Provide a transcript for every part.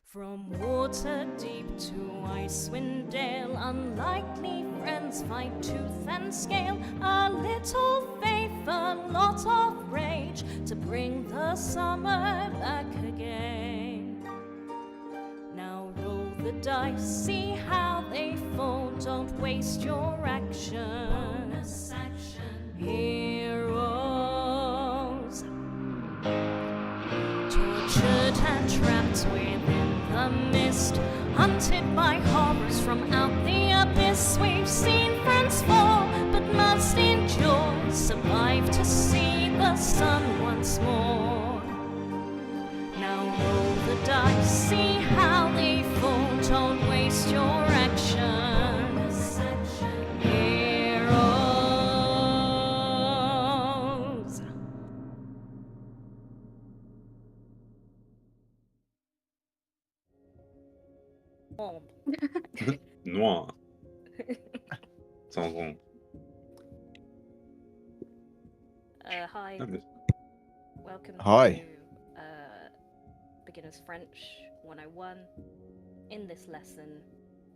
From Waterdeep to Icewind Dale, unlikely friends fight tooth and scale. A little faith, a lot of rage, to bring the summer back again. Now roll the dice, see how they fall, don't waste your action. Bonus action. Heroes, tortured and trapped within the mist, hunted by horrors from out the abyss. We've seen friends fall, but must endure, survive to see the sun once more. Now roll the dice, see how they fall, don't waste your action. Heroes. Noir. Sounds wrong. Hi. Welcome Hi. to Beginner's French 101. In this lesson,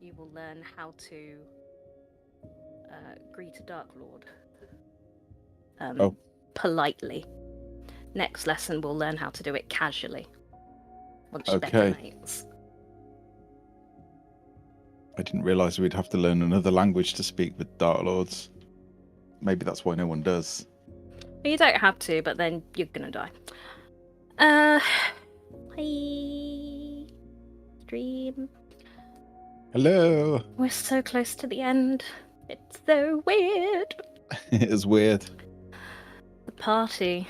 you will learn how to greet a Dark Lord politely. Next lesson, we'll learn how to do it casually. Once you're better mates. I didn't realise we'd have to learn another language to speak with Dark Lords. Maybe that's why no one does. You don't have to, but then you're gonna die. Hi. Stream. Hello. We're so close to the end. It's so weird. It is weird. The party.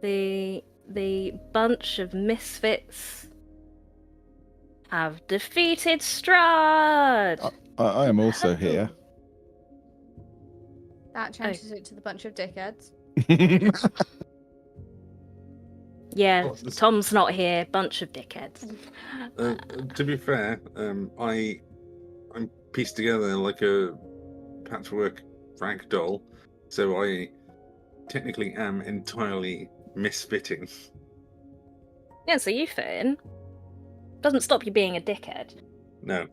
The bunch of misfits have defeated Strahd. I am also here. That changes it to the bunch of dickheads. Yeah, Tom's not here. Bunch of dickheads. To be fair, I'm pieced together like a patchwork rag doll, so I technically am entirely misfitting. Yeah, so you fit in. Doesn't stop you being a dickhead. No,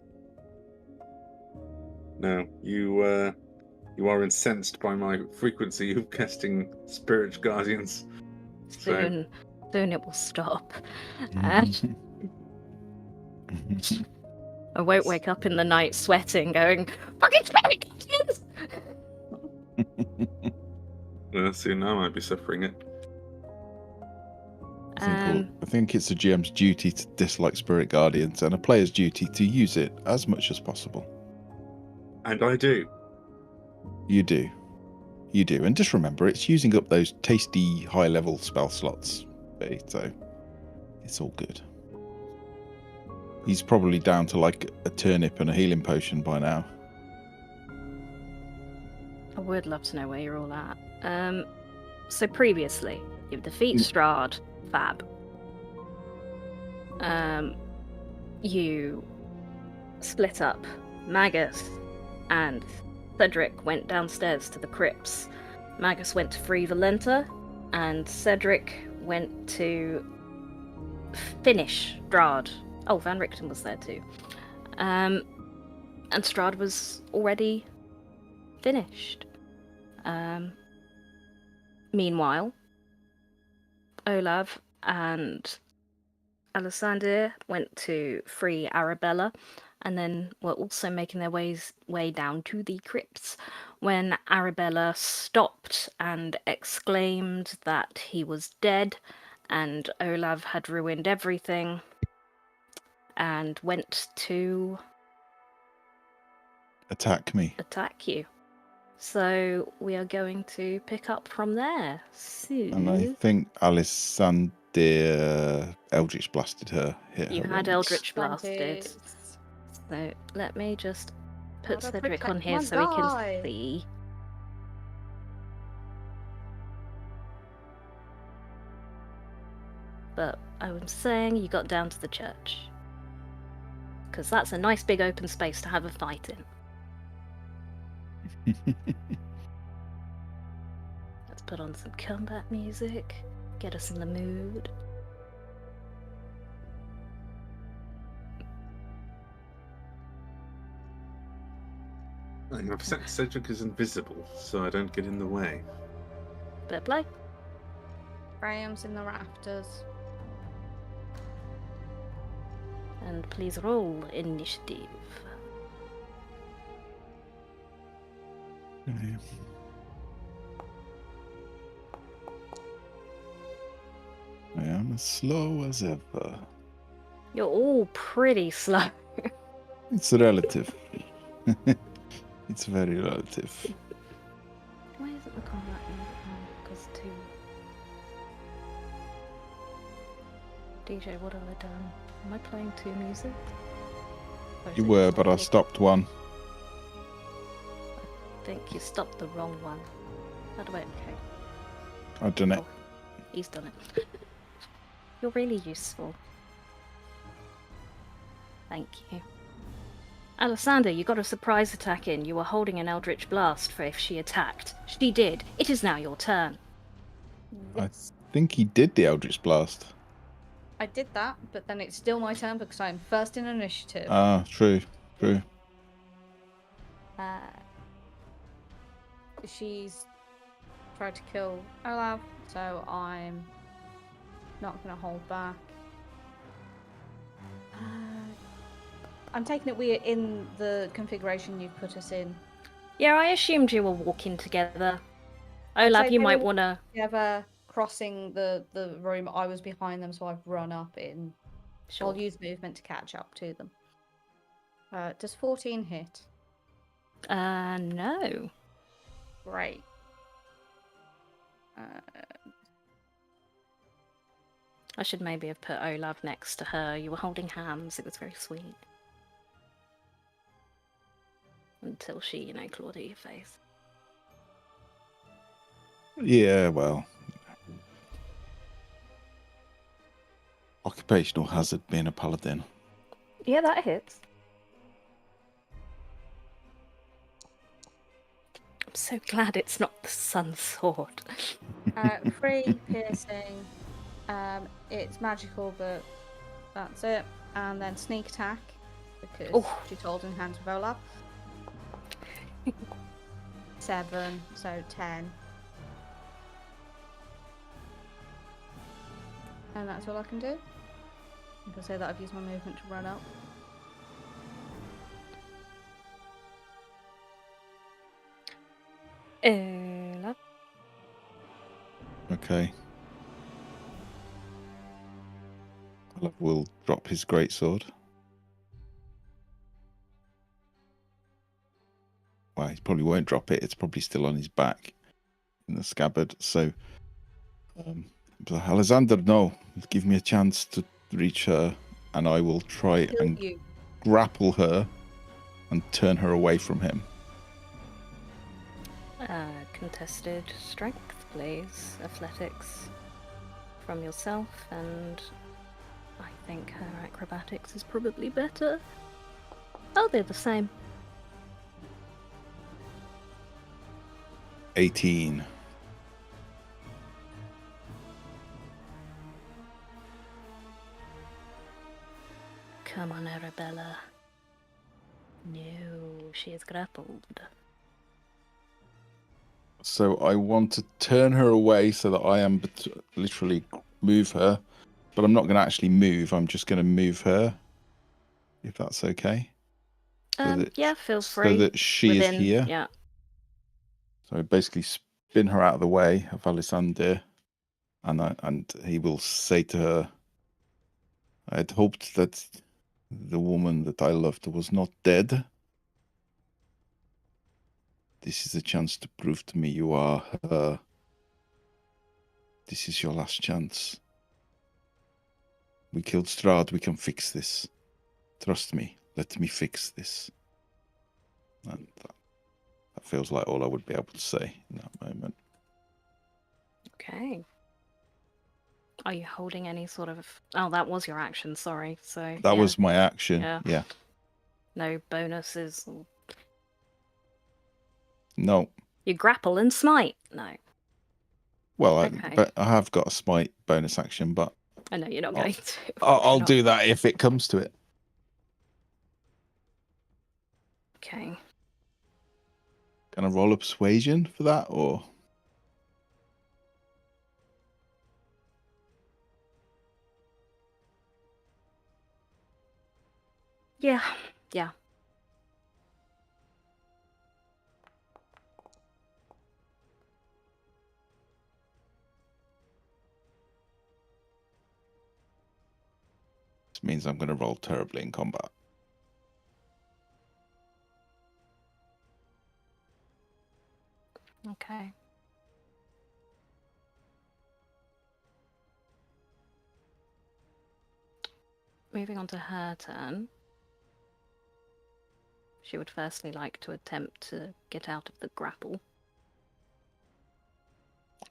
you are incensed by my frequency of casting Spirit Guardians. Soon it will stop. I won't wake up in the night sweating, going, fucking Spirit Guardians! Soon I might be suffering it. I think it's a GM's duty to dislike Spirit Guardians and a player's duty to use it as much as possible. And I do. You do. You do. And just remember, it's using up those tasty high-level spell slots. So it's all good. He's probably down to like a turnip and a healing potion by now. I would love to know where you're all at. So previously, you defeat Strahd, fab. You split up Magus and Cedric went downstairs to the crypts. Magus went to free Valenta, and Cedric went to finish Strahd. Oh, Van Richten was there too. And Strahd was already finished. Meanwhile, Olav and Alessander went to free Arabella, and then were also making their way down to the crypts when Arabella stopped and exclaimed that he was dead and Olav had ruined everything, and went to Attack me. attack you. So we are going to pick up from there. And I think Alessander Eldritch blasted her. Hit You her had once. Eldritch blasted. 20. So let me just put Gotta Cedric protect on here my so we guy. can see. But I was saying you got down to the church. Because that's a nice big open space to have a fight in. Let's put on some combat music. Get us in the mood. I've set Cedric as invisible, so I don't get in the way. Fair play. Graham's in the rafters. And please roll initiative. Okay. I am as slow as ever. You're all pretty slow. It's relative. It's very relative. Why isn't the combat music on? Because two. DJ, what have I done? Am I playing two music? Or is You it were, just but I one? stopped one. I think you stopped the wrong one. How do I? Okay. I've done it. Oh, he's done it. You're really useful. Thank you. Alessander, you got a surprise attack in. You were holding an Eldritch Blast for if she attacked. She did. It is now your turn. I think he did the Eldritch Blast. I did that, but then it's still my turn because I'm first in initiative. Ah, true. True. She's tried to kill Olav, so I'm not going to hold back. I'm taking it we're in the configuration you put us in. Yeah, I assumed you were walking together. Olav, So you they might were want to... Together, crossing the room. I was behind them, so I've run up in. Sure. I'll use movement to catch up to them. Does 14 hit? No. Great. I should maybe have put Olav next to her. You were holding hands. It was very sweet. Until she, clawed at your face. Yeah, well. Occupational hazard being a paladin. Yeah, that hits. I'm so glad it's not the sun sword. 3 piercing. It's magical, but that's it. And then sneak attack because Oh. she's holding hands with Olaf. 7, so 10. And that's all I can do. I can say that I've used my movement to run up. Olav. Okay. Olav will drop his greatsword. Well, he probably won't drop it. It's probably still on his back in the scabbard. So, Alexander, no. Give me a chance to reach her, and I will try Kill and you. grapple her and turn her away from him. Contested strength, please. Athletics from yourself, and I think her acrobatics is probably better. Oh, they're the same. 18. Come on, Arabella. No, she is grappled. So I want to turn her away so that I am literally move her. But I'm not going to actually move. I'm just going to move her. If that's okay. Yeah, feel free. So that she is here. Yeah. So I basically spin her out of the way of Alisander. And he will say to her, I had hoped that the woman that I loved was not dead. This is a chance to prove to me you are her. This is your last chance. We killed Strahd. We can fix this. Trust me. Let me fix this. And that feels like all I would be able to say in that moment. Okay. Are you holding any sort of... Oh, that was your action, sorry. So That was my action. Yeah. No bonuses? Or... No. You grapple and smite? No. Well, Okay. but I have got a smite bonus action, but... I know you're not going to. I'll do that if it comes to it. Okay. Can I roll a persuasion for that, or...? Yeah. This means I'm going to roll terribly in combat. Okay. Moving on to her turn. She would firstly like to attempt to get out of the grapple.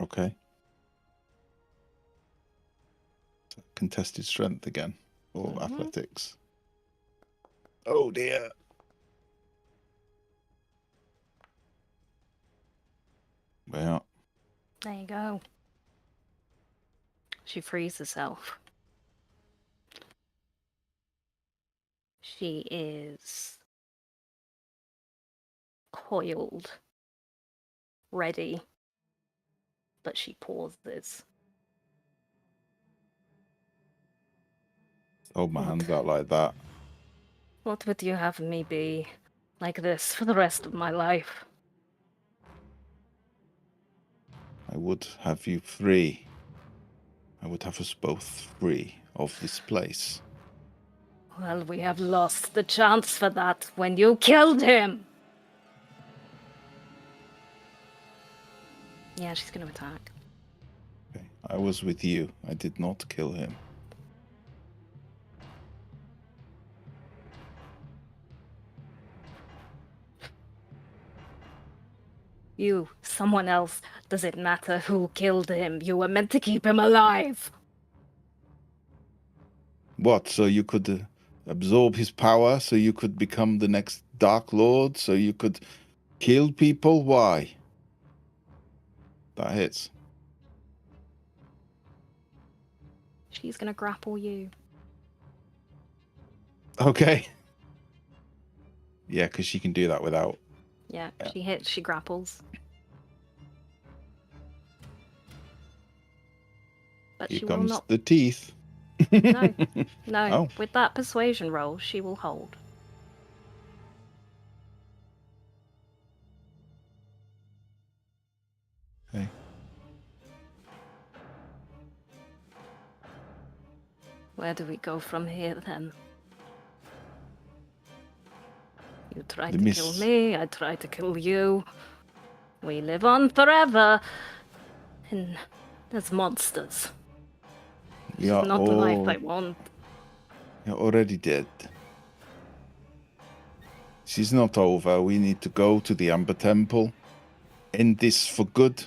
Okay. Contested strength again, or athletics. Oh dear. Yeah. There you go. She frees herself. She is coiled, ready, but she pauses. Hold my hands out like that. What would you have me be? Like this for the rest of my life? I would have you free. I would have us both free of this place. Well, we have lost the chance for that when you killed him! Yeah, she's gonna attack. Okay. I was with you. I did not kill him. You, someone else. Does it matter who killed him? You were meant to keep him alive! What? So you could absorb his power? So you could become the next Dark Lord? So you could kill people? Why? That hits. She's gonna grapple you. Okay. Yeah, because she can do that without. Yeah, she hits, she grapples. But Here she comes will not. the teeth. No. Oh. With that persuasion roll, she will hold. Okay. Where do we go from here then? You tried to kill me, I tried to kill you. We live on forever. And as monsters. It's not the life I want. You're already dead. This is not over. We need to go to the Amber Temple. End this for good.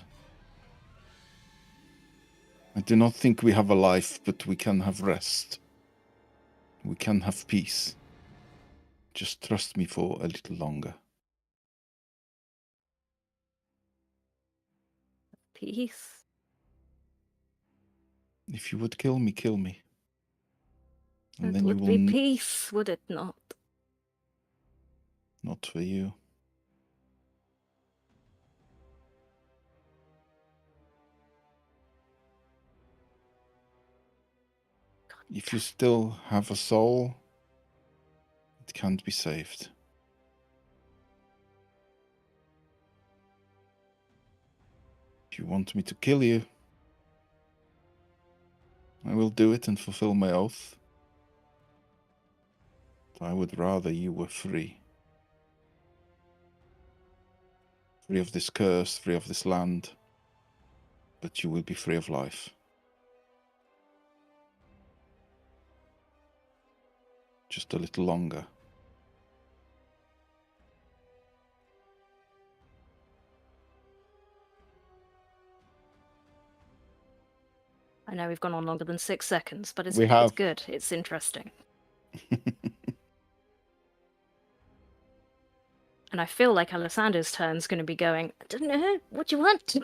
I do not think we have a life, but we can have rest. We can have peace. Just trust me for a little longer. peace. If you would kill me, kill me. And It then you would will be peace, would it not? not for you. If you still have a soul, it can't be saved. If you want me to kill you, I will do it and fulfill my oath. But I would rather you were free. Free of this curse, free of this land. But you will be free of life. Just a little longer. I know we've gone on longer than 6 seconds, but We have. it's good. It's interesting. And I feel like Alessandra's turn's going to be going, I don't know, what do you want?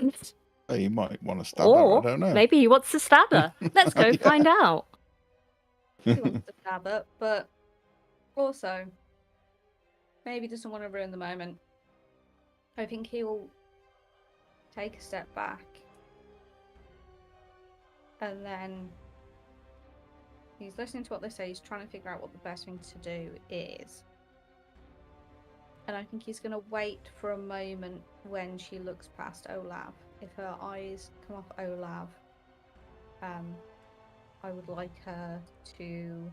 Hey, you might want to stab her, Or I don't know. maybe he wants to stab her. Let's go Yeah. find out. He wants to stab it, but also maybe doesn't want to ruin the moment. I think he'll take a step back and then he's listening to what they say. He's trying to figure out what the best thing to do is. And I think he's going to wait for a moment when she looks past Olav. If her eyes come off Olav, I would like her to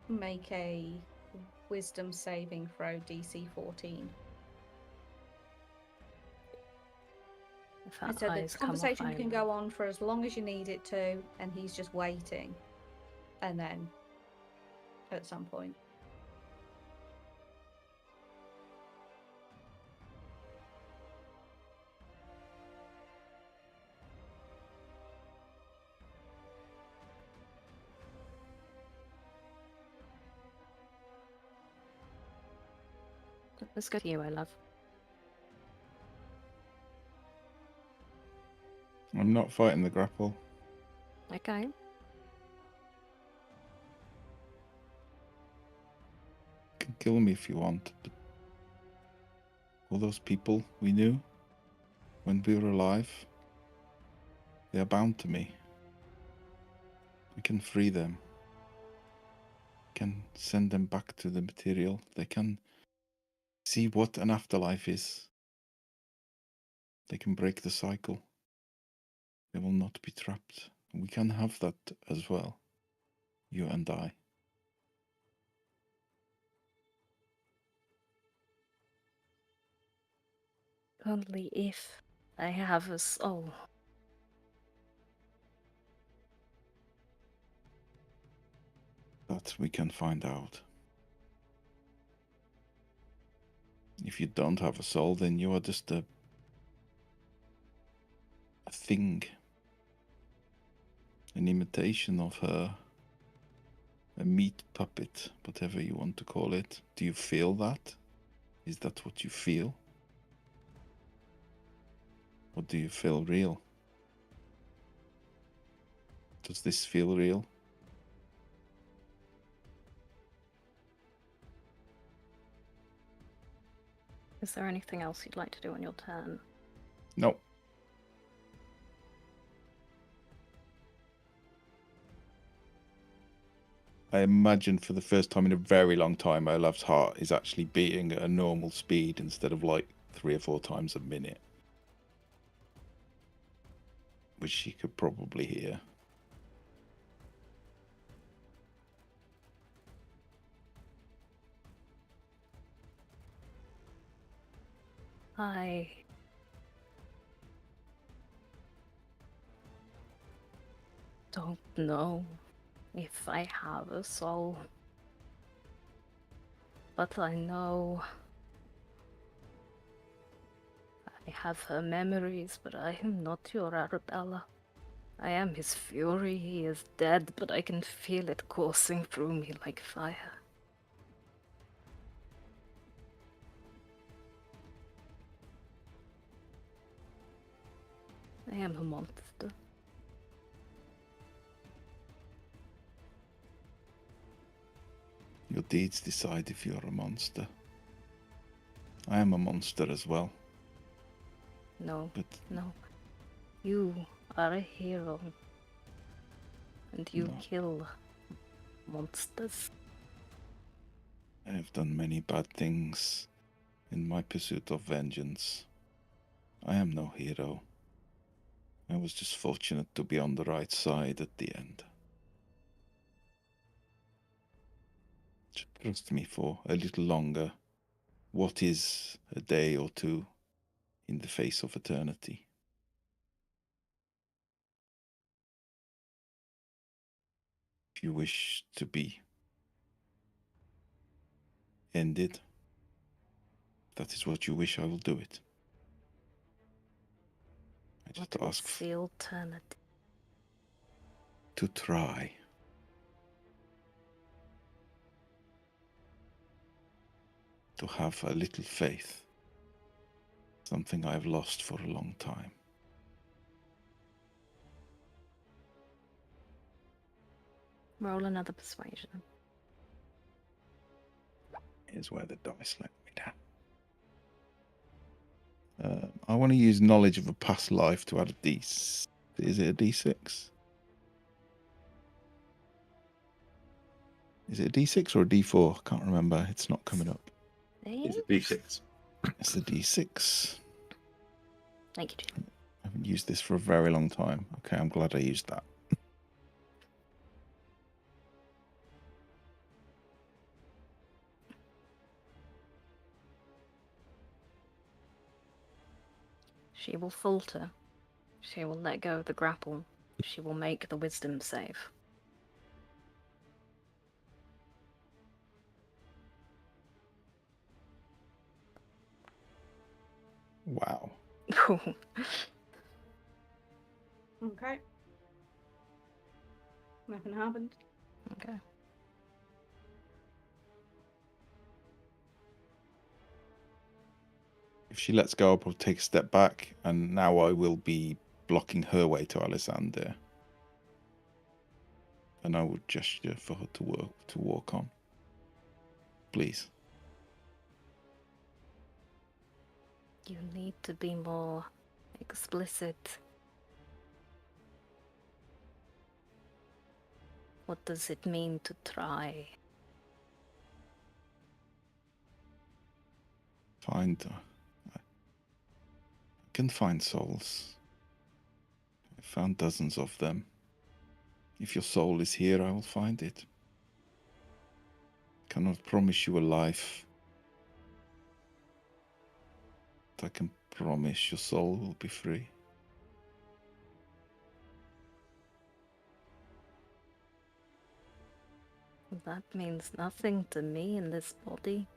make a wisdom saving throw DC 14. If her I said eyes the come off conversation can Ireland. go on for as long as you need it to, and he's just waiting. And then, at some point. Let's go to you, I love. I'm not fighting the grapple. Okay. You can kill me if you want. But all those people we knew when we were alive, they are bound to me. I can free them. I can send them back to the material. They can see what an afterlife is. They can break the cycle. They will not be trapped. We can have that as well, you and I. Only if I have a soul. That we can find out. If you don't have a soul, then you are just a thing. An imitation of her. A meat puppet, whatever you want to call it. Do you feel that? Is that what you feel? Or do you feel real? Does this feel real? Is there anything else you'd like to do on your turn? No. I imagine for the first time in a very long time, Olaf's heart is actually beating at a normal speed instead of like 3 or 4 times a minute. Which she could probably hear. I don't know if I have a soul. But I know I have her memories, but I am not your Arabella. I am his fury. He is dead, but I can feel it coursing through me like fire. I am a monster. Your deeds decide if you're a monster. I am a monster as well. No, But no. You are a hero. And you No. kill monsters. I have done many bad things in my pursuit of vengeance. I am no hero. I was just fortunate to be on the right side at the end. Trust me for a little longer. What is a day or two in the face of eternity? If you wish to be ended, that is what you wish, I will do it. I just What ask is the alternative? to try. To have a little faith. Something I've lost for a long time. Roll another persuasion. Here's where the dice let me down. I want to use knowledge of a past life to add a D. Is it a D6? Is it a D6 or a D4? I can't remember. It's not coming up. It's a D6. It's a D6. Thank you, Jim. I haven't used this for a very long time. Okay, I'm glad I used that. She will falter. She will let go of the grapple. She will make the wisdom save. Wow. Okay. Nothing happened. Okay. If she lets go, I'll probably take a step back, and now I will be blocking her way to Alessander. And I would gesture for her to walk on. Please. You need to be more explicit. What does it mean to try? I can find souls. I found dozens of them. If your soul is here, I will find it. I cannot promise you a life. But I can promise your soul will be free. That means nothing to me in this body.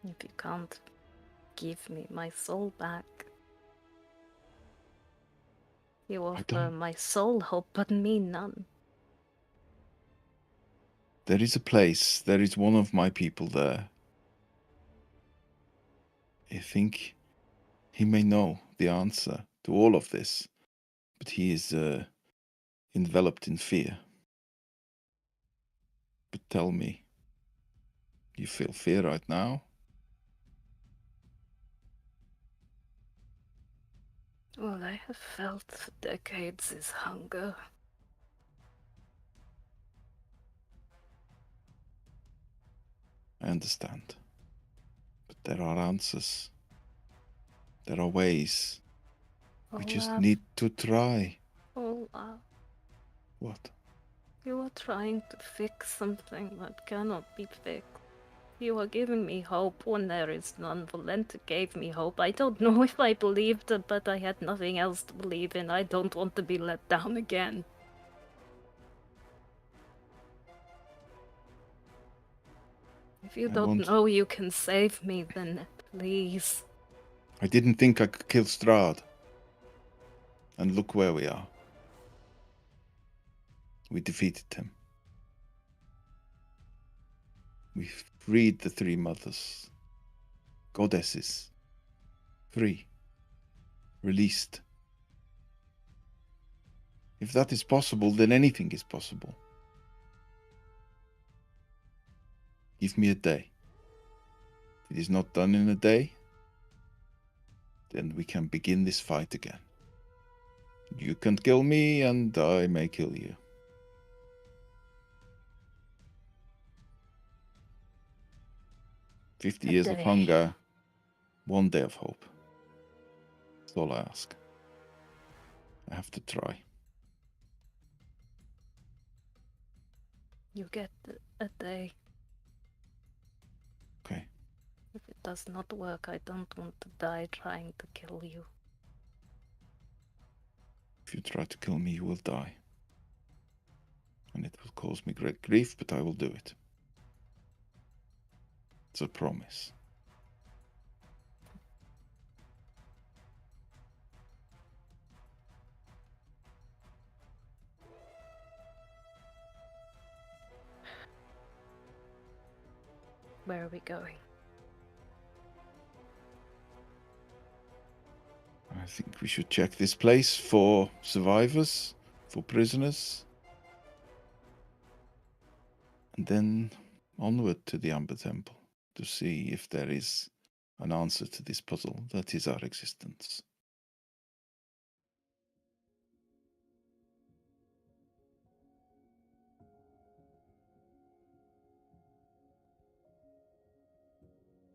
If you can't give me my soul back, you offer my soul hope, but me none. There is a place, there is one of my people there. I think he may know the answer to all of this, but he is enveloped in fear. But tell me, you feel fear right now? All I have felt for decades is hunger. I understand. But there are answers. There are ways. We just need to try. Olaf, What? you are trying to fix something that cannot be fixed. You are giving me hope when there is none. Valenta gave me hope. I don't know if I believed it, but I had nothing else to believe in. I don't want to be let down again. If you don't know you can save me, then please. I didn't think I could kill Strahd. And look where we are. We defeated him. We freed the three mothers. goddesses, free, released. If that is possible, then anything is possible. Give me a day. If it is not done in a day, then we can begin this fight again. You can kill me, and I may kill you. 50 years of day. hunger, 1 day of hope. That's all I ask. I have to try. You get a day. Okay. If it does not work, I don't want to die trying to kill you. If you try to kill me, you will die. And it will cause me great grief, but I will do it. It's a promise. Where are we going? I think we should check this place for survivors, for prisoners. And then onward to the Amber Temple to see if there is an answer to this puzzle that is our existence.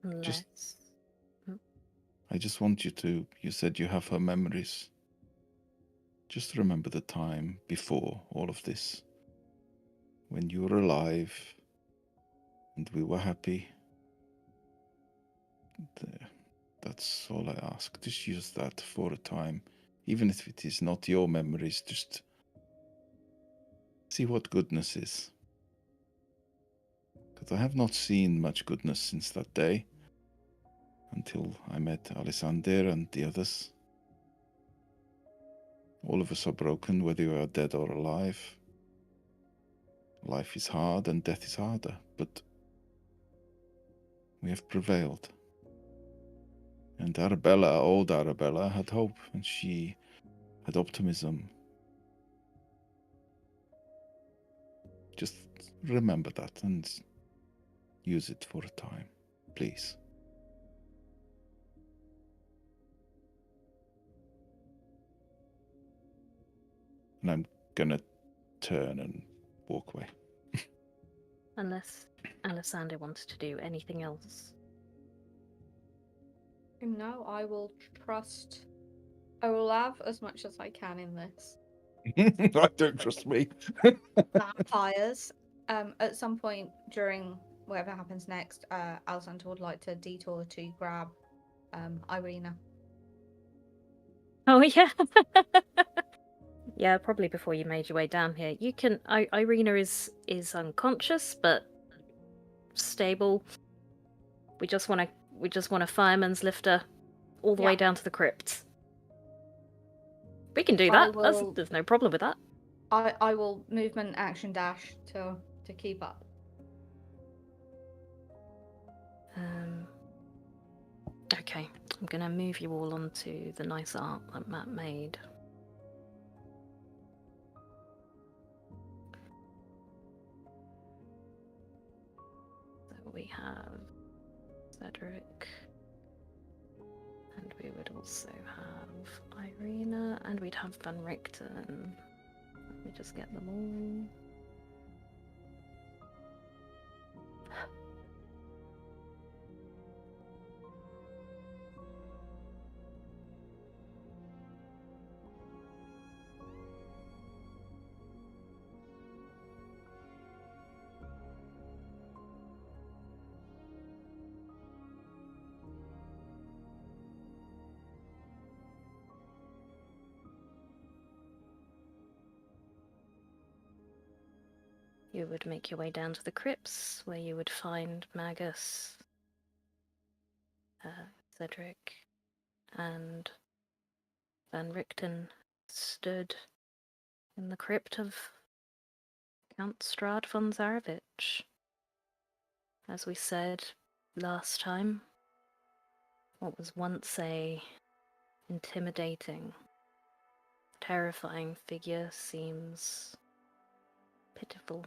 Unless... I just want you to, you said you have her memories. Just remember the time before all of this, when you were alive and we were happy. That's all I ask. Just use that for a time, even if it is not your memories. Just see what goodness is. Because I have not seen much goodness since that day, until I met Alessander and the others. All of us are broken, whether you are dead or alive. Life is hard and death is harder, but we have prevailed. And Arabella, old Arabella, had hope, and she had optimism. Just remember that and use it for a time, please. And I'm gonna turn and walk away. Unless Alessander wants to do anything else. No, I will trust. I will laugh as much as I can in this. I don't trust me. Vampires. At some point during whatever happens next, Alessandra would like to detour to grab Irina. Oh, yeah. Yeah, probably before you made your way down here. You can... Irina is unconscious, but stable. We just want a fireman's lifter all the way Yeah. down to the crypt. We can do I that. will- There's no problem with that. I will movement action dash to keep up. Okay, I'm gonna move you all onto the nice art that Matt made. So we have Cedric, and we would also have Irina, and we'd have Van Richten. Let me just get them all. You would make your way down to the crypts, where you would find Magus, Cedric, and Van Richten stood in the crypt of Count Strahd von Zarevich. As we said last time, what was once a intimidating, terrifying figure seems pitiful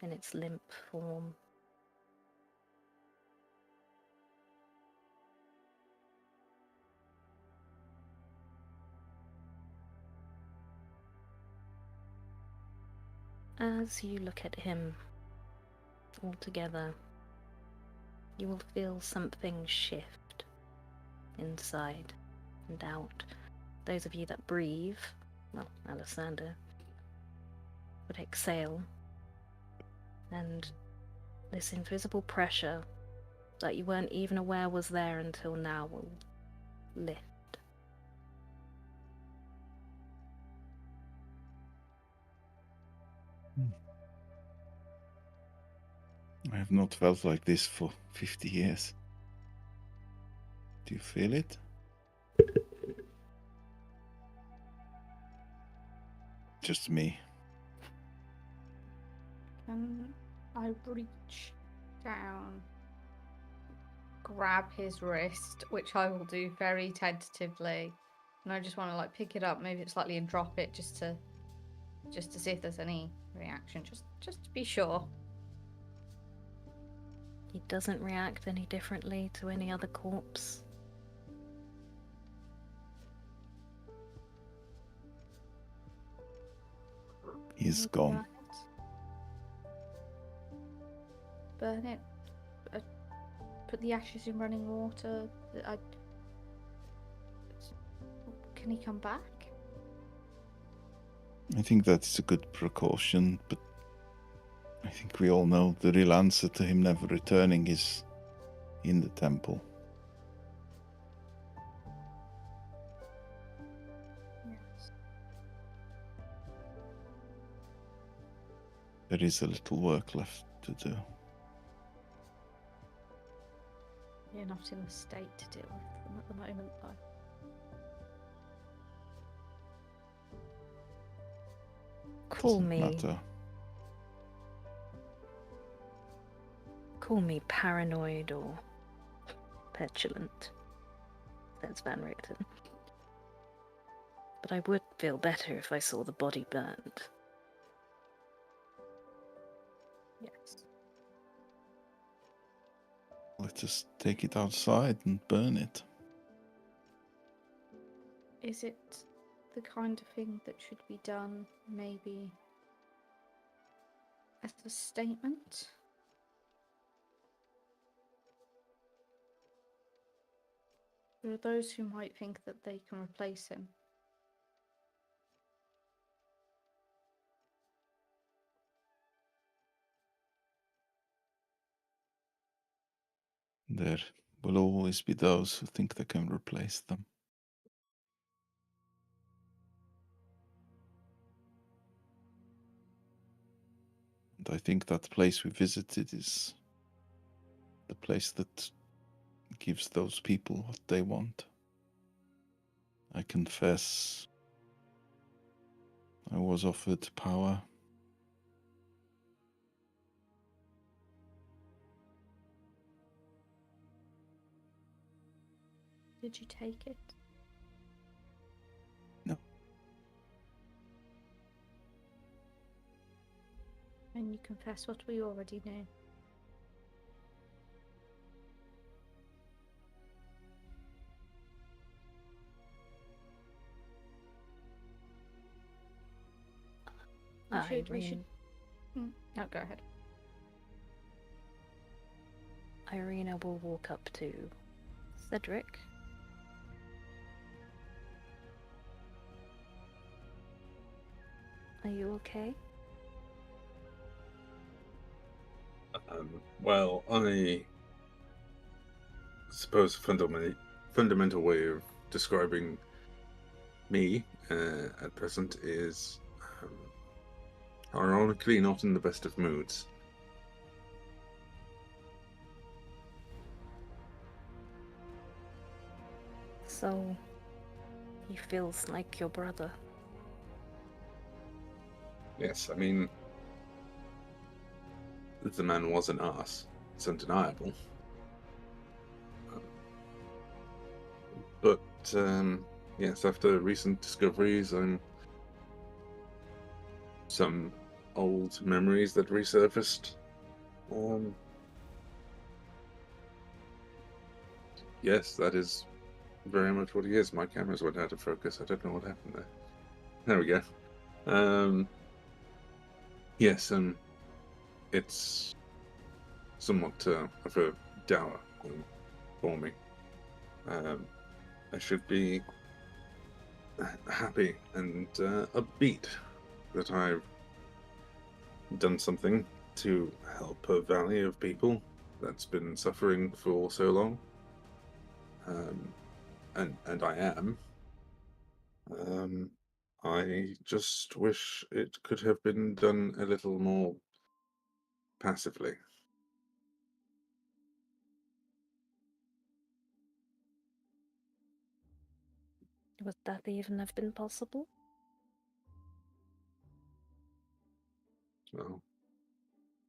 in its limp form. As you look at him all together, you will feel something shift inside and out. Those of you that breathe, well, Alessander, would exhale, and this invisible pressure that you weren't even aware was there until now will lift. I have not felt like this for 50 years. Do you feel it? Just me. Can I reach down, grab his wrist, which I will do very tentatively, and I just want to like pick it up, maybe slightly, and drop it just to see if there's any reaction, just to be sure. He doesn't react any differently to any other corpse. He's gone. Burn it. Put the ashes in running water. Can he come back? I think that's a good precaution, but I think we all know the real answer to him never returning is in the temple. Yes. There is a little work left to do. You're not in the state to deal with them at the moment, though. Call Doesn't me. matter. Call me paranoid or petulant, says Van Richten. But I would feel better if I saw the body burned. Yes. Let's just take it outside and burn it. Is it the kind of thing that should be done maybe as a statement? There are those who might think that they can replace him. There will always be those who think they can replace them. And I think that place we visited is the place that gives those people what they want. I confess, I was offered power. Did you take it? No. And you confess what we already knew. We should. No, go ahead. Irina will walk up to Cedric. Are you okay? Well, on a suppose fundamental way of describing me at present is ironically not in the best of moods. So, he feels like your brother. Yes, I mean, the man was an ass. It's undeniable. yes, after recent discoveries, some old memories that resurfaced. Yes, that is very much what he is. My cameras went out of focus. I don't know what happened there. There we go. Yes, it's somewhat of a dour for me. I should be happy and upbeat that I've done something to help a valley of people that's been suffering for so long. And I am. I just wish it could have been done a little more passively. Would that even have been possible? So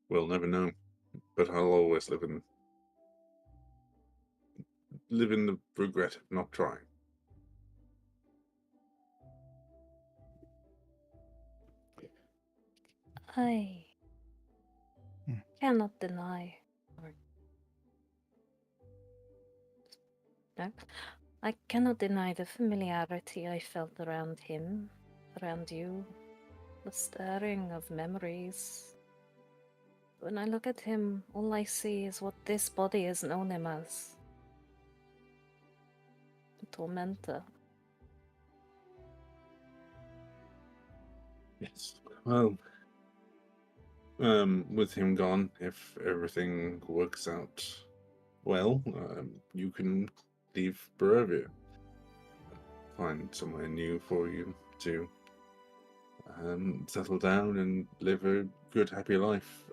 we'll never know. But I'll always live in the regret of not trying. I cannot deny. No, I cannot deny the familiarity I felt around him, around you, the stirring of memories. When I look at him, all I see is what this body has known him as. A tormentor. Yes. Well, with him gone, if everything works out well, you can leave Barovia. Find somewhere new for you to settle down and live a good, happy life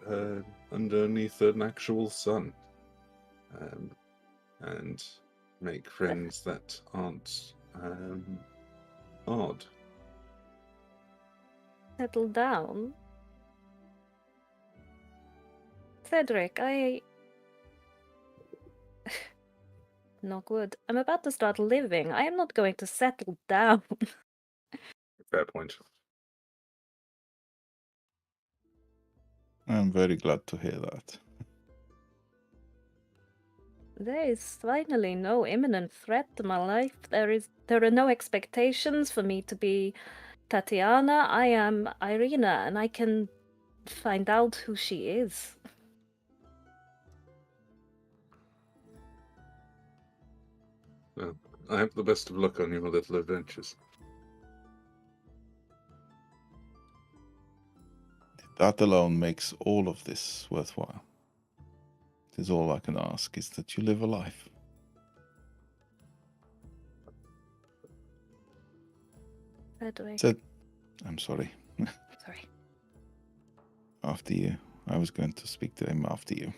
underneath an actual sun. And make friends that aren't odd. Settle down? Cedric, no good. I'm about to start living. I am not going to settle down. Fair point. I'm very glad to hear that. There is finally no imminent threat to my life. There are no expectations for me to be Tatiana. I am Irina, and I can find out who she is. Well, I have the best of luck on your little adventures. That alone makes all of this worthwhile. It is all I can ask, is that you live a life. Cedric. I'm sorry. Sorry. After you. I was going to speak to him after you.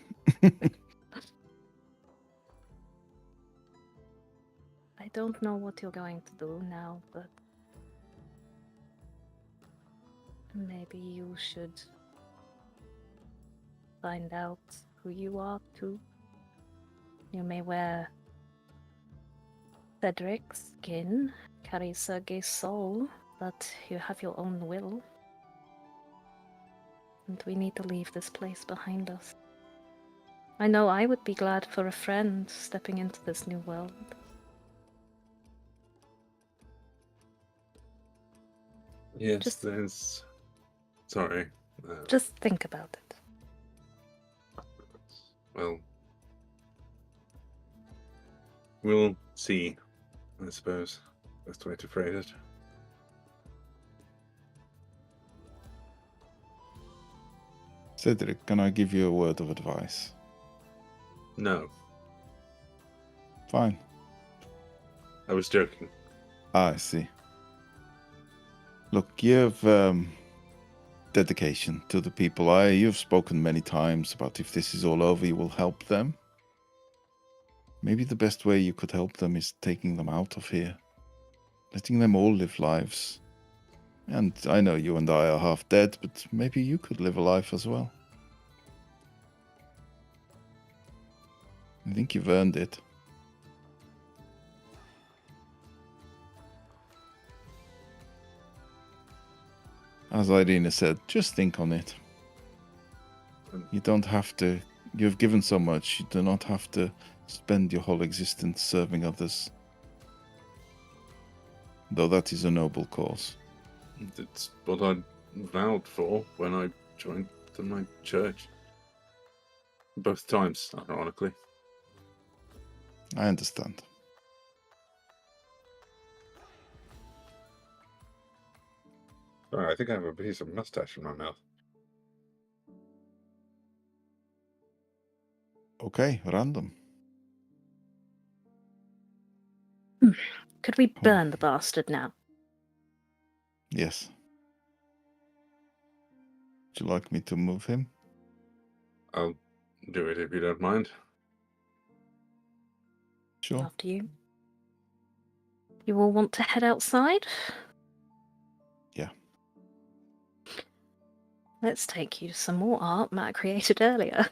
I don't know what you're going to do now, but maybe you should find out who you are too. You may wear Cedric's skin, carry Sergei's soul, but you have your own will. And we need to leave this place behind us. I know I would be glad for a friend stepping into this new world. Yes, there's... Sorry. Just think about it. Well, we'll see, I suppose. Best way to phrase it. Cedric, can I give you a word of advice? No, Fine. I was joking. I see. Look, you have dedication to the people. You've spoken many times about if this is all over, you will help them. Maybe the best way you could help them is taking them out of here. Letting them all live lives. And I know you and I are half dead, but maybe you could live a life as well. I think you've earned it. As Irina said, just think on it. You don't have to. You've given so much. You do not have to spend your whole existence serving others. Though that is a noble cause. It's what I vowed for when I joined my church. Both times, ironically. I understand. Sorry, I think I have a piece of mustache in my mouth. Okay, random. Could we Oh. burn the bastard now? Yes. Would you like me to move him? I'll do it if you don't mind. Sure. After you. You all want to head outside? Yeah. Let's take you to some more art Matt created earlier.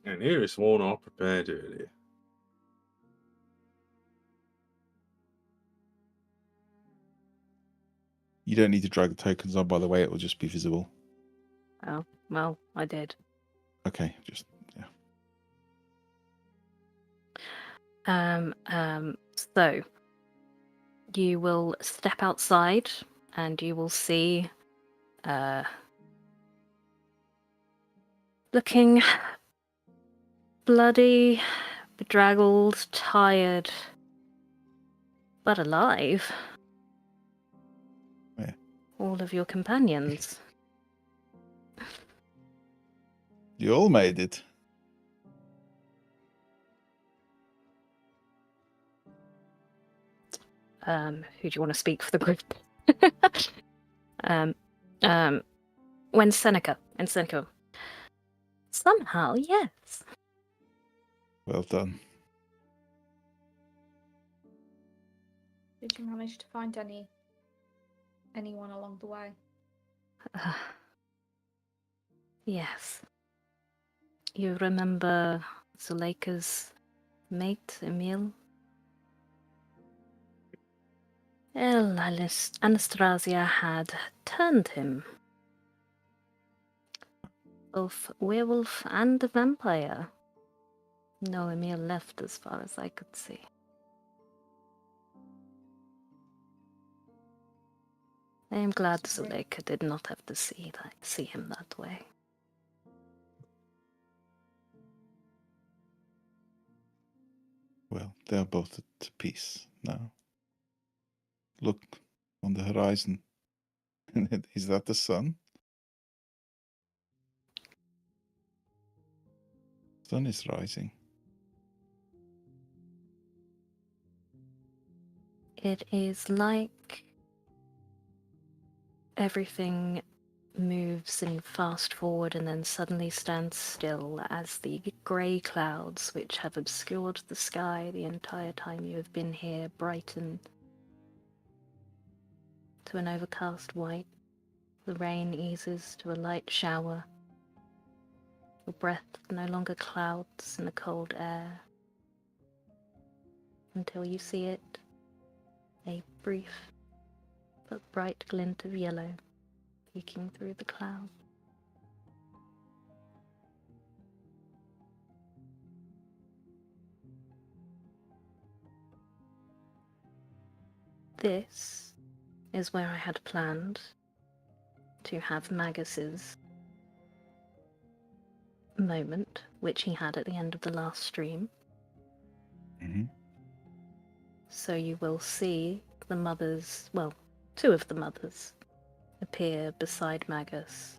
And here is one I prepared earlier. You don't need to drag the tokens on, by the way. It will just be visible. Oh, well, I did. Okay, just So you will step outside and you will see looking bloody, bedraggled, tired, but alive. Where? All of your companions. You all made it. Who do you want to speak for the group? When Seneca. Somehow, yes. Well done. Did you manage to find anyone along the way? Yes. You remember Zuleika's mate, Emil? Anastasia had turned him. Both werewolf and vampire. No Emil left as far as I could see. I am glad Zuleika did not have to see him that way. Well, they are both at peace now. Look on the horizon. Is that the sun? Sun is rising. It is like everything moves in fast forward and then suddenly stands still as the grey clouds which have obscured the sky the entire time you have been here brighten to an overcast white. The rain eases to a light shower. Your breath no longer clouds in the cold air until you see it, a brief but bright glint of yellow peeking through the cloud. This is where I had planned to have Magus's moment, which he had at the end of the last stream. Mm-hmm. So you will see the mothers, well, two of the mothers, appear beside Magus,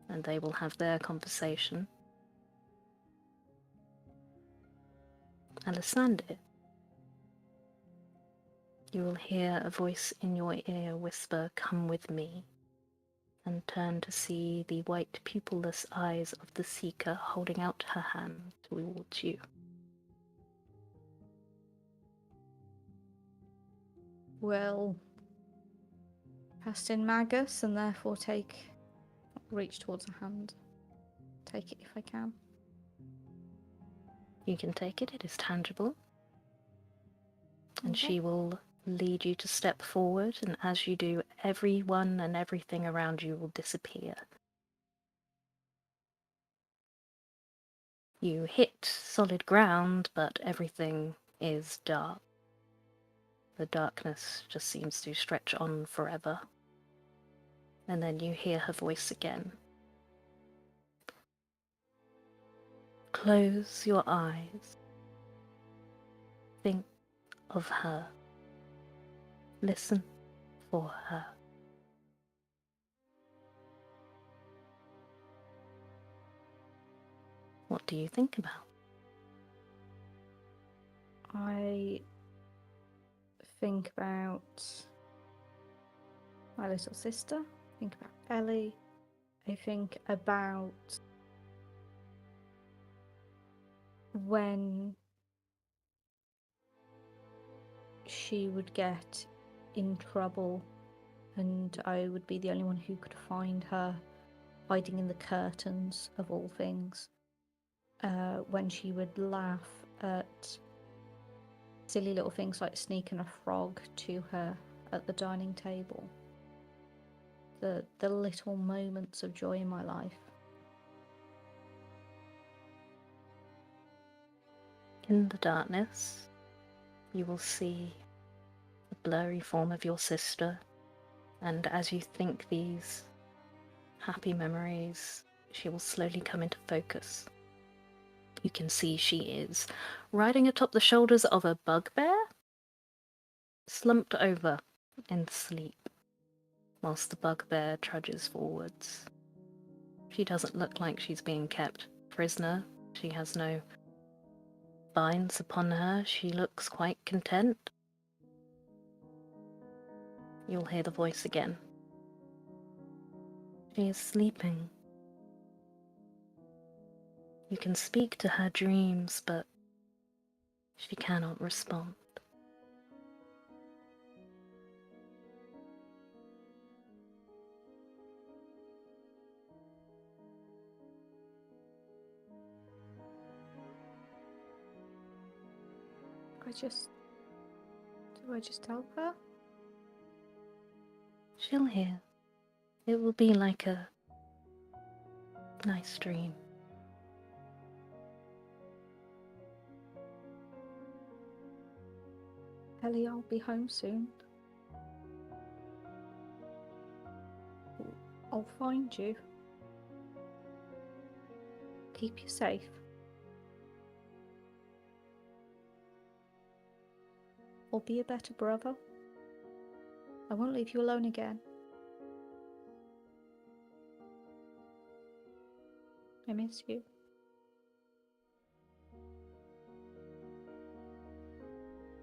and they will have their conversation. Alessandro, you will hear a voice in your ear whisper, "Come with me," and turn to see the white pupilless eyes of the Seeker holding out her hand towards you. Will cast in Magus and therefore reach towards a hand. Take it if I can. You can take it, it is tangible. And Okay. she will lead you to step forward, and as you do, everyone and everything around you will disappear. You hit solid ground, but everything is dark. The darkness just seems to stretch on forever. And then you hear her voice again. Close your eyes. Think of her. Listen for her. What do you think about? I think about my little sister, think about Ellie, I think about when she would get in trouble and I would be the only one who could find her, hiding in the curtains of all things. When she would laugh at silly little things like sneaking a frog to her at the dining table. The little moments of joy in my life. In the darkness, you will see the blurry form of your sister, and as you think these happy memories, she will slowly come into focus. You can see she is riding atop the shoulders of a bugbear, slumped over in sleep, whilst the bugbear trudges forwards. She doesn't look like she's being kept prisoner. She has no binds upon her. She looks quite content. You'll hear the voice again. She is sleeping. You can speak to her dreams, but she cannot respond. Do I just tell her? She'll hear. It will be like a nice dream. Ellie, I'll be home soon. I'll find you. Keep you safe. I'll be a better brother. I won't leave you alone again. I miss you.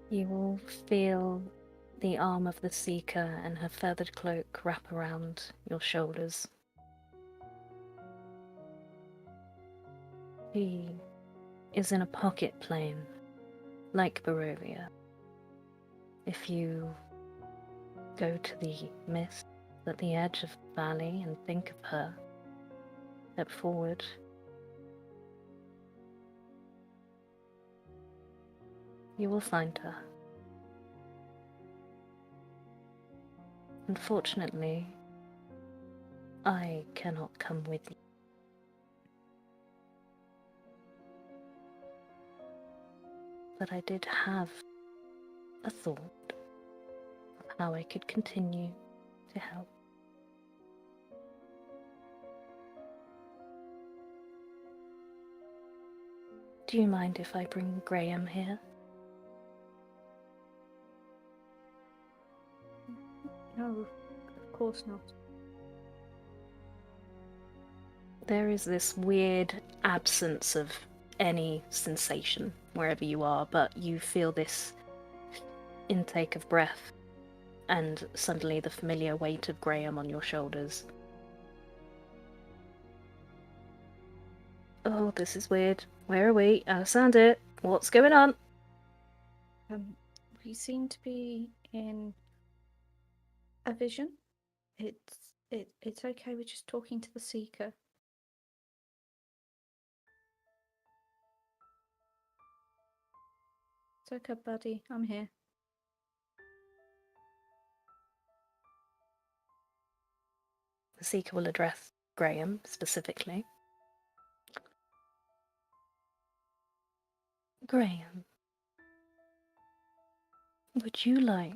You will feel the arm of the Seeker and her feathered cloak wrap around your shoulders. She is in a pocket plane, like Barovia. If you go to the mist at the edge of the valley and think of her, step forward. You will find her. Unfortunately, I cannot come with you. But I did have a thought of how I could continue to help. Do you mind if I bring Graham here? No, of course not. There is this weird absence of any sensation wherever you are, but you feel this intake of breath and suddenly the familiar weight of Graham on your shoulders. Oh, this is weird. Where are we? Alessandra, what's going on? We seem to be in a vision. It's okay, we're just talking to the Seeker. It's okay, buddy, I'm here. The Seeker will address Graham specifically. Graham, would you like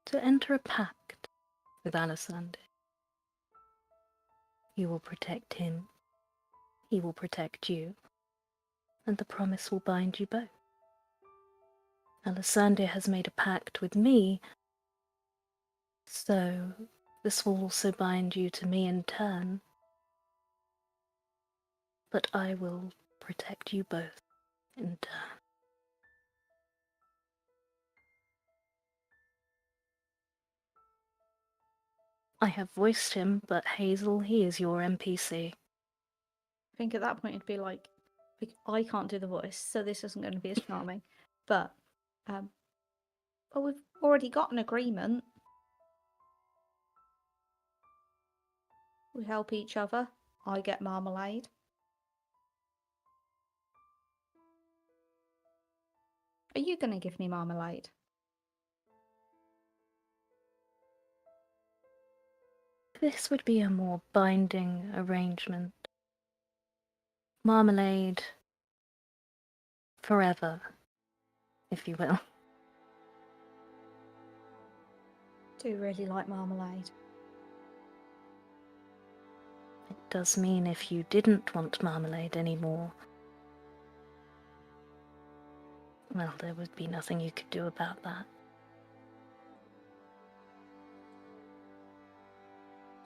to enter a pact with Alessandro? You will protect him, he will protect you, and the promise will bind you both. Alessandro has made a pact with me, so this will also bind you to me in turn. But I will protect you both in turn. I have voiced him, but Hazel, he is your NPC. I think at that point it'd be like, I can't do the voice, so this isn't going to be as charming. But, well, we've already got an agreement. We help each other. I get marmalade. Are you going to give me marmalade? This would be a more binding arrangement. Marmalade forever, if you will. I do really like marmalade. It does mean if you didn't want marmalade anymore, well, there would be nothing you could do about that.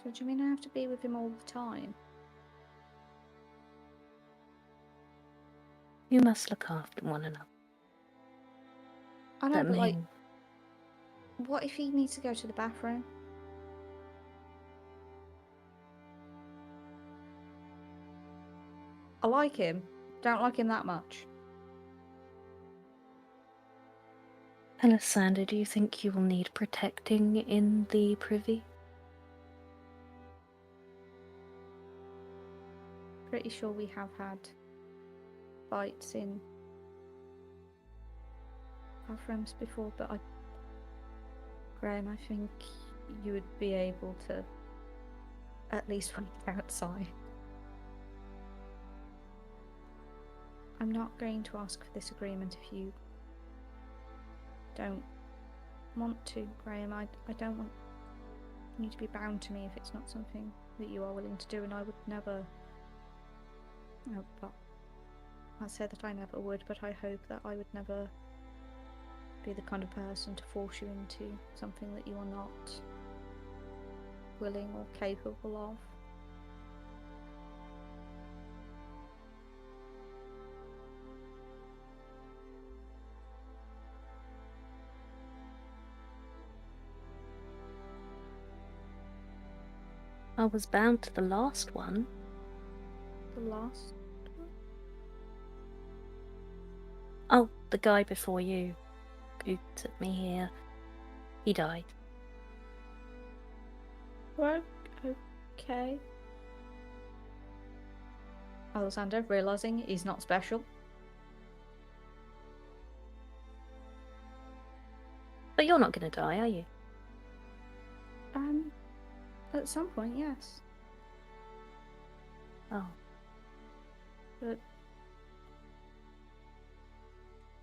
So do you mean I have to be with him all the time? You must look after one another. I know, That but like, mean what if he needs to go to the bathroom? I like him. Don't like him that much. Alessandro, do you think you will need protecting in the privy? Pretty sure we have had fights in bathrooms before, but Graham, I think you would be able to at least wait outside. I'm not going to ask for this agreement if you don't want to, Graham. I don't want you to be bound to me if it's not something that you are willing to do, and I would never. No, but I said that I never would, but I hope that I would never be the kind of person to force you into something that you are not willing or capable of. I was bound to the last one. The last one? Oh, the guy before you who took me here. He died. Well, okay. Alexander, realising he's not special. But you're not going to die, are you? At some point, yes. Oh. But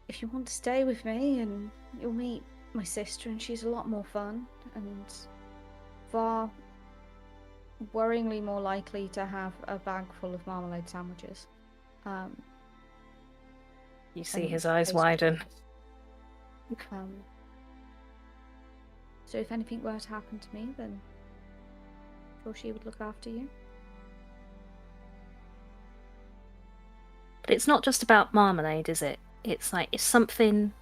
if you want to stay with me, and you'll meet my sister, and she's a lot more fun and far worryingly more likely to have a bag full of marmalade sandwiches. You see and his eyes taste widen. So if anything were to happen to me, then sure she would look after you. But it's not just about marmalade, is it? It's like, if something...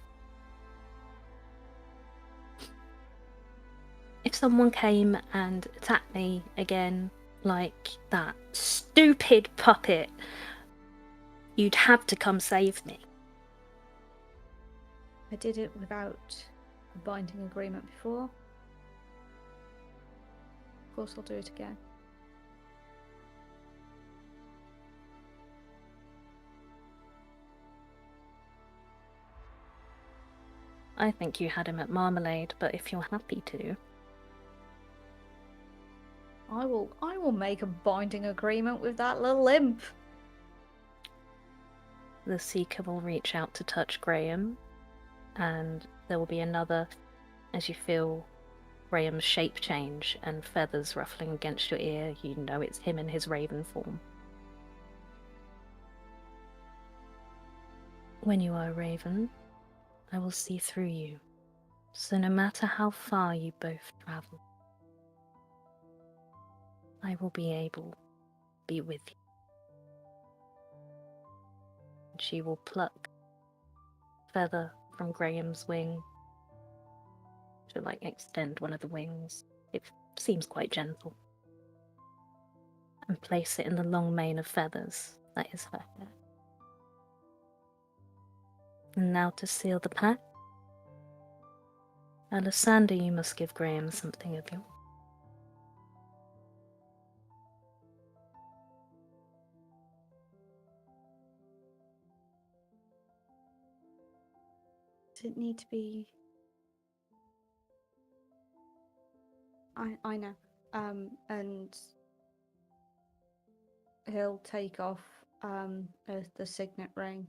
If someone came and attacked me again, like that stupid puppet, you'd have to come save me. I did it without a binding agreement before. Of course I'll do it again. I think you had him at marmalade, but if you're happy to... I will make a binding agreement with that little imp. The Seeker will reach out to touch Graham, and there will be another, as you feel Graham's shape change and feathers ruffling against your ear. You know it's him in his raven form. When you are a raven, I will see through you, so no matter how far you both travel, I will be able to be with you. She will pluck feather from Graham's wing to extend one of the wings. It seems quite gentle. And place it in the long mane of feathers that is her hair. And now to seal the pact, Alessander, you must give Graham something of your. Does it need to be? I know. And he'll take off the signet ring.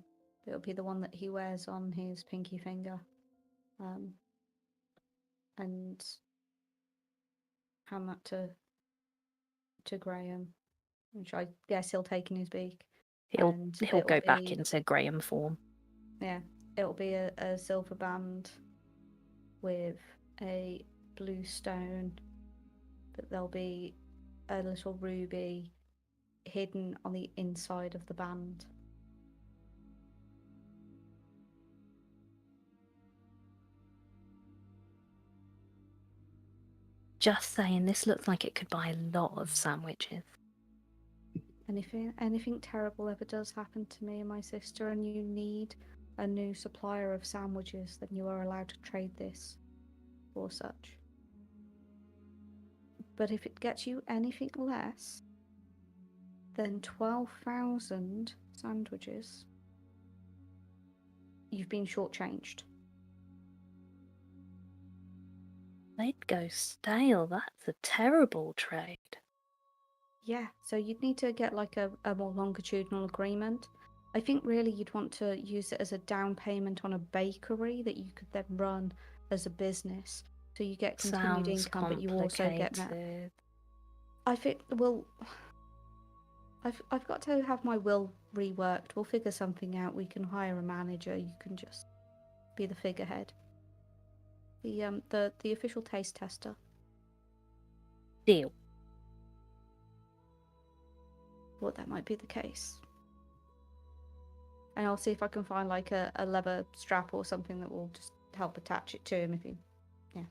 It'll be the one that he wears on his pinky finger. And hand that to Graham, which I guess he'll take in his beak. He'll it'll go back be- into Graham form. Yeah, it'll be a silver band with a blue stone, but there'll be a little ruby hidden on the inside of the band. Just saying, this looks like it could buy a lot of sandwiches. And if anything terrible ever does happen to me and my sister, and you need a new supplier of sandwiches, then you are allowed to trade this for such. But if it gets you anything less than 12,000 sandwiches, you've been shortchanged. They'd go stale. That's a terrible trade. Yeah, so you'd need to get a more longitudinal agreement. I think really you'd want to use it as a down payment on a bakery that you could then run as a business. So you get continued Sounds income, but you also get that. complicated. I think, well, I've got to have my will reworked. We'll figure something out. We can hire a manager. You can just be the figurehead. The official taste tester. Deal. Thought that might be the case. And I'll see if I can find a leather strap or something that will just help attach it to him if he. Yeah.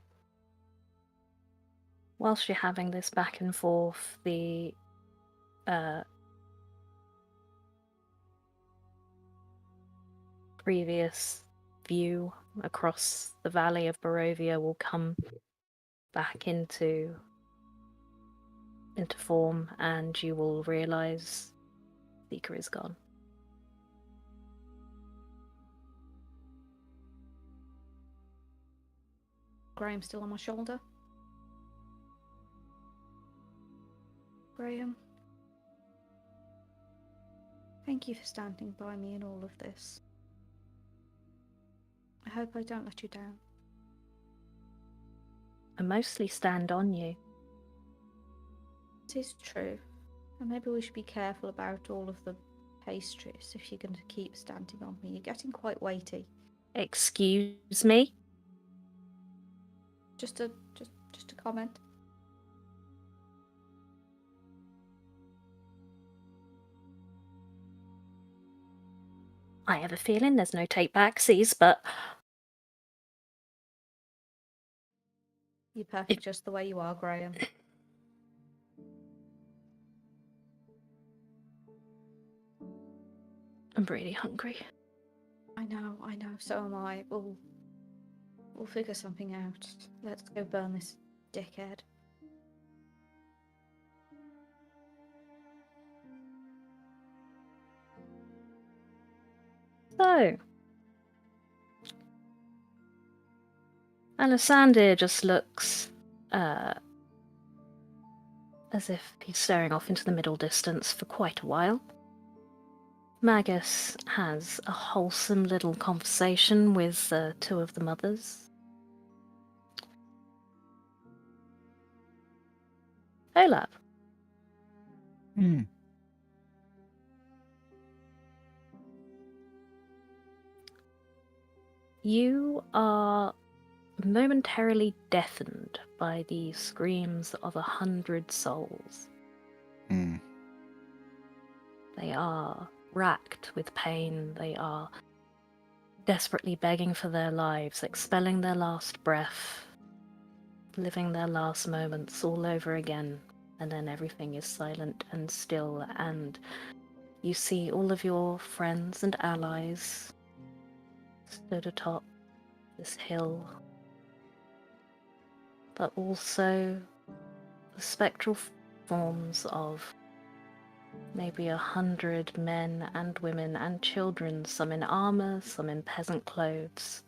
Whilst you're having this back and forth, the previous view across the valley of Barovia will come back into form, and you will realize Seeker is gone. Graham still on my shoulder. Graham, thank you for standing by me in all of this. I hope I don't let you down. I mostly stand on you. It is true. And maybe we should be careful about all of the pastries if you're going to keep standing on me. You're getting quite weighty. Excuse me? Just a comment. I have a feeling there's no take backsies, but You're perfect just the way you are, Graham. I'm really hungry. I know, so am I. We'll figure something out. Let's go burn this dickhead. So, Alessander just looks as if he's staring off into the middle distance for quite a while. Magus has a wholesome little conversation with two of the mothers. Olaf, you are momentarily deafened by the screams of 100 souls. They are racked with pain. They are desperately begging for their lives, expelling their last breath, living their last moments all over again. And then everything is silent and still, and you see all of your friends and allies stood atop this hill, but also the spectral forms of maybe 100 men and women and children, some in armor, some in peasant clothes,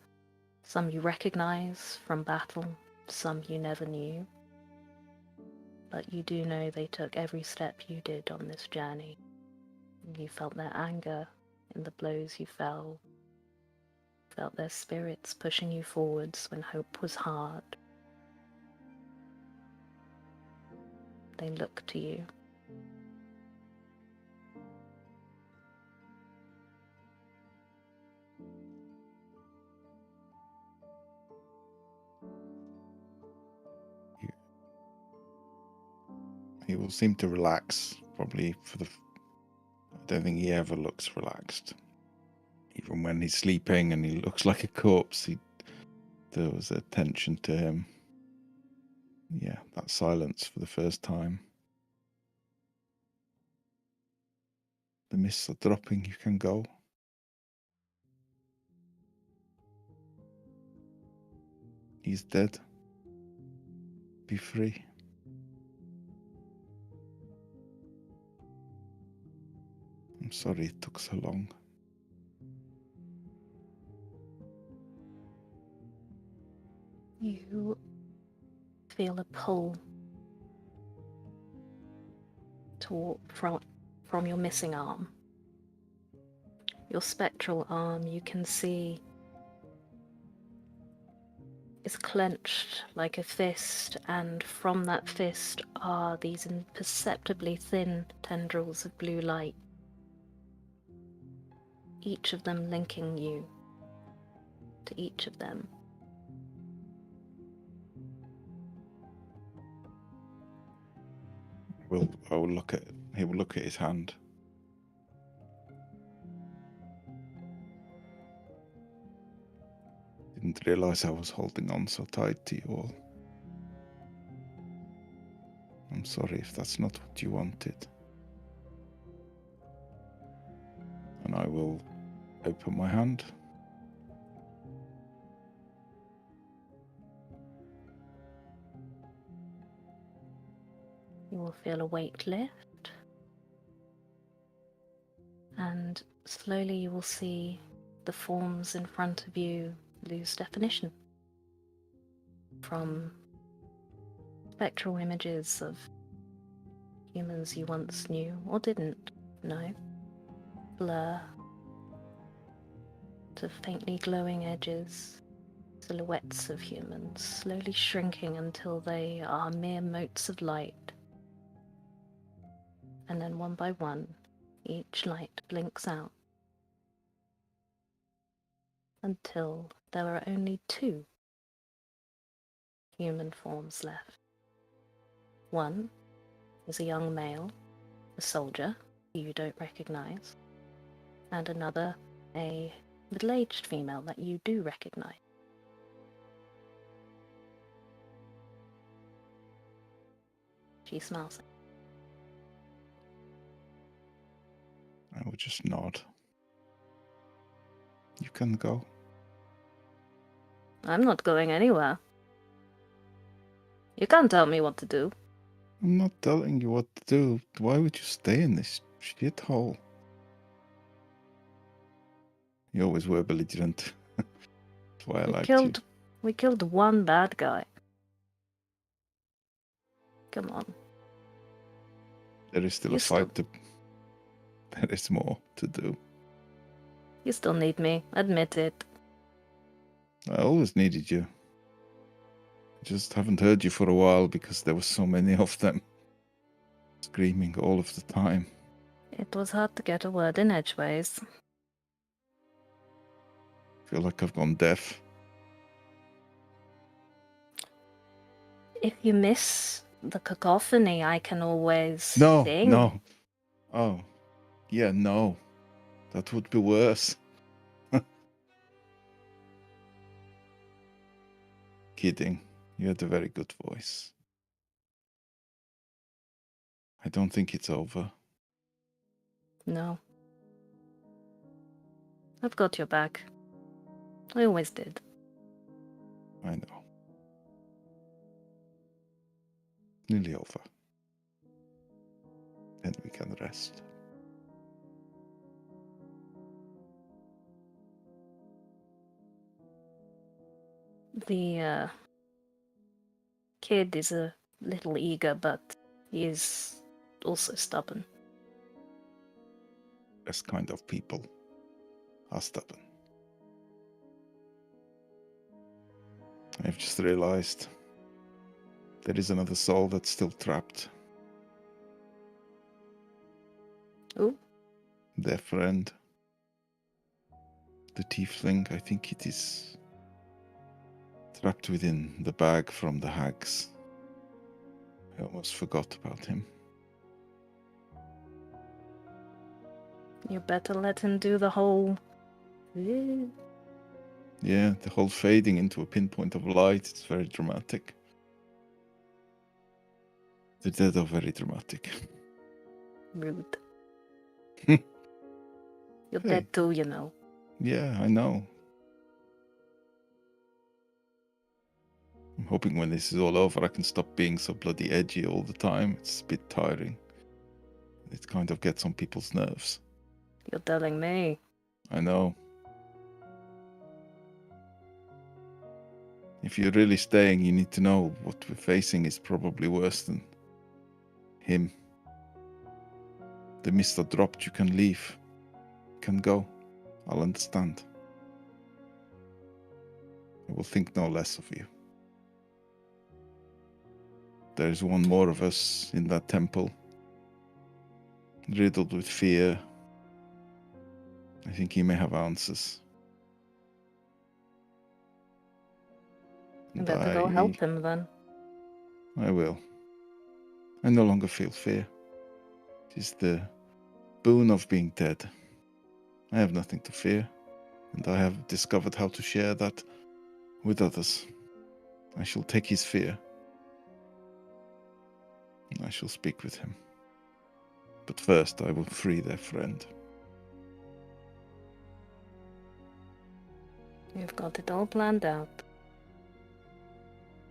some you recognize from battle, some you never knew. But you do know they took every step you did on this journey. You felt their anger in the blows you fell, felt their spirits pushing you forwards when hope was hard. They look to you. He will seem to relax, probably I don't think he ever looks relaxed. Even when he's sleeping and he looks like a corpse, there was a tension to him. Yeah, that silence for the first time. The mists are dropping, you can go. He's dead. Be free. I'm sorry it took so long. You feel a pull from your missing arm. Your spectral arm, you can see, is clenched like a fist, and from that fist are these imperceptibly thin tendrils of blue light, each of them linking you to each of them. He will look at his hand. Didn't realise I was holding on so tight to you all. I'm sorry if that's not what you wanted. And I will open my hand. You will feel a weight lift, and slowly you will see the forms in front of you lose definition. From spectral images of humans you once knew or didn't know, blur to faintly glowing edges, silhouettes of humans slowly shrinking until they are mere motes of light. And then one by one, each light blinks out until there are only 2 human forms left. One is a young male, a soldier who you don't recognize, and another a middle-aged female that you do recognize. She smiles. I will just nod. You can go. I'm not going anywhere. You can't tell me what to do. I'm not telling you what to do. Why would you stay in this shithole? You always were belligerent. That's why I liked you. We killed one bad guy. Come on. There is still You a fight to. There is more to do. You still need me. Admit it. I always needed you. I just haven't heard you for a while because there were so many of them. Screaming all of the time. It was hard to get a word in edgeways. Feel like I've gone deaf. If you miss the cacophony, I can always sing. No. Oh, yeah, no. That would be worse. Kidding. You had a very good voice. I don't think it's over. No. I've got your back. I always did. I know. Nearly over. Then we can rest. The kid is a little eager, but he is also stubborn. Best kind of people are stubborn. I've just realized there is another soul that's still trapped. Ooh. Their friend. The tiefling, I think it is trapped within the bag from the hags. I almost forgot about him. You better let him do the whole... Yeah, the whole fading into a pinpoint of light, it's very dramatic. The dead are very dramatic. Rude. You're You're dead too, you know. Yeah, I know. I'm hoping when this is all over, I can stop being so bloody edgy all the time. It's a bit tiring. It kind of gets on people's nerves. You're telling me. I know. If you're really staying, you need to know what we're facing is probably worse than him. The mist are dropped, you can leave. You can go. I'll understand. I will think no less of you. There is one more of us in that temple, riddled with fear. I think he may have answers. You And better go help him then. I will. I no longer feel fear. It is the boon of being dead. I have nothing to fear, and I have discovered how to share that with others. I shall take his fear, and I shall speak with him. But first I will free their friend. You've got it all planned out.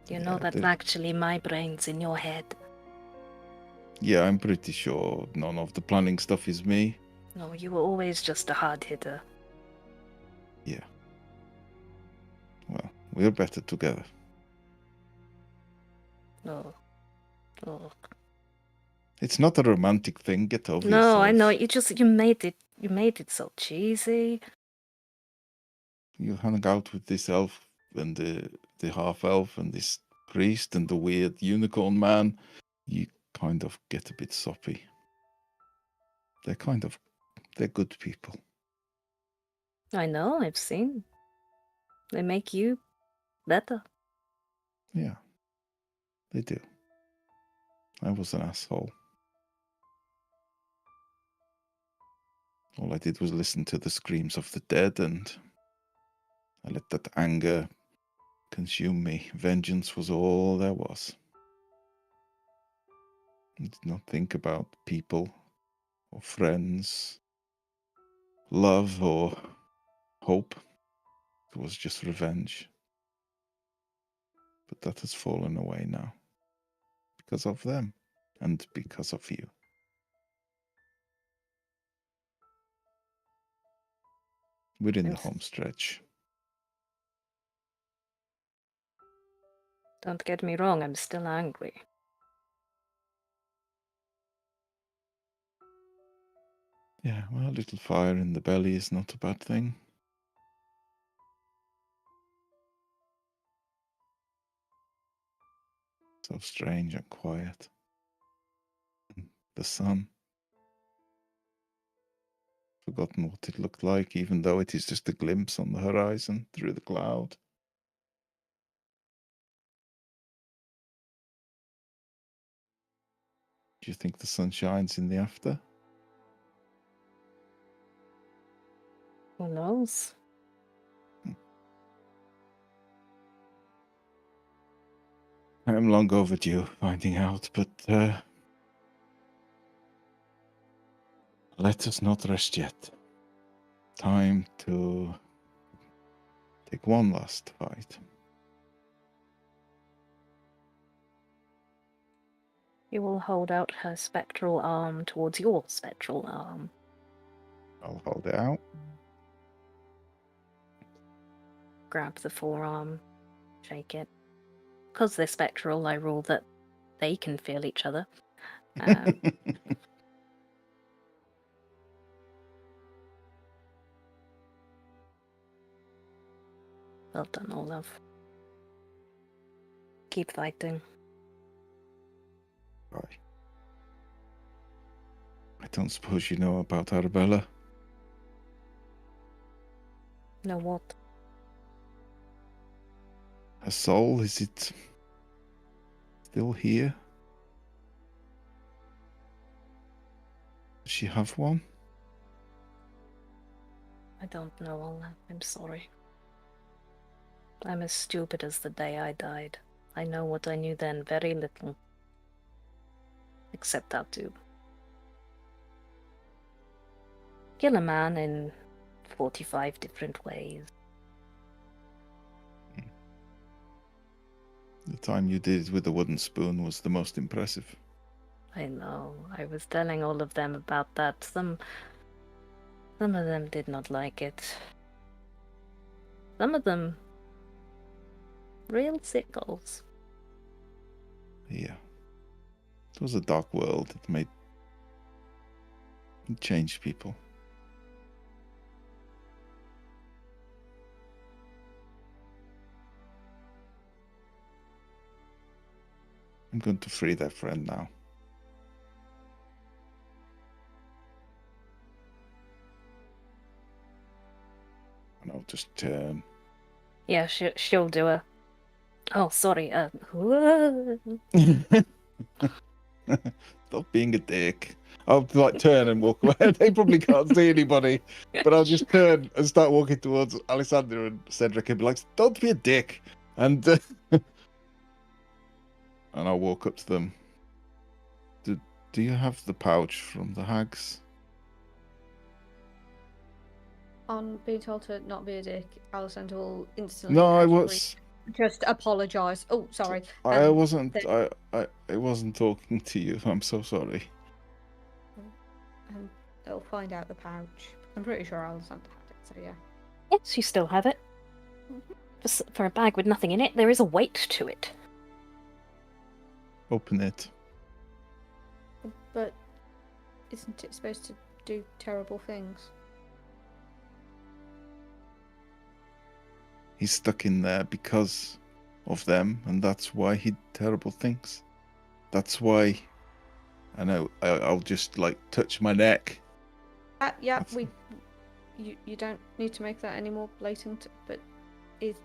You know Yeah, that's actually my brains in your head. Yeah, I'm pretty sure none of the planning stuff is me. No, you were always just a hard hitter. Yeah. Well, we're better together. Oh. Oh. It's not a romantic thing, get over No, yourself. I know. You made it so cheesy. You hung out with this elf and the half elf and this priest and the weird unicorn man. You kind of get a bit soppy. They're good people. I know, I've seen. They make you better. Yeah, they do. I was an asshole. All I did was listen to the screams of the dead, and I let that anger consume me. Vengeance was all there was. I did not think about people or friends, love or hope. It was just revenge. But that has fallen away now. Because of them and because of you. We're in the home stretch. Don't get me wrong, I'm still angry. Yeah, well, a little fire in the belly is not a bad thing. So strange and quiet. The sun. Forgotten what it looked like, even though it is just a glimpse on the horizon through the cloud. Do you think the sun shines in the after? Who knows? I am long overdue finding out, but let us not rest yet. Time to take one last fight. You will hold out her spectral arm towards your spectral arm. I'll hold it out. Grab the forearm, shake it. Because they're spectral, I rule that they can feel each other. Well done, Olaf. Keep fighting. Right. I don't suppose you know about Arabella. Know what? Her soul, is it still here? Does she have one? I don't know, Olaf. I'm sorry. I'm as stupid as the day I died. I know what I knew then, very little. Except how to kill a man in 45 different ways. The time you did it with the wooden spoon was the most impressive. I know. I was telling all of them about that. Some of them did not like it. Some of them real sickles. Yeah. It was a dark world. It changed people. I'm going to free their friend now. And I'll just turn. Yeah, she'll do a... Oh, sorry. Stop being a dick. I'll like turn and walk away. They probably can't see anybody, but I'll just turn and start walking towards Alexander and Cedric and be like, "Don't be a dick," and and I'll walk up to them. Do you have the pouch from the hags? On being told to not be a dick, Alessandra will instantly. No, I out of was. reach, just apologise. Oh, sorry. I wasn't. then- I wasn't talking to you. I'm so sorry. They'll find out the pouch. I'm pretty sure Alessandra had it, so yeah. Yes, you still have it. For a bag with nothing in it, there is a weight to it. Open it. But isn't it supposed to do terrible things? He's stuck in there because of them, and that's why he did terrible things. That's why. I know. I'll just like touch my neck. Yeah, That's- you don't need to make that any more blatant. But is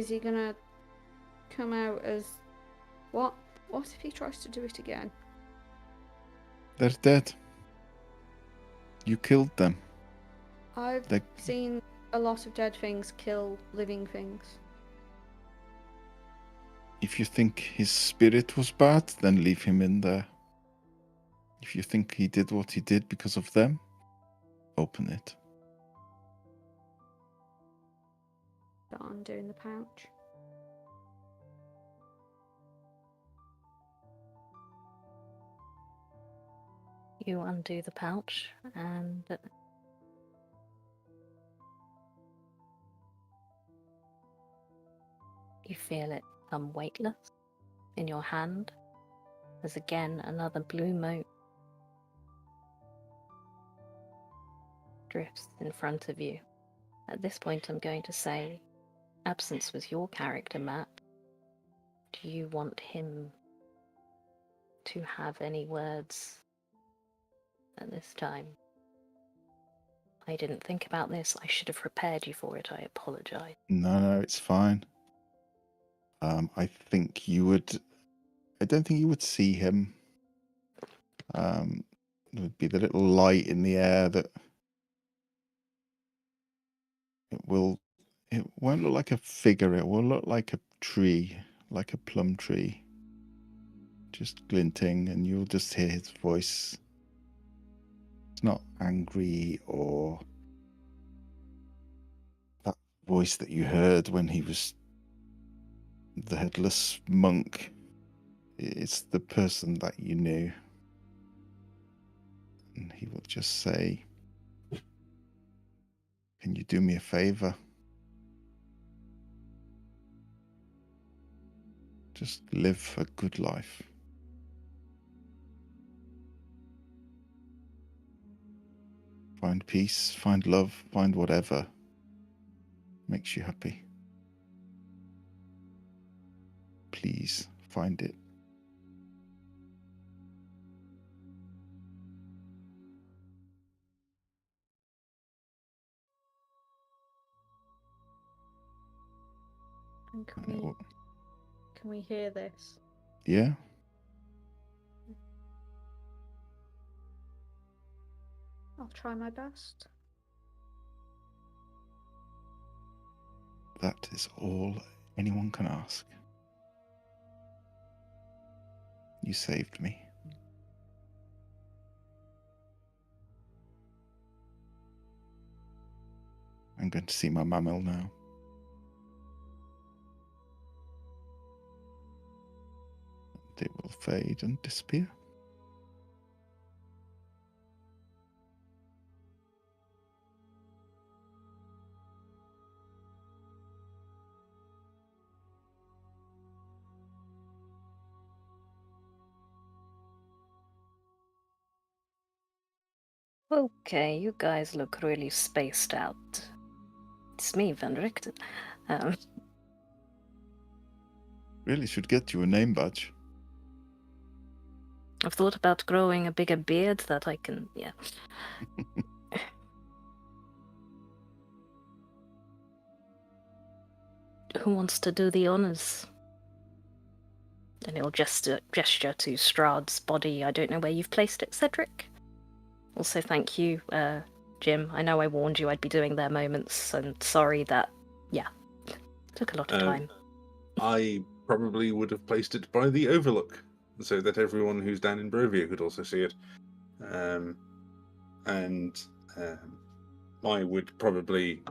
he gonna come out as what? What if he tries to do it again? They're dead. You killed them. I've They- seen a lot of dead things kill living things. If you think his spirit was bad, then leave him in there. If you think he did what he did because of them, open it. Start undoing the pouch. You undo the pouch, and you feel it become weightless in your hand. There's again another blue mote. drifts in front of you. At this point, I'm going to say, Absence was your character, Matt. Do you want him to have any words at this time? I didn't think about this. I should have prepared you for it. I apologize. No, it's fine. I think you would. I don't think you would see him. There would be the little light in the air that it won't look like a figure. It will look like a tree, like a plum tree, just glinting, and you'll just hear his voice. It's not angry or that voice that you heard when he was the headless monk. It's the person that you knew. And he will just say, "Can you do me a favor? Just live a good life. Find peace, find love, find whatever makes you happy. Please find it." And And it will- can we hear this? Yeah, I'll try my best. that is all anyone can ask. You saved me. I'm going to see my mammal now. It will fade and disappear. Okay, you guys look really spaced out. It's me, Vendrick. Really should get you a name badge. I've thought about growing a bigger beard that I can, yeah. Who wants to do the honors? And he'll gesture to Strahd's body. I don't know where you've placed it, Cedric. Also, thank you, Jim. I know I warned you I'd be doing their moments, and sorry that, yeah, took a lot of time. I probably would have placed it by the overlook, so that everyone who's down in Barovia could also see it. I would probably,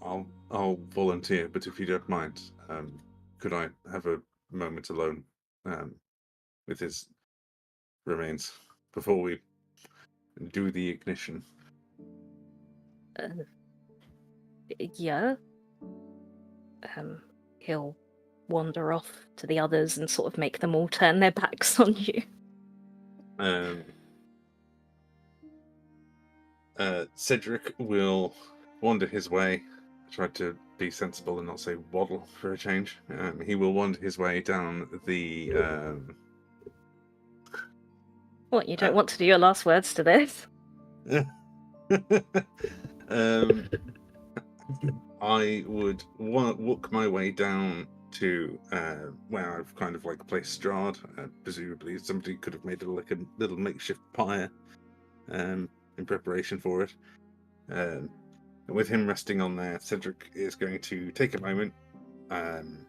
I'll volunteer, but if you don't mind, could I have a moment alone with his remains before we do the ignition? Yeah. He'll wander off to the others and sort of make them all turn their backs on you. Cedric will wander his way. Try to be sensible and not say waddle for a change. He will wander his way down the. What, you don't want to do your last words to this? I would walk my way down to where I've kind of like placed Strahd. Presumably, somebody could have made it like a little makeshift pyre in preparation for it. And with him resting on there, Cedric is going to take a moment, kind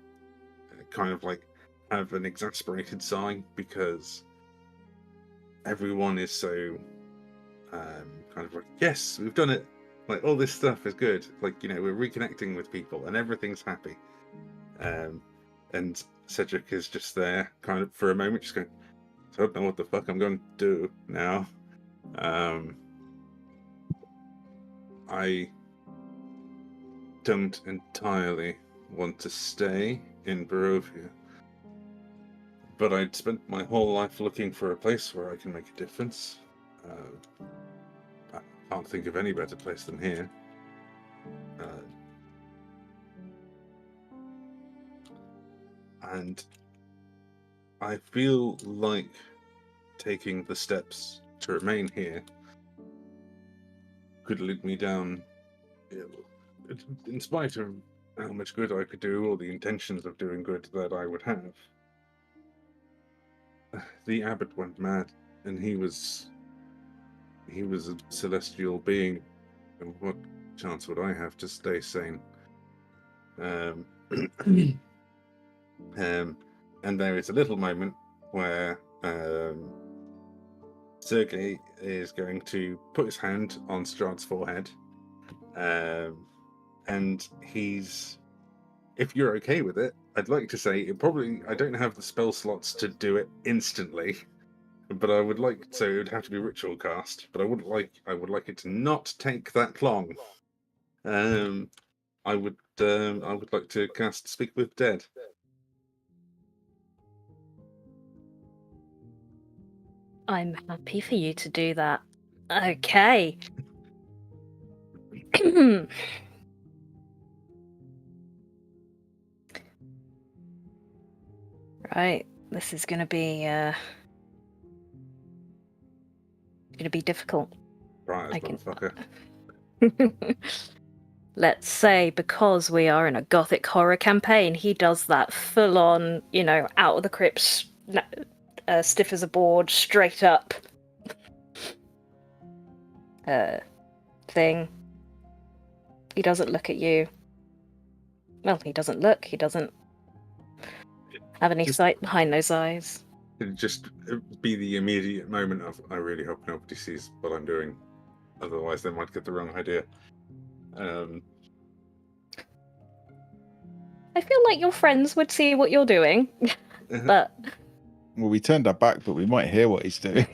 of like have an exasperated sigh because everyone is so kind of like, yes, we've done it. Like, all this stuff is good. Like, we're reconnecting with people and everything's happy. And Cedric is just there, kind of for a moment, just going, I don't know what the fuck I'm going to do now. I don't entirely want to stay in Barovia, but I'd spent my whole life looking for a place where I can make a difference. can't think of any better place than here. And I feel like taking the steps to remain here could lead me down, in spite of how much good I could do, or the intentions of doing good that I would have. The abbot went mad, and he was a celestial being. And what chance would I have to stay sane? And there is a little moment where Sergei is going to put his hand on Strahd's forehead, and he's, if you're okay with it, I'd like to say I don't have the spell slots to do it instantly, but I would like, so it would have to be ritual cast, but I would like it to not take that long. I would like to cast Speak with Dead. I'm happy for you to do that. Okay. Right, this is gonna be difficult. Right, I can- motherfucker. Let's say because we are in a gothic horror campaign, he does that full on, out of the crypts, stiff as a board, straight up thing. He doesn't look at you. Well, he doesn't look. He doesn't have any sight behind those eyes. It'd just be the immediate moment of, I really hope nobody sees what I'm doing. Otherwise, they might get the wrong idea. I feel like your friends would see what you're doing, but... Well, we turned our back, but we might hear what he's doing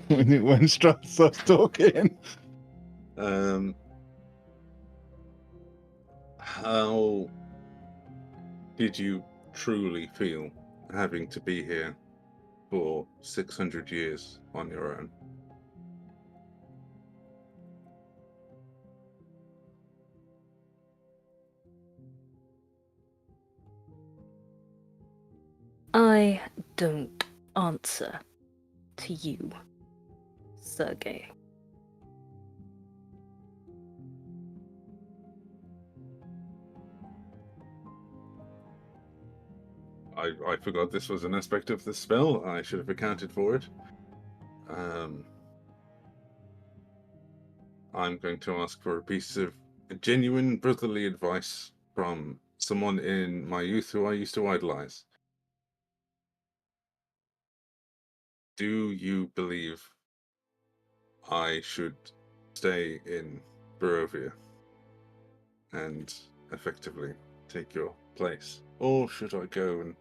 when Strahd starts talking. How did you truly feel having to be here for 600 years on your own? I don't answer to you, Sergei. I forgot this was an aspect of the spell. I should have accounted for it. I'm going to ask for a piece of genuine brotherly advice from someone in my youth who I used to idolize. Do you believe I should stay in Barovia and effectively take your place? Or should I go and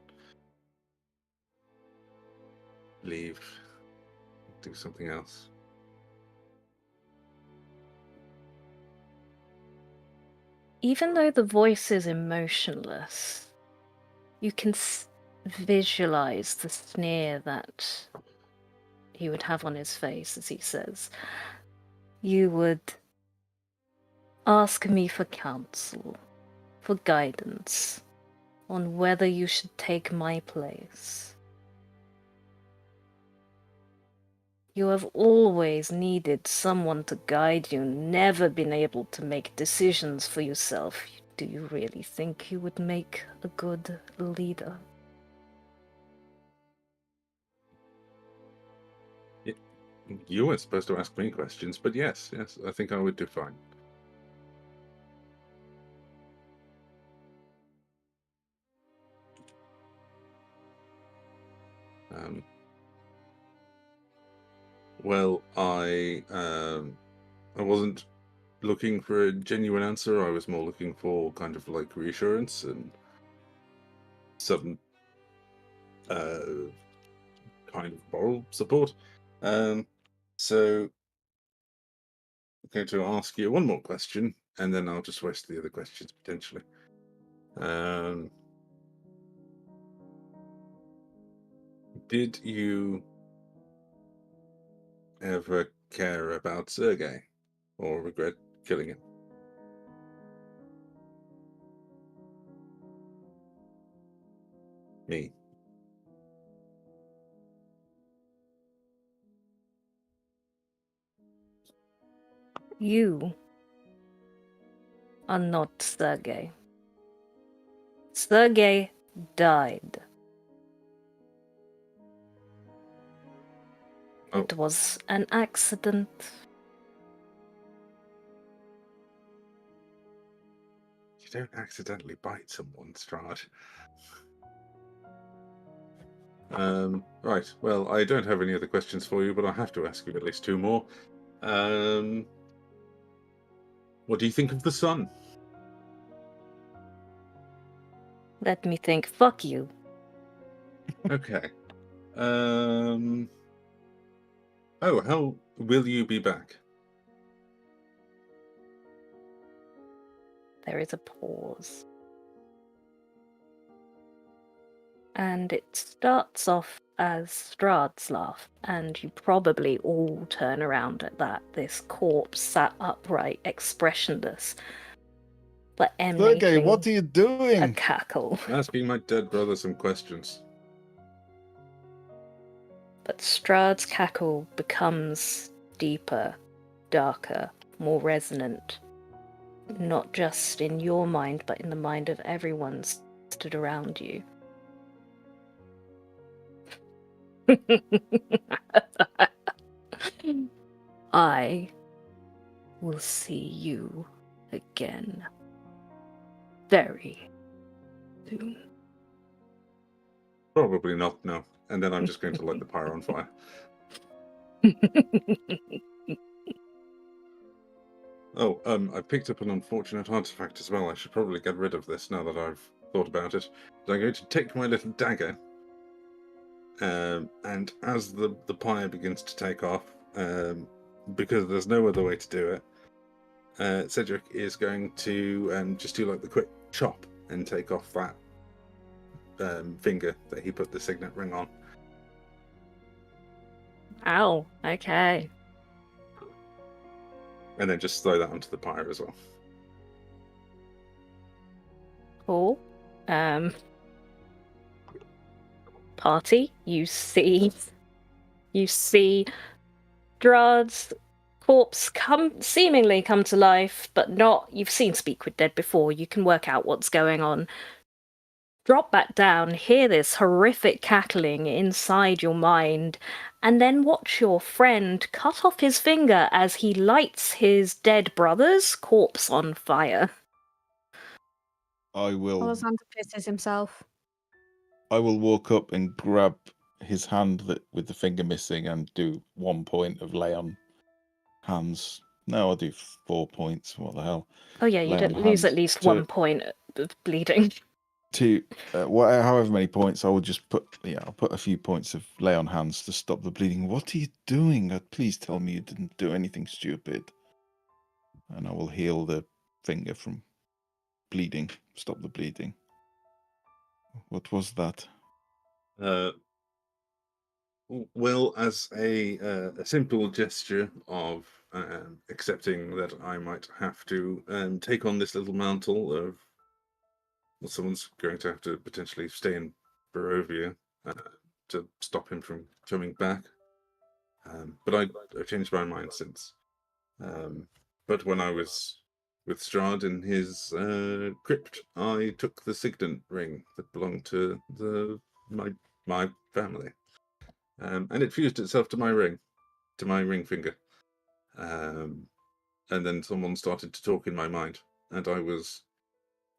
leave, do something else? Even though the voice is emotionless, you can visualize the sneer that he would have on his face as he says, "You would ask me for counsel, for guidance, on whether you should take my place. You have always needed someone to guide you, never been able to make decisions for yourself. Do you really think you would make a good leader?" You weren't supposed to ask me questions, but yes, I think I would do fine. Well, I wasn't looking for a genuine answer. I was more looking for kind of like reassurance and some kind of moral support. So I'm going to ask you one more question, and then I'll just waste the other questions potentially. Did you ever care about Sergei? or regret killing it? Me. You are not Sergei. Sergei died. Oh. It was an accident. You don't accidentally bite someone, Strahd. Right. Well, I don't have any other questions for you, but I have to ask you at least two more. What do you think of the sun? Let me think. Fuck you. Okay. Oh, how will you be back? There is a pause. And it starts off as Strahd's laugh, and you probably all turn around at that. This corpse sat upright, expressionless, but Sergey, emanating what are you a doing? cackle. Asking my dead brother some questions. But Strahd's cackle becomes deeper, darker, more resonant. Not just in your mind, but in the mind of everyone stood around you. I will see you again very soon. Probably not, no. And then I'm just going to light the pyre on fire. Oh, I picked up an unfortunate artifact as well. I should probably get rid of this now that I've thought about it. So I'm going to take my little dagger, and as the pyre begins to take off, because there's no other way to do it, Cedric is going to just do like the quick chop and take off that finger that he put the signet ring on. Ow, okay. And then just throw that onto the pyre as well. Cool. Party, you see Strahd's corpse seemingly come to life, but not. You've seen Speak with Dead before. You can work out what's going on. Drop back down, hear this horrific cackling inside your mind, and then watch your friend cut off his finger as he lights his dead brother's corpse on fire. I will Alexander pisses himself. walk up and grab his hand with the finger missing and do 1 point of lay on hands. No, I'll do 4 points. What the hell? Oh yeah, you Lay on did lose hands at least to- 1 point of bleeding. To however many points, I will just put I'll put a few points of lay on hands to stop the bleeding. What are you doing? Please tell me you didn't do anything stupid. And I will heal the finger from bleeding. Stop the bleeding. What was that? Well, as a simple gesture of accepting that I might have to take on this little mantle of, well, someone's going to have to potentially stay in Barovia to stop him from coming back. But I've changed my mind since. But when I was with Strahd in his crypt, I took the signet ring that belonged to my family. And it fused itself to my ring finger. And then someone started to talk in my mind, and I was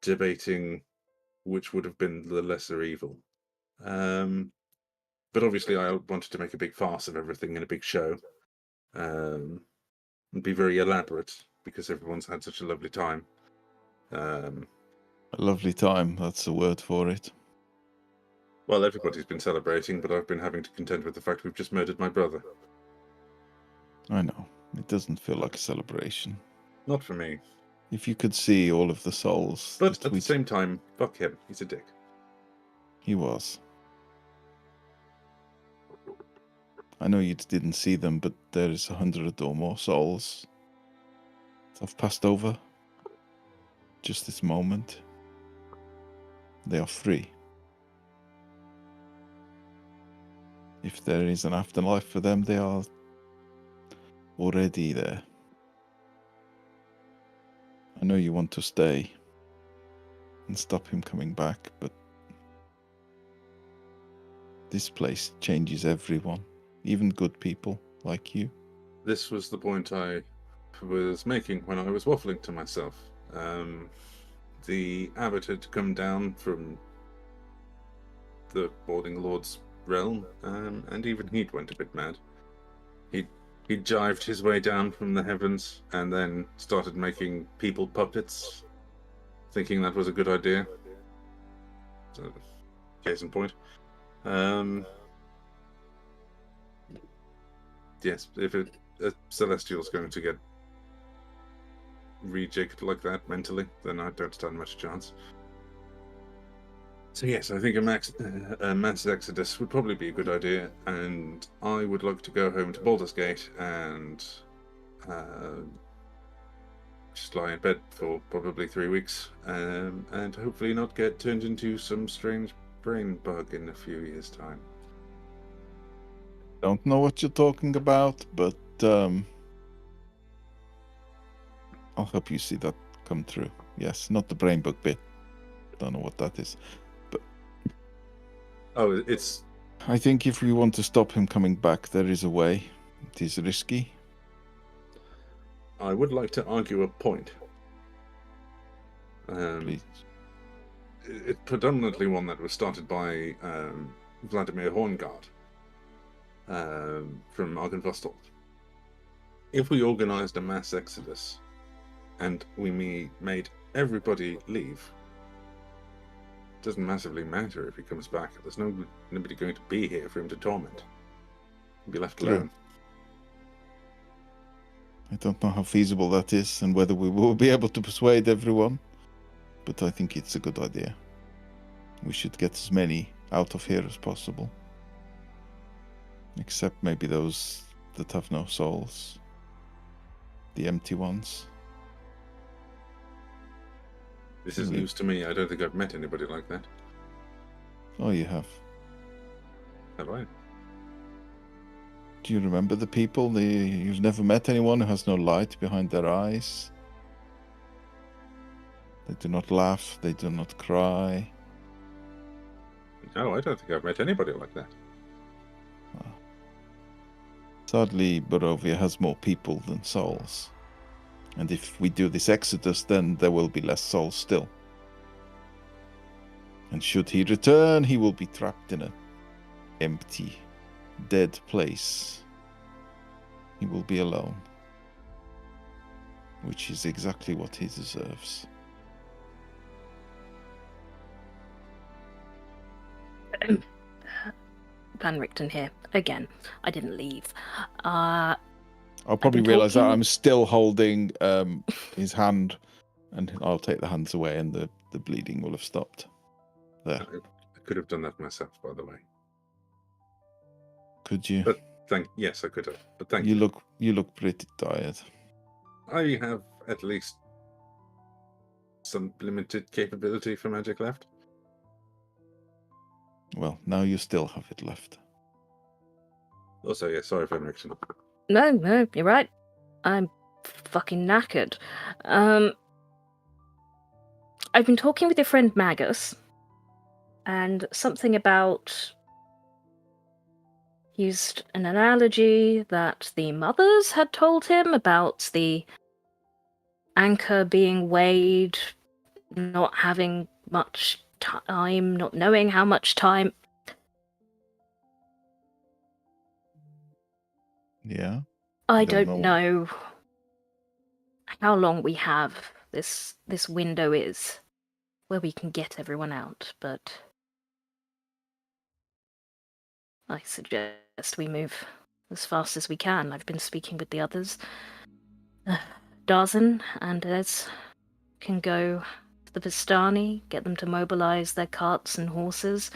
debating which would have been the lesser evil. But obviously I wanted to make a big farce of everything in a big show, and be very elaborate because everyone's had such a lovely time. A lovely time, that's the word for it. Well, everybody's been celebrating, but I've been having to contend with the fact we've just murdered my brother. I know. It doesn't feel like a celebration. Not for me. If you could see all of the souls. But at the same time, fuck him. He's a dick. He was. I know you didn't see them, but there is 100 or more souls have passed over. Just this moment. They are free. If there is an afterlife for them, they are already there. I know you want to stay and stop him coming back, but this place changes everyone, even good people like you. This was the point I was making when I was waffling to myself. The abbot had come down from the boarding lord's realm, and even he'd went a bit mad. He jived his way down from the heavens and then started making people puppets, thinking that was a good idea. So, case in point. Yes, if a Celestial's going to get rejigged like that mentally, then I don't stand much chance. So yes, I think a mass exodus would probably be a good idea, and I would like to go home to Baldur's Gate and just lie in bed for probably 3 weeks, and hopefully not get turned into some strange brain bug in a few years' time. Don't know what you're talking about, but I'll help you see that come through. Yes, not the brain bug bit. Don't know what that is. Oh, it's... I think if we want to stop him coming back, there is a way. It is risky. I would like to argue a point. Please. It's predominantly one that was started by Vladimir Horngard from Argynvostholt. If we organised a mass exodus and we made everybody leave, it doesn't massively matter if he comes back. There's nobody going to be here for him to torment. He'll be left alone. I don't know how feasible that is and whether we will be able to persuade everyone, but I think it's a good idea. We should get as many out of here as possible. Except maybe those that have no souls. The empty ones. This is news to me. I don't think I've met anybody like that. Oh, you have. Have I? Do you remember the people? You've never met anyone who has no light behind their eyes. They do not laugh. They do not cry. No, I don't think I've met anybody like that. Sadly, Barovia has more people than souls. And if we do this exodus, then there will be less souls still. And should he return, he will be trapped in an empty, dead place. He will be alone. Which is exactly what he deserves. Van Richten here. Again, I didn't leave. I'll probably realise that I'm still holding his hand, and I'll take the hands away, and the bleeding will have stopped. There. I could have done that myself, by the way. Could you? But yes, I could have. But thank you. You look pretty tired. I have at least some limited capability for magic left. Well, now you still have it left. Also, yeah, sorry for Richten. No, you're right. I'm fucking knackered. I've been talking with your friend Magus, and something about used an analogy that the mothers had told him about the anchor being weighed, not having much time, not knowing how much time. Yeah. I don't know how long we have this window is where we can get everyone out, but I suggest we move as fast as we can. I've been speaking with the others. Darzan and Ez can go to the Vistani, get them to mobilize their carts and horses,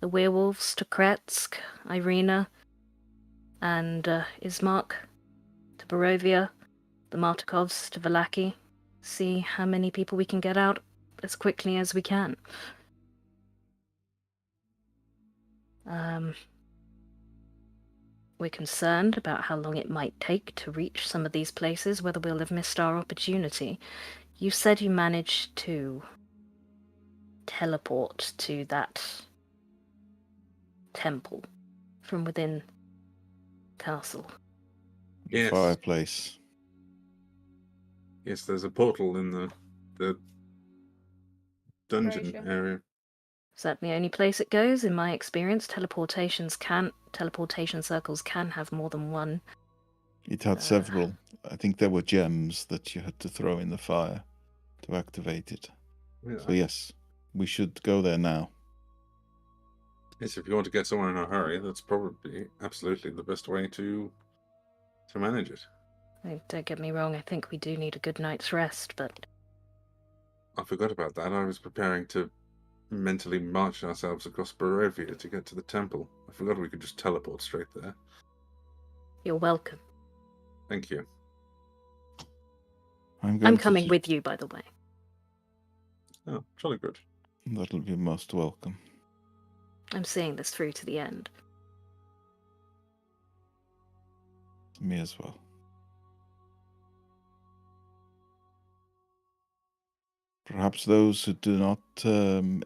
the werewolves to Kretsk, Irina, and Ismark to Barovia. the Martikovs to Vallaki, see how many people we can get out as quickly as we can. We're concerned about how long it might take to reach some of these places, whether we'll have missed our opportunity. You said you managed to teleport to that temple from within castle. Yes. Fireplace. Yes, there's a portal in the dungeon Brazier. area. Is that the only place it goes? In my experience, teleportation circles can have more than one. It had several. I think there were gems that you had to throw in the fire to activate it. Yeah. So yes, we should go there now. Yes, if you want to get somewhere in a hurry, that's probably absolutely the best way to manage it. Don't get me wrong, I think we do need a good night's rest, but I forgot about that. I was preparing to mentally march ourselves across Barovia to get to the temple. I forgot we could just teleport straight there. you're welcome. Thank you. I'm coming with you, by the way. Oh, jolly good. That'll be most welcome. I'm seeing this through to the end. Me as well. Perhaps those who do not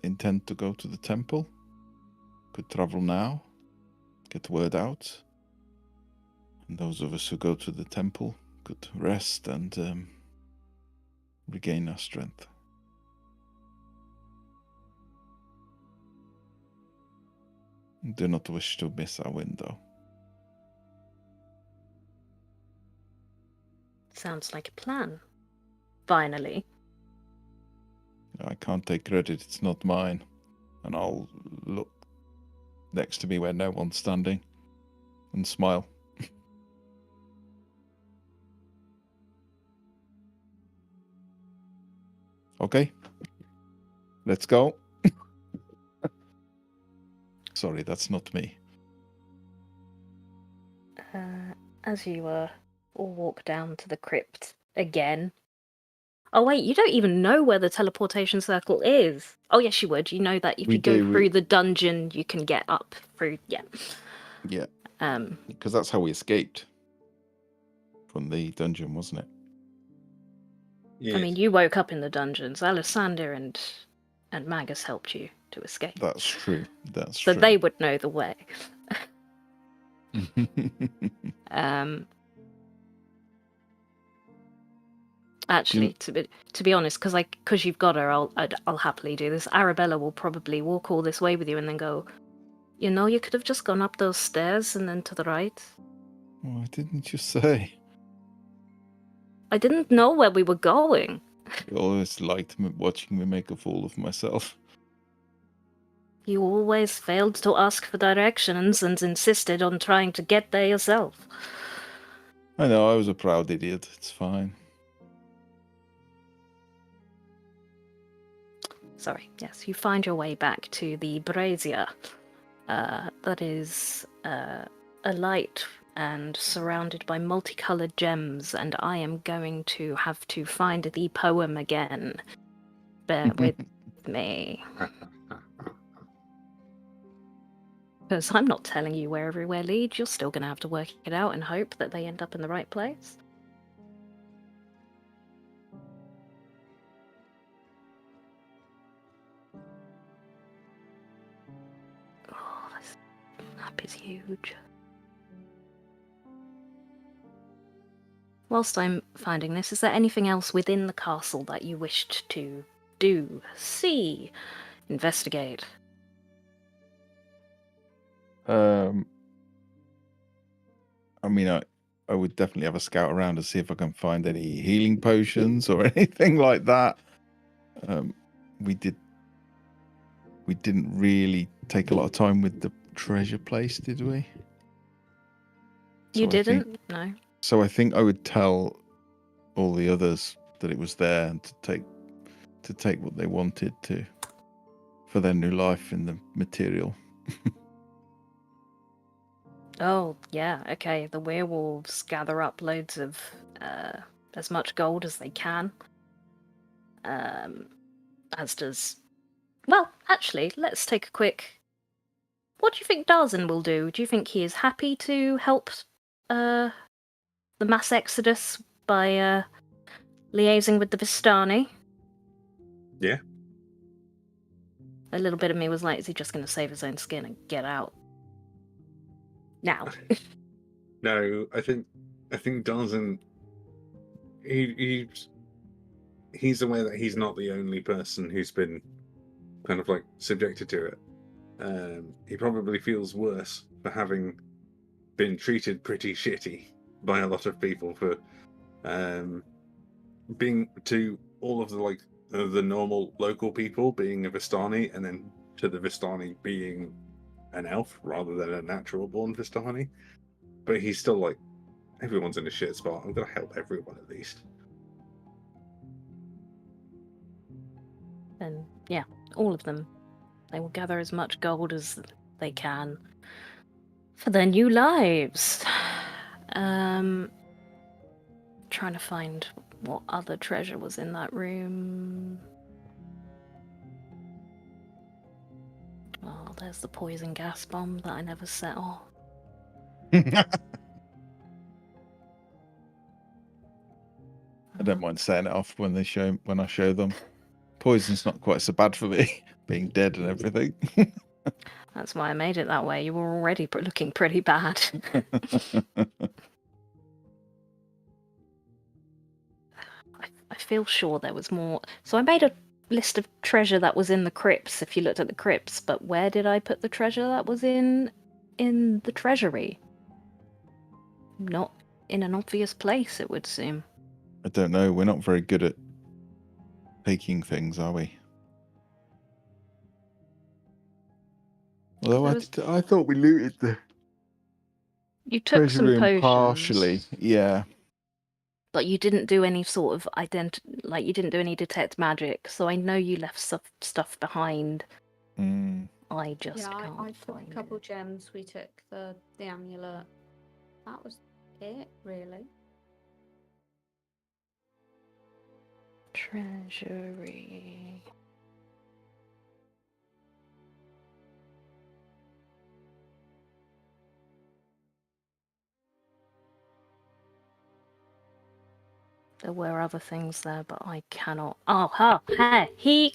intend to go to the temple could travel now, get word out. And those of us who go to the temple could rest and regain our strength. Do not wish to miss our window. Sounds like a plan. Finally. I can't take credit, it's not mine. And I'll look next to me where no one's standing and smile. Okay, let's go. Sorry, that's not me. As you all walk down to the crypt again. Oh wait, you don't even know where the teleportation circle is. Oh yes, you would. You know that if We you go do, through the dungeon, you can get up through. Yeah. Yeah. Because that's how we escaped from the dungeon, wasn't it? Yes. Mm. I mean, you woke up in the dungeons. Alisander and Magus helped you to escape. That's true. So they would know the way. Actually, to be honest, because you've got her, I'll happily do this. Arabella will probably walk all this way with you and then go, you know, you could have just gone up those stairs and then to the right. Why didn't you say? I didn't know where we were going. You always liked watching me make a fool of myself. You always failed to ask for directions and insisted on trying to get there yourself. I know, I was a proud idiot. It's fine. Sorry, yes, you find your way back to the brazier. That is alight and surrounded by multicolored gems, and I am going to have to find the poem again. Bear with me. Because I'm not telling you where everywhere leads, you're still going to have to work it out and hope that they end up in the right place. Oh, this map is huge. Whilst I'm finding this, is there anything else within the castle that you wished to do, see, investigate? I mean, I would definitely have a scout around to see if I can find any healing potions or anything like that. We didn't really take a lot of time with the treasure place, did we? You didn't? No. So I think I would tell all the others that it was there and to take what they wanted to for their new life in the material. Oh, yeah, okay. The werewolves gather up loads of as much gold as they can. As does... Well, actually, let's take a quick... What do you think Darzan will do? Do you think he is happy to help the mass exodus by liaising with the Vistani? Yeah. A little bit of me was like, is he just going to save his own skin and get out? Now. No, I think Darzan, he's aware that he's not the only person who's been kind of like subjected to it. He probably feels worse for having been treated pretty shitty by a lot of people for being to all of the like the normal local people being a Vistani, and then to the Vistani being an elf rather than a natural born Vistani. But he's still like, everyone's in a shit spot. I'm gonna help everyone at least. And yeah, all of them. They will gather as much gold as they can for their new lives. Trying to find what other treasure was in that room. Oh, there's the poison gas bomb that I never set off. I don't mind setting it off when I show them. Poison's not quite so bad for me, being dead and everything. That's why I made it that way. You were already looking pretty bad. I feel sure there was more. So I made a list of treasure that was in the crypts, if you looked at the crypts, but where did I put the treasure that was in the treasury? Not in an obvious place, it would seem. I don't know. We're not very good at taking things, are we? Although I thought we looted the You took treasure some room potions, partially. Yeah. but you didn't do any sort of you didn't do any detect magic, so I know you left stuff behind. I just can't I took find a couple it. gems. We took the amulet. That was it, really. Treasury. There were other things there, but I cannot. The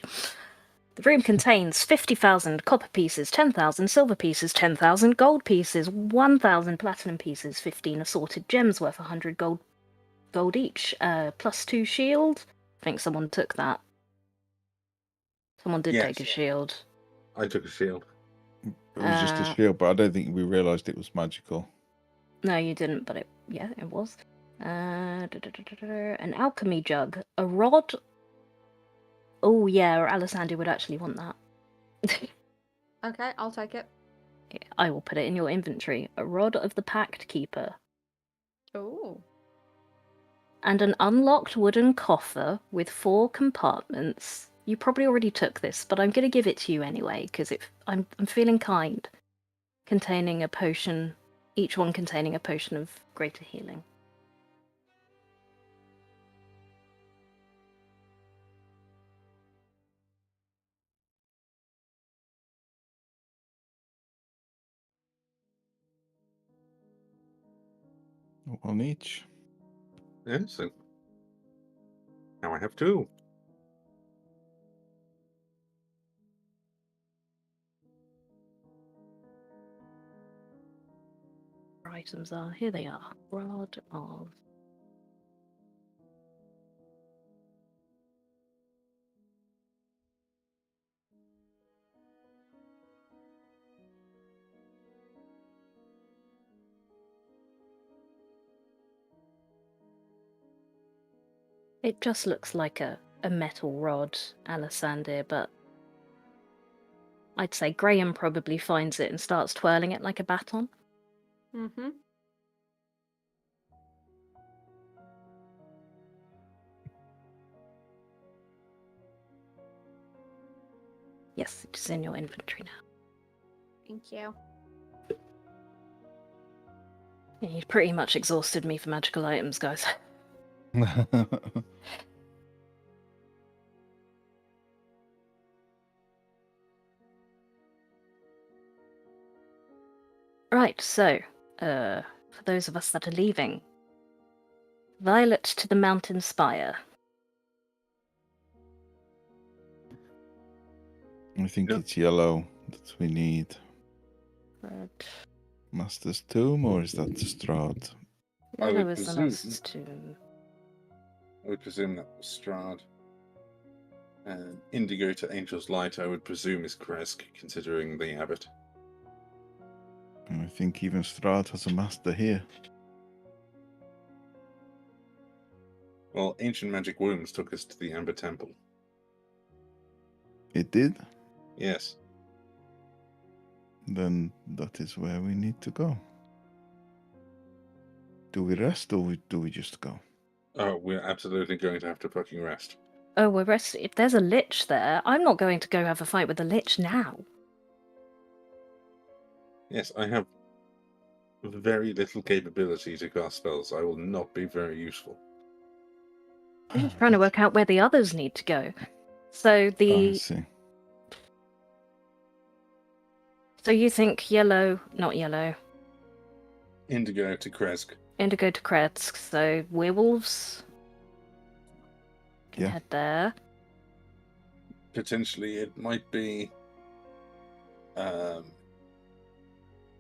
room contains 50,000 copper pieces, 10,000 silver pieces, 10,000 gold pieces, 1,000 platinum pieces, 15 assorted gems worth 100 gold each, +2 shield. I think someone took that. Someone did take a shield. I took a shield. It was just a shield, but I don't think we realised it was magical. No, you didn't, but it was. An alchemy jug, a rod. Oh yeah, or Alessandra would actually want that. Okay, I'll take it. I will put it in your inventory. A rod of the Pact Keeper. Oh. And an unlocked wooden coffer with 4 compartments. You probably already took this, but I'm going to give it to you anyway, because I'm feeling kind. Containing a potion, each one containing a potion of greater healing. One each. Yeah, so now I have 2. Items are, here they are. Rod of... It just looks like a metal rod, Alessandra, but I'd say Graham probably finds it and starts twirling it like a baton. Mm-hmm. Yes, it's in your inventory now. Thank you. Yeah, you've pretty much exhausted me for magical items, guys. Right, so, for those of us that are leaving, Violet to the mountain spire. I think Yep. it's yellow that we need. Red. Master's Tomb, or is that the Strahd? I Yellow would is the presume- Master's Tomb. I would presume that was Strahd. And Indigo to Angel's Light, I would presume, is Kresk, considering the abbot. And I think even Strahd has a master here. Well, Ancient Magic Wombs took us to the Amber Temple. It did? Yes. Then that is where we need to go. Do we rest or do we just go? Oh, we're absolutely going to have to fucking rest. Oh, we're resting. If there's a lich there, I'm not going to go have a fight with the lich now. Yes, I have very little capability to cast spells. I will not be very useful. I'm just trying to work out where the others need to go. So I see. So you think yellow, not yellow, Indigo to Kresk. indigo to Kretsk, so werewolves can Yeah. head there. Potentially, it might be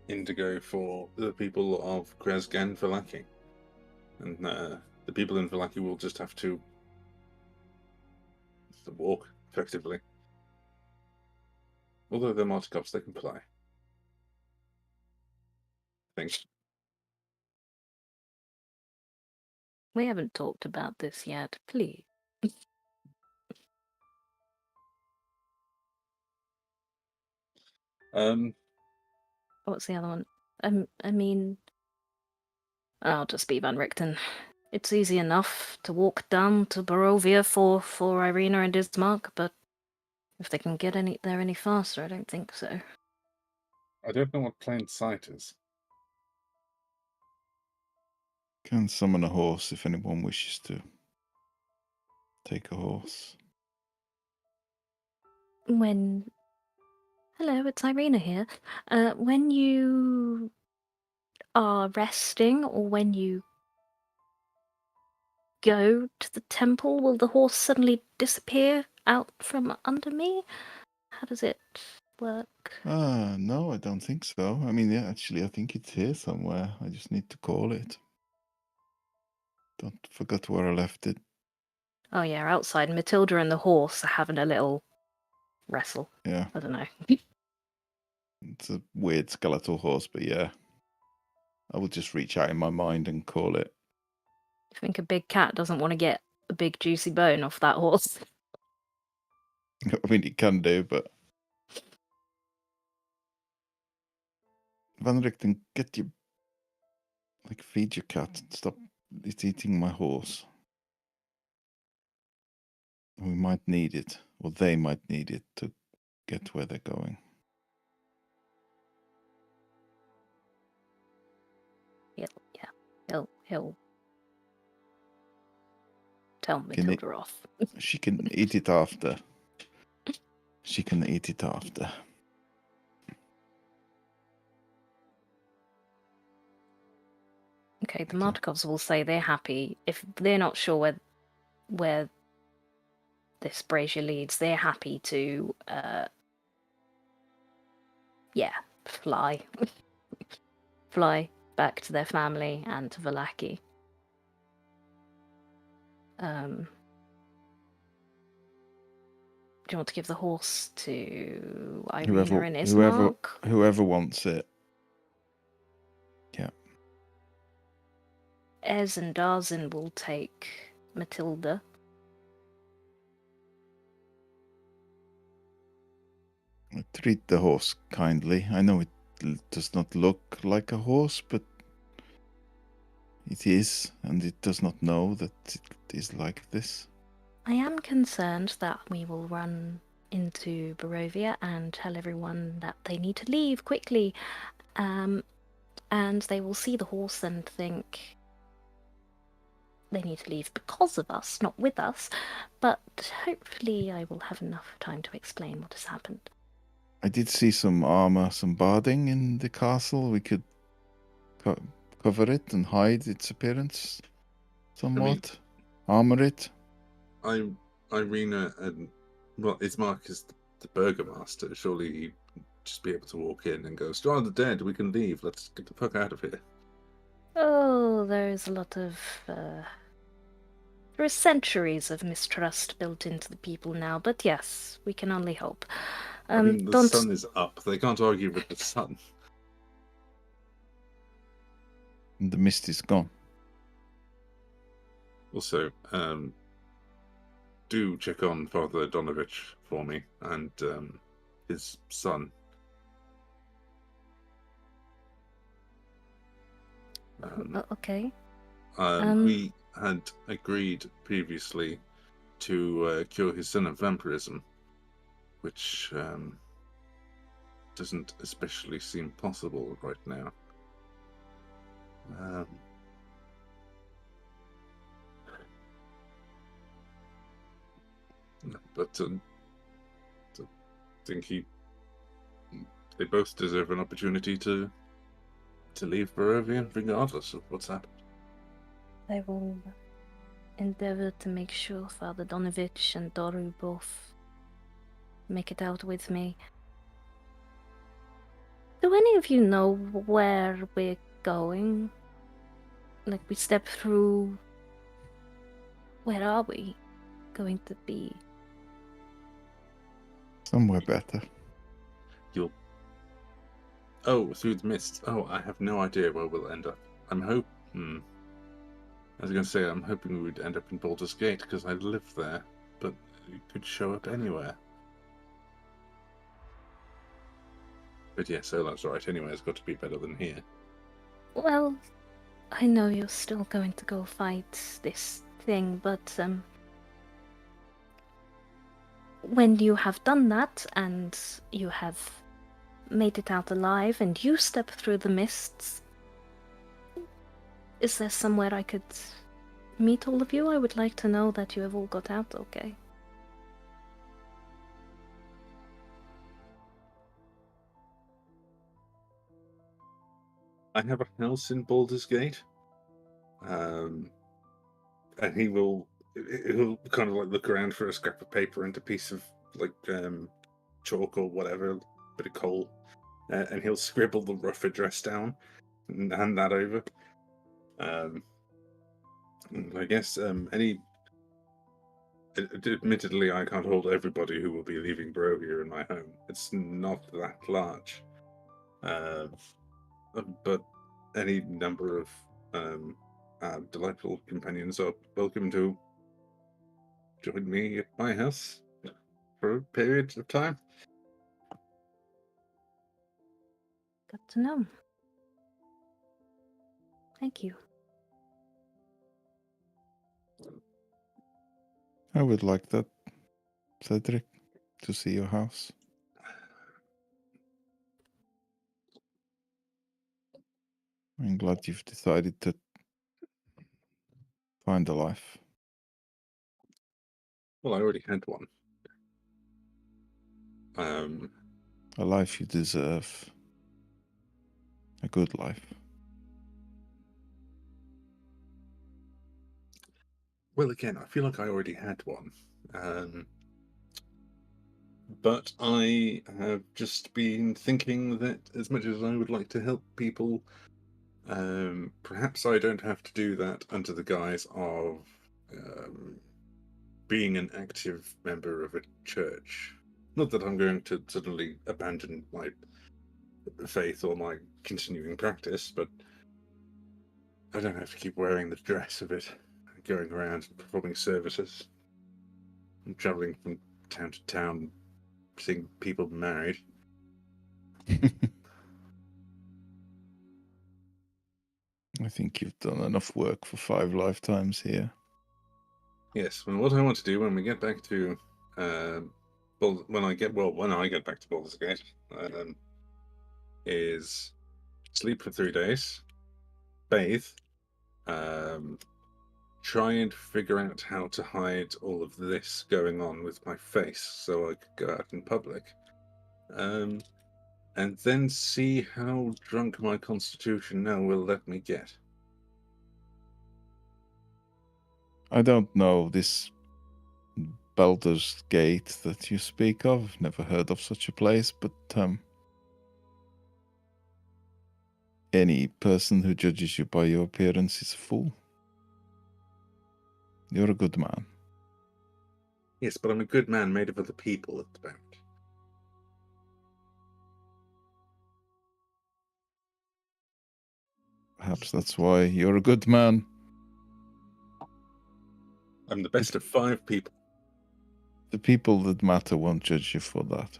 Indigo for the people of Kresk and Vallaki. And the people in Vallaki will just have to walk, effectively. Although they're Marticops, they can fly. Thanks. We haven't talked about this yet, please. What's the other one? I mean, I'll just be Van Richten. It's easy enough to walk down to Barovia for Irina and Ismark, but if they can get there any faster, I don't think so. I don't know what plain sight is. Can summon a horse if anyone wishes to take a horse. Hello, it's Irina here. When you are resting or when you go to the temple, will the horse suddenly disappear out from under me? How does it work? No, I don't think so. I mean, yeah, actually, I think it's here somewhere. I just need to call it. Don't forget where I left it. Oh yeah, outside Matilda and the horse are having a little wrestle. Yeah, I don't know. it's a weird skeletal horse, but yeah. I will just reach out in my mind and call it. I think a big cat doesn't want to get a big juicy bone off that horse. I mean, it can do, but... Van Richten, get your... Like, feed your cat. Stop. It's eating my horse. We might need it, or they might need it to get where they're going. He'll tell Matilda off. She can eat it after. She can eat it after. Okay, the Martikovs will say they're happy. If they're not sure where this brazier leads, they're happy to fly. Fly back to their family and to Vallaki. Do you want to give the horse to Irina and Ismark? Whoever wants it. Yeah. Ez and Darzin will take Matilda. Treat the horse kindly. I know it does not look like a horse, but it is, and it does not know that it is like this. I am concerned that we will run into Barovia and tell everyone that they need to leave quickly, and they will see the horse and think, they need to leave because of us, not with us. But hopefully I will have enough time to explain what has happened. I did see some armor, some barding in the castle. We could cover it and hide its appearance somewhat. Armor it. Irina and well, it's Mark is the burgomaster. Surely he'd just be able to walk in and go, Strahd dead, we can leave. Let's get the fuck out of here. Oh, there's a lot of there are centuries of mistrust built into the people now, but yes, we can only hope. I mean, the Don't... sun is up. They can't argue with the sun. And the mist is gone. Also, do check on Father Donovich for me and his son. Okay. We had agreed previously to cure his son of vampirism, which doesn't especially seem possible right now. But I think they both deserve an opportunity to leave Barovia, regardless of what's happened. I will endeavor to make sure Father Donovich and Doru both make it out with me. Do any of you know where we're going? Like, we step through... Where are we going to be? Somewhere better. Oh, through the mist. Oh, I have no idea where we'll end up. I was going to say, I'm hoping we would end up in Baldur's Gate, because I live there, but it could show up anywhere. But yes, that's right. Anywhere's got to be better than here. Well, I know you're still going to go fight this thing, but when you have done that, and you have made it out alive, and you step through the mists, is there somewhere I could meet all of you? I would like to know that you have all got out okay. I have a house in Baldur's Gate, and he'll kind of like look around for a scrap of paper and a piece of like chalk or whatever, bit of coal, and he'll scribble the rough address down and hand that over. I guess admittedly, I can't hold everybody who will be leaving Barovia in my home. It's not that large. But any number of delightful companions are welcome to join me at my house for a period of time. Good to know. Thank you. I would like that, Cedric, to see your house. I'm glad you've decided to find a life. Well, I already had one. A life you deserve. A good life. Well, again, I feel like I already had one. But I have just been thinking that as much as I would like to help people, perhaps I don't have to do that under the guise of being an active member of a church. Not that I'm going to suddenly abandon my faith or my continuing practice, but I don't have to keep wearing the dress of it, going around and performing services. I'm traveling from town to town, seeing people married. I think you've done enough work for 5 lifetimes here. Yes, well, what I want to do when we get back to when I get back to Baldur's Gate, is sleep for 3 days, bathe, try and figure out how to hide all of this going on with my face so I could go out in public. And then see how drunk my constitution now will let me get. I don't know this Baldur's Gate that you speak of. Never heard of such a place, but any person who judges you by your appearance is a fool. You're a good man. Yes, but I'm a good man made of other people at the moment. Perhaps that's why you're a good man. I'm the best of 5 people. The people that matter won't judge you for that.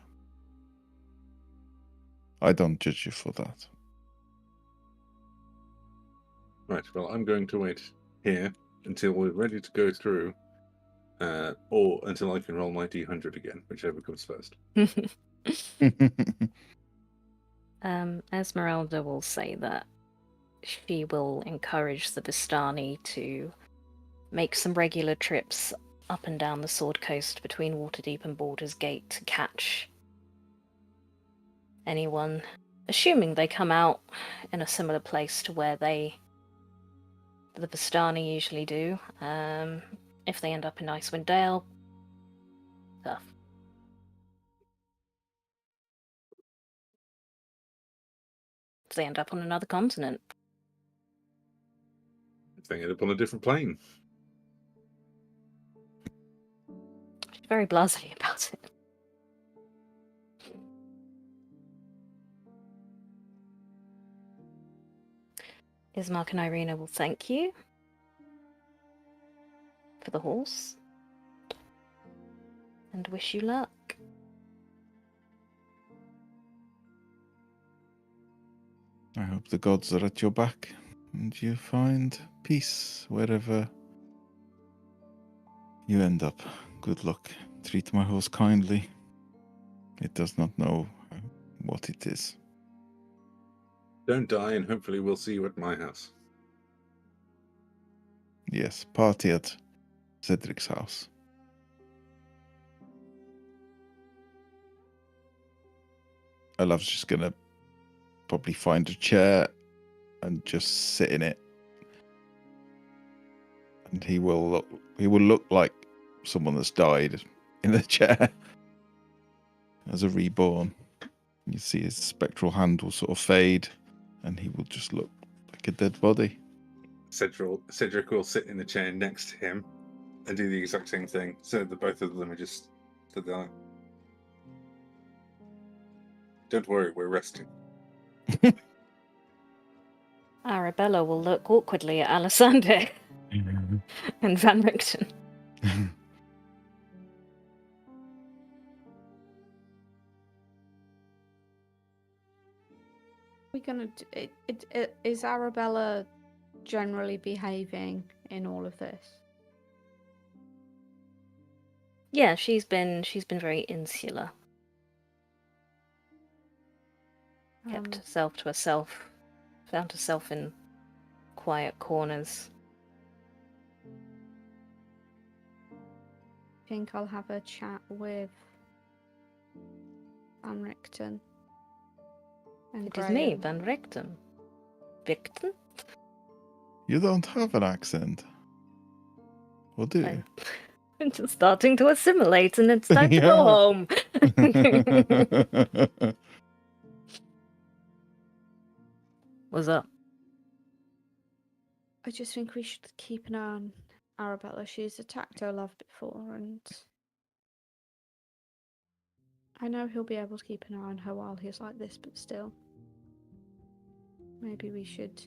I don't judge you for that. Right, well, I'm going to wait here until we're ready to go through, or until I can roll my D100 again, whichever comes first. Esmeralda will say that she will encourage the Vistani to make some regular trips up and down the Sword Coast between Waterdeep and Baldur's Gate to catch anyone, assuming they come out in a similar place to where the Vistani usually do. If they end up in Icewind Dale, tough. If they end up on another continent. If they end up on a different plane. She's very blasé about it. Ismark and Irina will thank you for the horse and wish you luck. I hope the gods are at your back and you find peace wherever you end up. Good luck. Treat my horse kindly. It does not know what it is. Don't die, and hopefully we'll see you at my house. Yes, party at Cedric's house. Olaf's just gonna probably find a chair and just sit in it. And he will look like someone that's died in the chair as a reborn. You see his spectral hand will sort of fade and he will just look like a dead body. Cedric will sit in the chair next to him and do the exact same thing. So the both of them are just stood there. Don't worry, we're resting. Arabella will look awkwardly at Alessander and Van Richten. We're gonna. Is Arabella generally behaving in all of this? Yeah, she's been very insular. Kept herself to herself. Found herself in quiet corners. I think I'll have a chat with Van Richten. And It is me, Van Richten. Richten? You don't have an accent. Or do you? I'm just starting to assimilate and it's time to go home. What's up? I just think we should keep an eye on Arabella. She's attacked Olaf before, and I know he'll be able to keep an eye on her while he's like this, but still. Maybe we should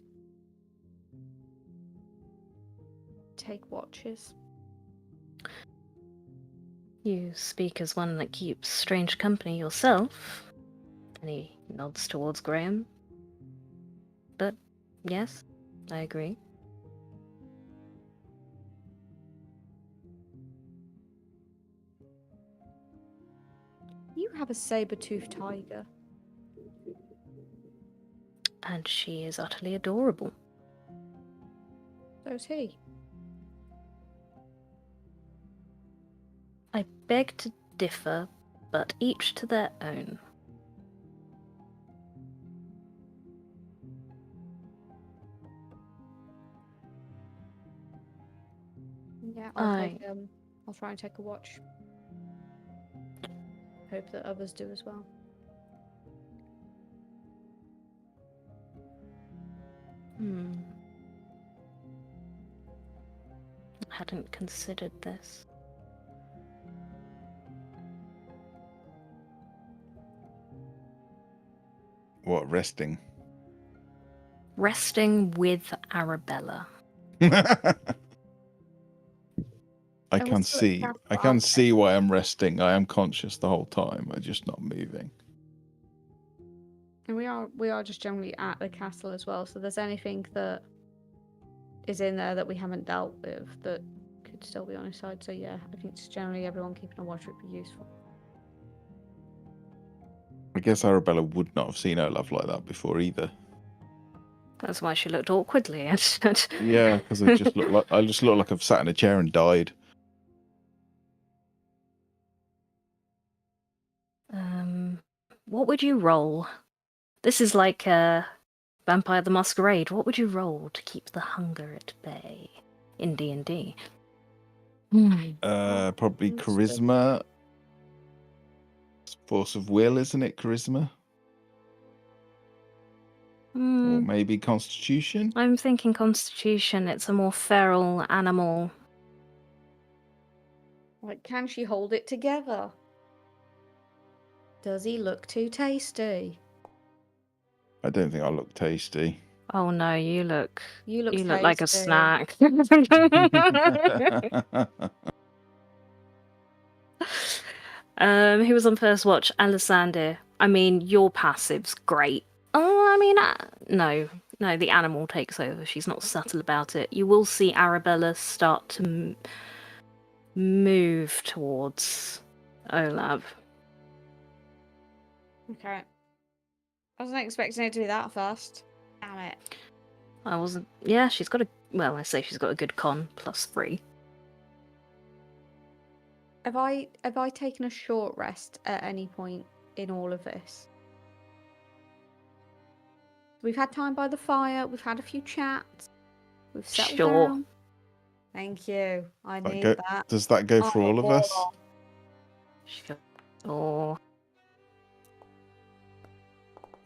take watches. You speak as one that keeps strange company yourself. And he nods towards Graham. But, yes, I agree. You have a saber-toothed tiger. And she is utterly adorable. So's he. I beg to differ, but each to their own. Yeah, Aye. I'll try and take a watch. Hope that others do as well. I hadn't considered this. What, resting? Resting with Arabella. I And we're can still at the see. castle, I aren't can we? see why I'm resting. I am conscious the whole time. I'm just not moving. And we are just generally at the castle as well. So there's anything that is in there that we haven't dealt with that could still be on his side. So yeah, I think just generally everyone keeping a watch would be useful. I guess Arabella would not have seen Olaf like that before either. That's why she looked awkwardly at it. Yeah, because I just look like I've sat in a chair and died. What would you roll? This is like Vampire the Masquerade. What would you roll to keep the hunger at bay in D&D? Probably charisma. It's force of will, isn't it? Charisma, or maybe constitution. I'm thinking Constitution. It's a more feral animal. Like, can she hold it together? Does he look too tasty? I don't think I look tasty. Oh no, you look tasty. like a snack. Who was on first watch? Alisander. I mean, your passive's great. Oh, I mean, no, the animal takes over. She's not subtle about it. You will see Arabella start to move towards Olaf. Okay. I wasn't expecting it to be that fast. Damn it. I wasn't. Yeah, she's got a. Well, I say she's got a good con, +3. Have I taken a short rest at any point in all of this? We've had time by the fire. We've had a few chats. We've settled Sure. down. Thank you. I That need go- that. Does that go for all of us? Sure.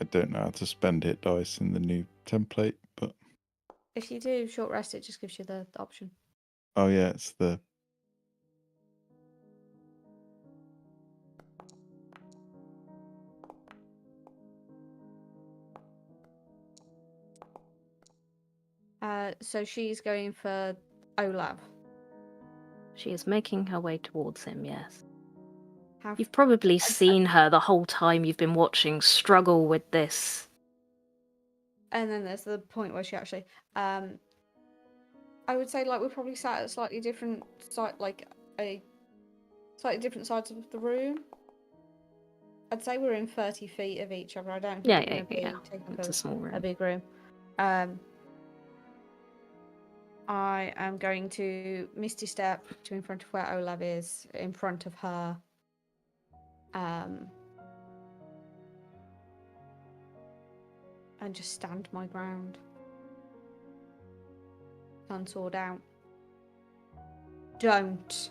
I don't know how to spend hit dice in the new template, but If you do short rest, it just gives you the option. oh yeah, it's the So she's going for Olaf. She is making her way towards him, yes. How You've probably seen her the whole time you've been watching struggle with this. And then there's the point where she actually, I would say like we're probably sat at slightly different slightly different sides of the room. I'd say we're in 30 feet of each other. I don't think Yeah, we're going to be taking It's a small a room. big room. I am going to Misty Step to in front of where Olaf is, in front of her. And just stand my ground. Gun sword out. Don't.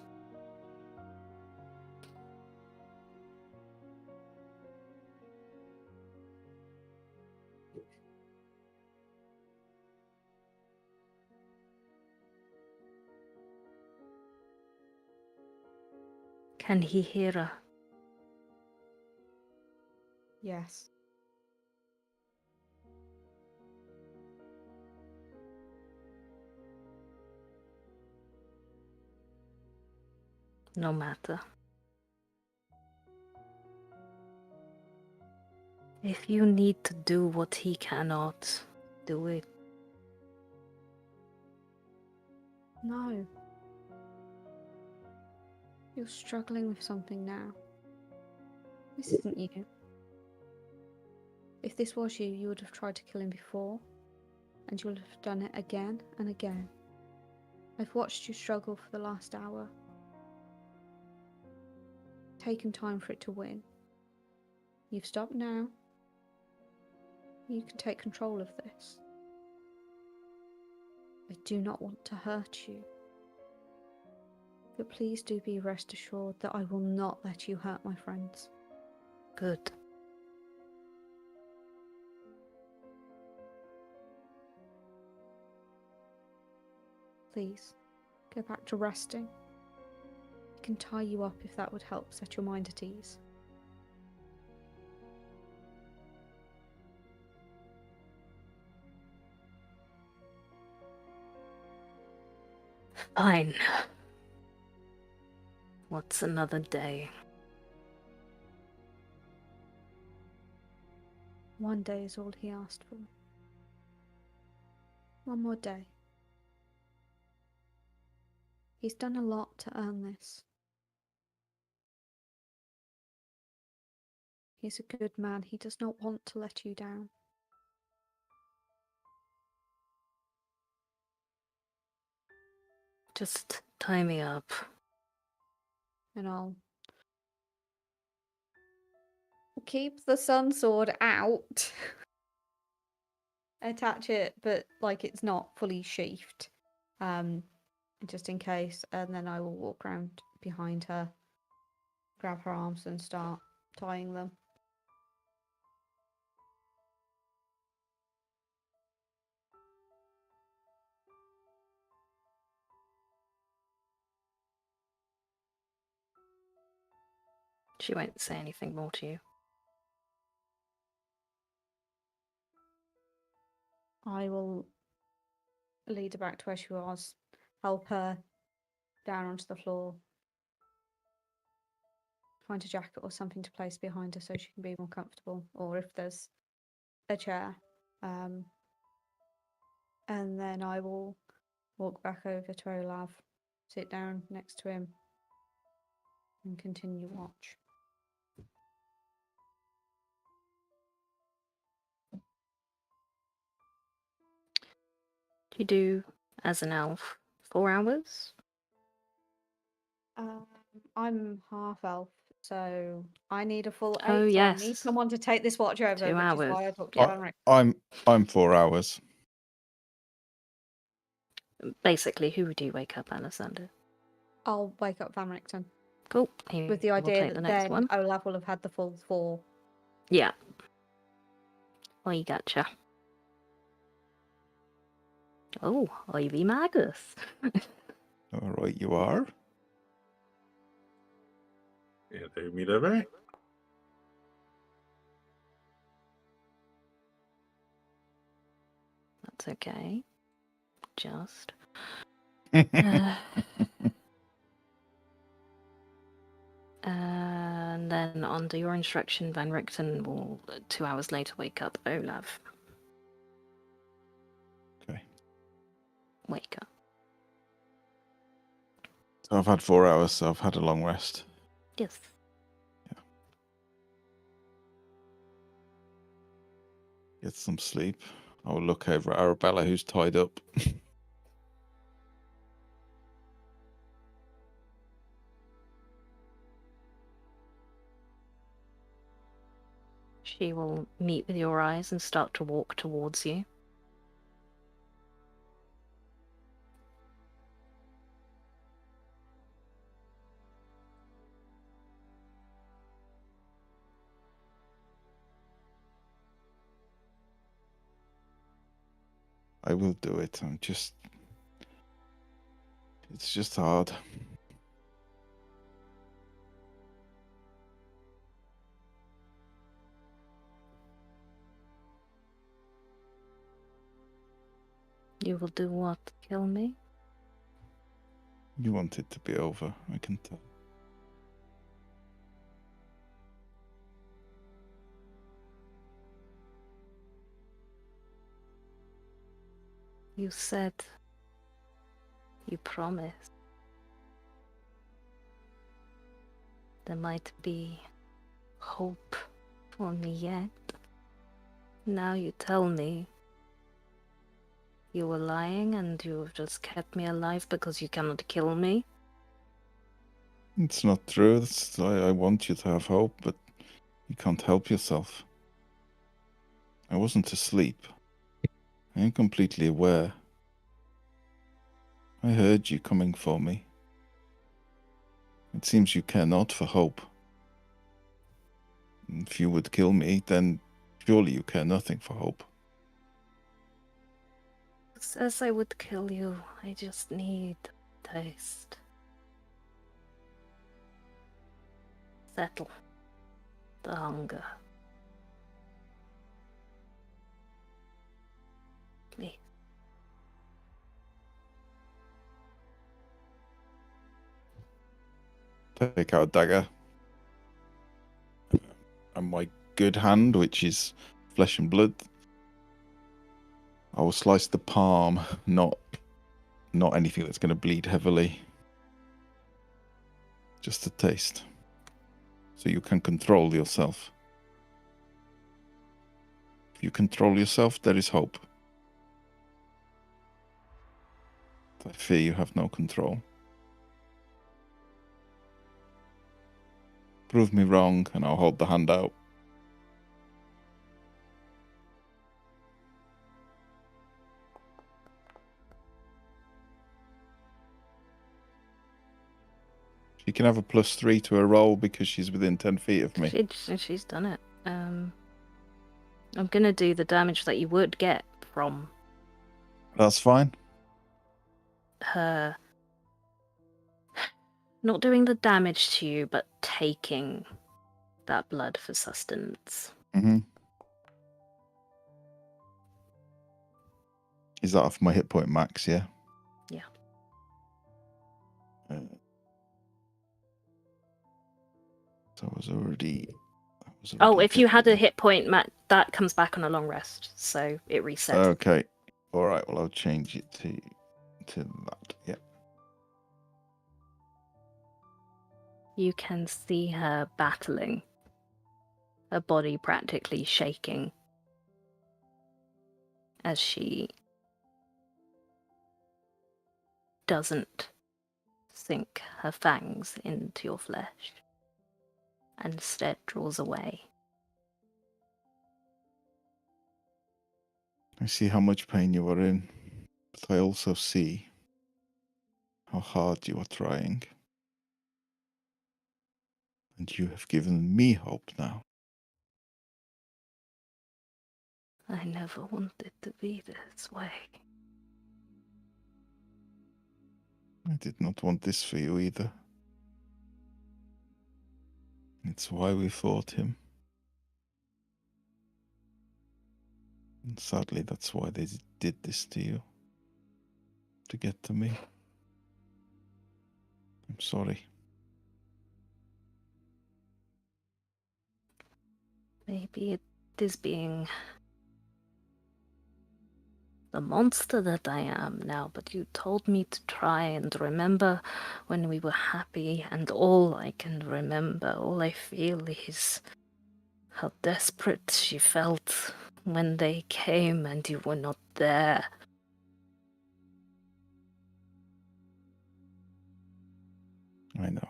Can he hear her? Yes. No matter. If you need to do what he cannot, do it. No. You're struggling with something now. This isn't you. If this was you, you would have tried to kill him before, and you would have done it again and again. I've watched you struggle for the last hour. taken time for it to win. You've stopped now. You can take control of this. I do not want to hurt you. But please do be rest assured that I will not let you hurt my friends. Good. Please, go back to resting. I can tie you up if that would help set your mind at ease. Fine. What's another day? One day is all he asked for. One more day. He's done a lot to earn this. He's a good man. He does not want to let you down. Just tie me up. And I'll keep the sun sword out. Attach it, but like it's not fully sheathed. Just in case. And then I will walk around behind her, grab her arms and start tying them. She won't say anything more to you. I will lead her back to where she was, help her down onto the floor, find a jacket or something to place behind her so she can be more comfortable, or if there's a chair. And then I will walk back over to Olav, sit down next to him, and continue watch. Do you do, as an elf, 4 hours? I'm half elf, so I need a full 8. Oh, So I need yes. someone to take this watch over, 2 which is hours. why I talked to I- Henrik. I'm 4 hours. Basically, who would you wake up, Alessander? I'll wake up Van Richten Cool. He with the will idea take the that next then one. Olav will have had the full 4. Yeah. I gotcha. Oh, Ivy Magus. All right, you are. Yeah, they meet over. That's okay. Just. And then, under your instruction, Van Richten will 2 hours later wake up Olav. Okay. Wake up. So I've had 4 hours, so I've had a long rest. Yes. Get some sleep. I will look over at Arabella, who's tied up. She will meet with your eyes and start to walk towards you. I will do it. It's just hard. You will do what? Kill me? You want it to be over, I can tell. You said. You promised. There might be hope for me yet. Now you tell me you were lying and you've just kept me alive because you cannot kill me. It's not true. I want you to have hope, but you can't help yourself. I wasn't asleep. I am completely aware. I heard you coming for me. It seems you care not for hope. If you would kill me, then surely you care nothing for hope. Who says I would kill you? I just need taste. Settle the hunger. Please. Take out a dagger. And my good hand, which is flesh and blood, I will slice the palm, not anything that's going to bleed heavily. Just a taste. So you can control yourself. If you control yourself, there is hope. I fear you have no control. Prove me wrong, and I'll hold the hand out. She can have a +3 to her roll because she's within 10 feet of me. She's done it. I'm gonna do the damage that you would get from That's fine. her not doing the damage to you, but taking that blood for sustenance. Mm-hmm. Is that off my hit point max, yeah? Yeah. So I was already... Oh, if you had a hit point, Matt, that comes back on a long rest, so it resets. Okay. All right. Well, I'll change it to that. Yeah. You can see her battling, her body practically shaking as she doesn't sink her fangs into your flesh and instead draws away. I see how much pain you are in, but I also see how hard you are trying. And you have given me hope now. I never wanted to be this way. I did not want this for you either. It's why we fought him. And sadly, that's why they did this to you. To get to me. I'm sorry. Maybe it is being the monster that I am now, but you told me to try and remember when we were happy, and all I can remember, all I feel is how desperate she felt when they came and you were not there. I know.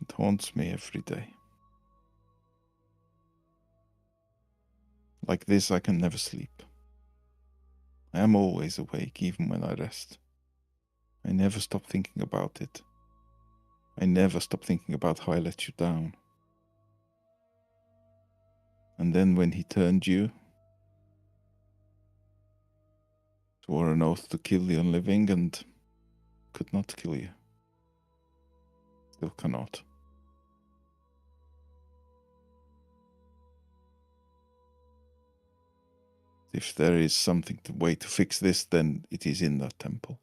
It haunts me every day. Like this, I can never sleep. I am always awake, even when I rest. I never stop thinking about it. I never stop thinking about how I let you down. And then when he turned you, swore an oath to kill the unliving and could not kill you. Still cannot. If there is something way to fix this, then it is in that temple.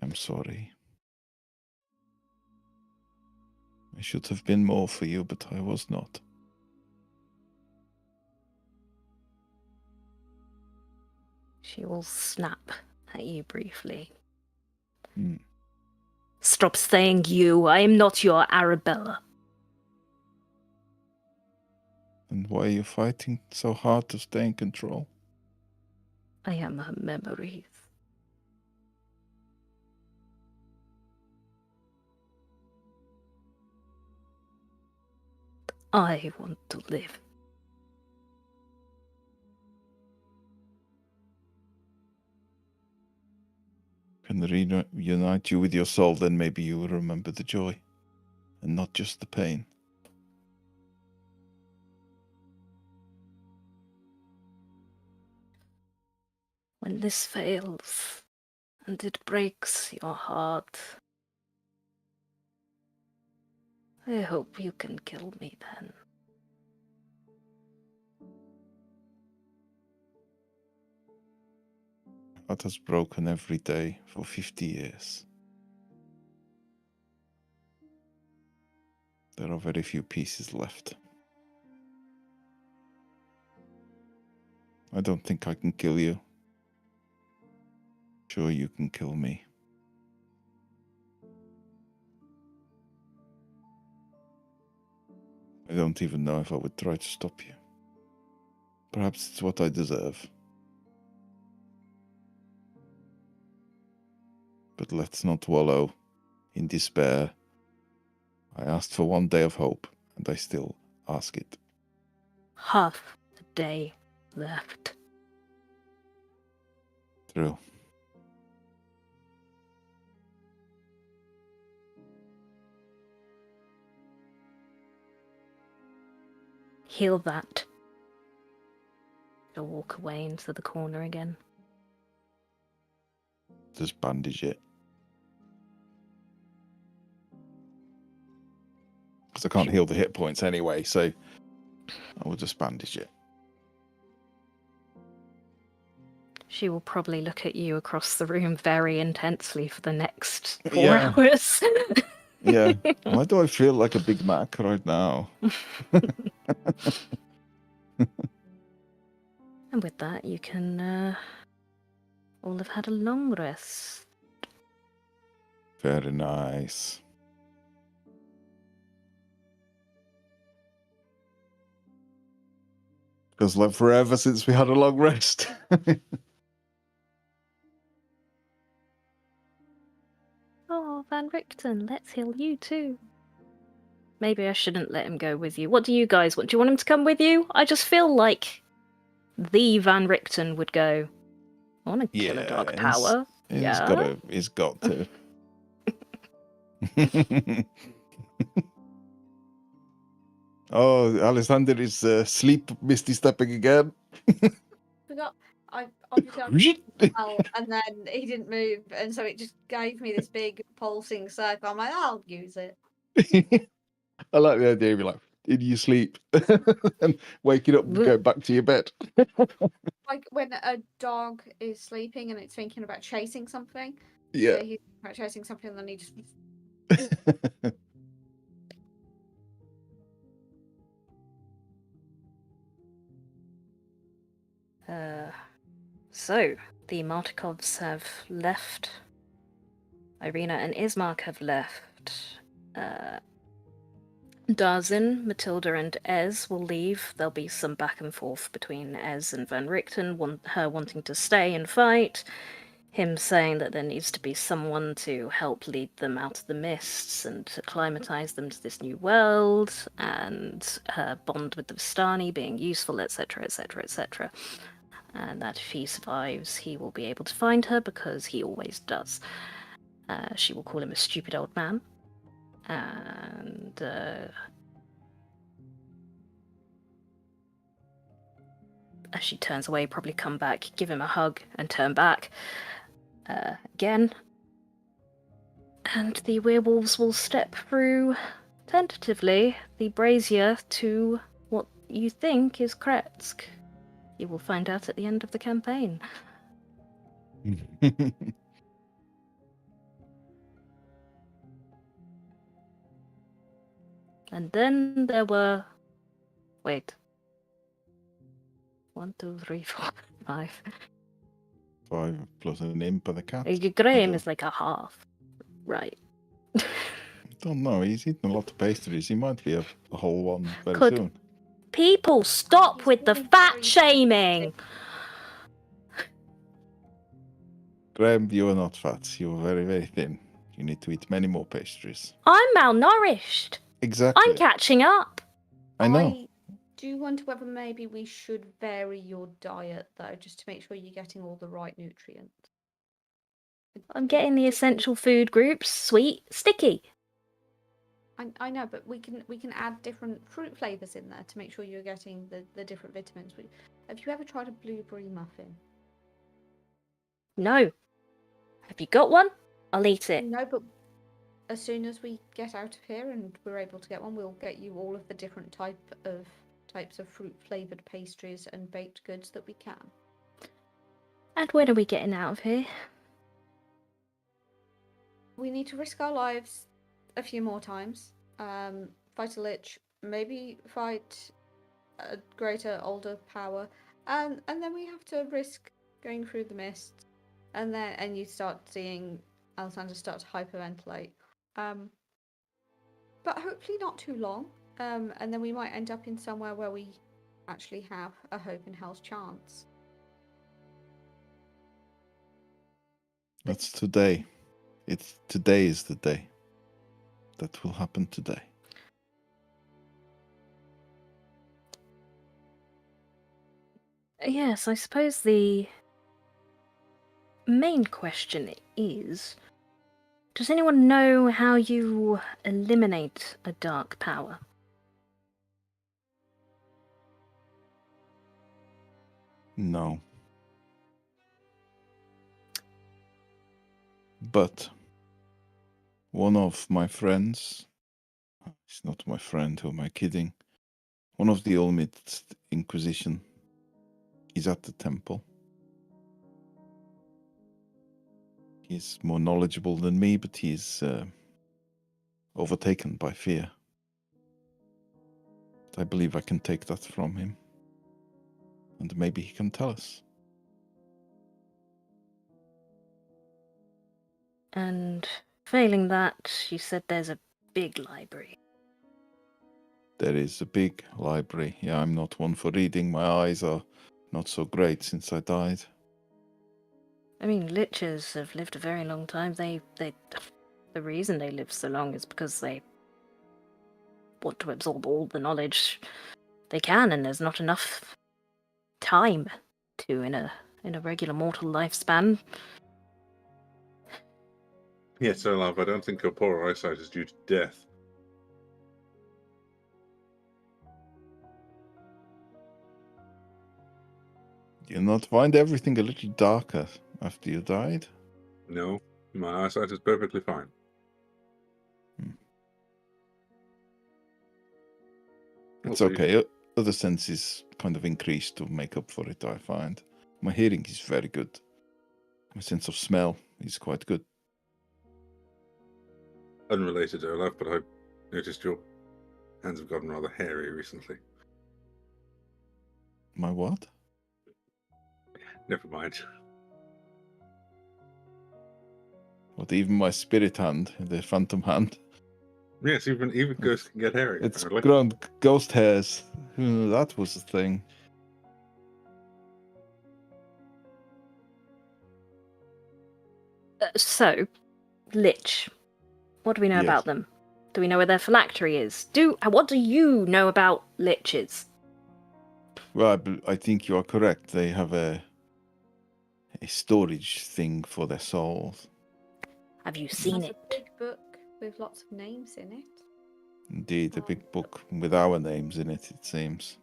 I'm sorry. I should have been more for you, but I was not. She will snap at you briefly. Stop saying you. I am not your Arabella. And why are you fighting so hard to stay in control? I am her memories. I want to live. Can reunite you with your soul, then maybe you will remember the joy and not just the pain. When this fails, and it breaks your heart, I hope you can kill me then. Heart has broken every day for 50 years. There are very few pieces left. I don't think I can kill you. Sure, you can kill me. I don't even know if I would try to stop you. Perhaps it's what I deserve. But let's not wallow in despair. I asked for one day of hope, and I still ask it. Half the day left. True. Heal that. She'll walk away into the corner again. Just bandage it. Because I can't heal the hit points anyway, so I will just bandage it. She will probably look at you across the room very intensely for the next 4 hours. Yeah. Why do I feel like a Big Mac right now? And with that, you can all have had a long rest. Very nice. Feels like forever since we had a long rest. Oh, Van Richten, let's heal you too. Maybe I shouldn't let him go with you. What do you guys want? Do you want him to come with you? I just feel like the Van Richten would go, I want to kill a dark power. He's got to. Oh, Alexander is sleep misty stepping again. Forgot. I obviously and then he didn't move, and so it just gave me this big pulsing circle. I'm like, I'll use it. I like the idea of you like in your sleep and waking up and going back to your bed. Like when a dog is sleeping and it's thinking about chasing something. Yeah. So he's about chasing something, and then he just. So, the Martikovs have left. Irina and Ismark have left. Darzin, Matilda, and Ez will leave. There'll be some back and forth between Ez and Van Richten, her wanting to stay and fight, him saying that there needs to be someone to help lead them out of the mists and to acclimatize them to this new world, and her bond with the Vistani being useful, etc., etc., etc. And that if he survives, he will be able to find her, because he always does. She will call him a stupid old man. And as she turns away, probably come back, give him a hug, and turn back again. And the werewolves will step through, tentatively, the brazier to what you think is Kretsk. You will find out at the end of the campaign. And then there were... Wait. 1, 2, 3, 4, 5. 5 plus an imp and a cat. Graham is like a half. Right. Don't know. He's eaten a lot of pastries. He might be a whole one very Could- soon. People, stop He's with the being fat very shaming. Graham, you are not fat. You are very, very thin. You need to eat many more pastries. I'm malnourished. Exactly. I'm catching up. I know. I do wonder whether maybe we should vary your diet, though, just to make sure you're getting all the right nutrients. I'm getting the essential food groups: sweet, sticky. I know, but we can add different fruit flavors in there to make sure you're getting the different vitamins. Have you ever tried a blueberry muffin? No. Have you got one? I'll eat it. No, but as soon as we get out of here and we're able to get one, we'll get you all of the different types of fruit flavored pastries and baked goods that we can. And when are we getting out of here? We need to risk our lives a few more times. Fight a lich, maybe fight a greater, older power, and then we have to risk going through the mist, and you start seeing Alexander start to hyperventilate. But hopefully not too long. And then we might end up in somewhere where we actually have a hope in hell's chance. That's today. Today is the day. That will happen today. Yes, I suppose the main question is, does anyone know how you eliminate a dark power? No. But one of my friends, he's not my friend, who am I kidding? One of the Olmid Inquisition is at the temple. He's more knowledgeable than me, but he's overtaken by fear. But I believe I can take that from him. And maybe he can tell us. And failing that, you said there's a big library. There is a big library. Yeah, I'm not one for reading. My eyes are not so great since I died. I mean, liches have lived a very long time. The reason they live so long is because they want to absorb all the knowledge they can, and there's not enough time to in a regular mortal lifespan. Yes, Olaf, I don't think your poor eyesight is due to death. Do you not find everything a little darker after you died? No, my eyesight is perfectly fine. It's Also, okay. Other senses kind of increase to make up for it, I find. My hearing is very good. My sense of smell is quite good. Unrelated, Olaf, but I noticed your hands have gotten rather hairy recently. My what? Never mind. What, even my spirit hand, the phantom hand? Yes, even ghosts can get hairy. It's apparently. grown ghost hairs. That was a thing. So, lich. What do we know Yes. about them? Do we know where their phylactery is? What do you know about liches? Well, I think you are correct. They have a storage thing for their souls. Have you seen There's it? a big book with lots of names in it. Indeed, a big book with our names in it, it seems.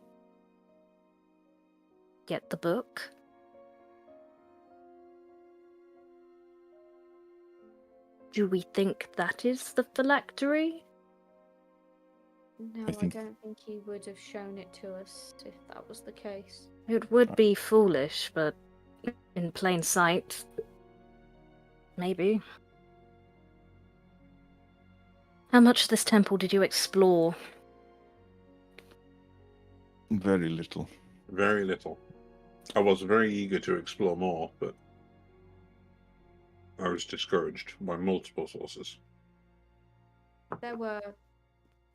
Get the book? Do we think that is the phylactery? No, I think- don't think he would have shown it to us if that was the case. It would be foolish, but in plain sight, maybe. How much of this temple did you explore? Very little. Very little. I was very eager to explore more, but I was discouraged by multiple sources. There were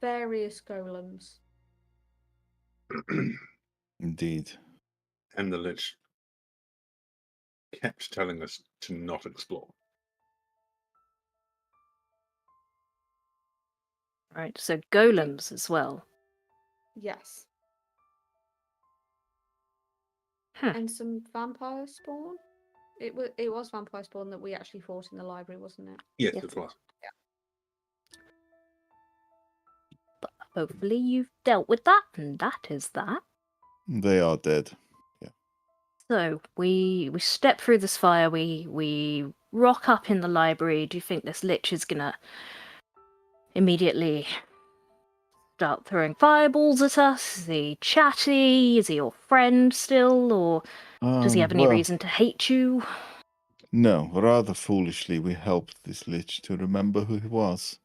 various golems. Indeed. And the Lich kept telling us to not explore. Right, so golems as well. Yes. Huh. And some vampire spawn. It was vampire spawn that we actually fought in the library, wasn't it? Yes, Yes. it was. But hopefully you've dealt with that, and that is that. They are dead. So we step through this fire. We rock up in the library. Do you think this lich is gonna immediately start throwing fireballs at us? Is he chatty? Is he your friend still, or does he have any Well, reason to hate you? no, rather foolishly, we helped this lich to remember who he was.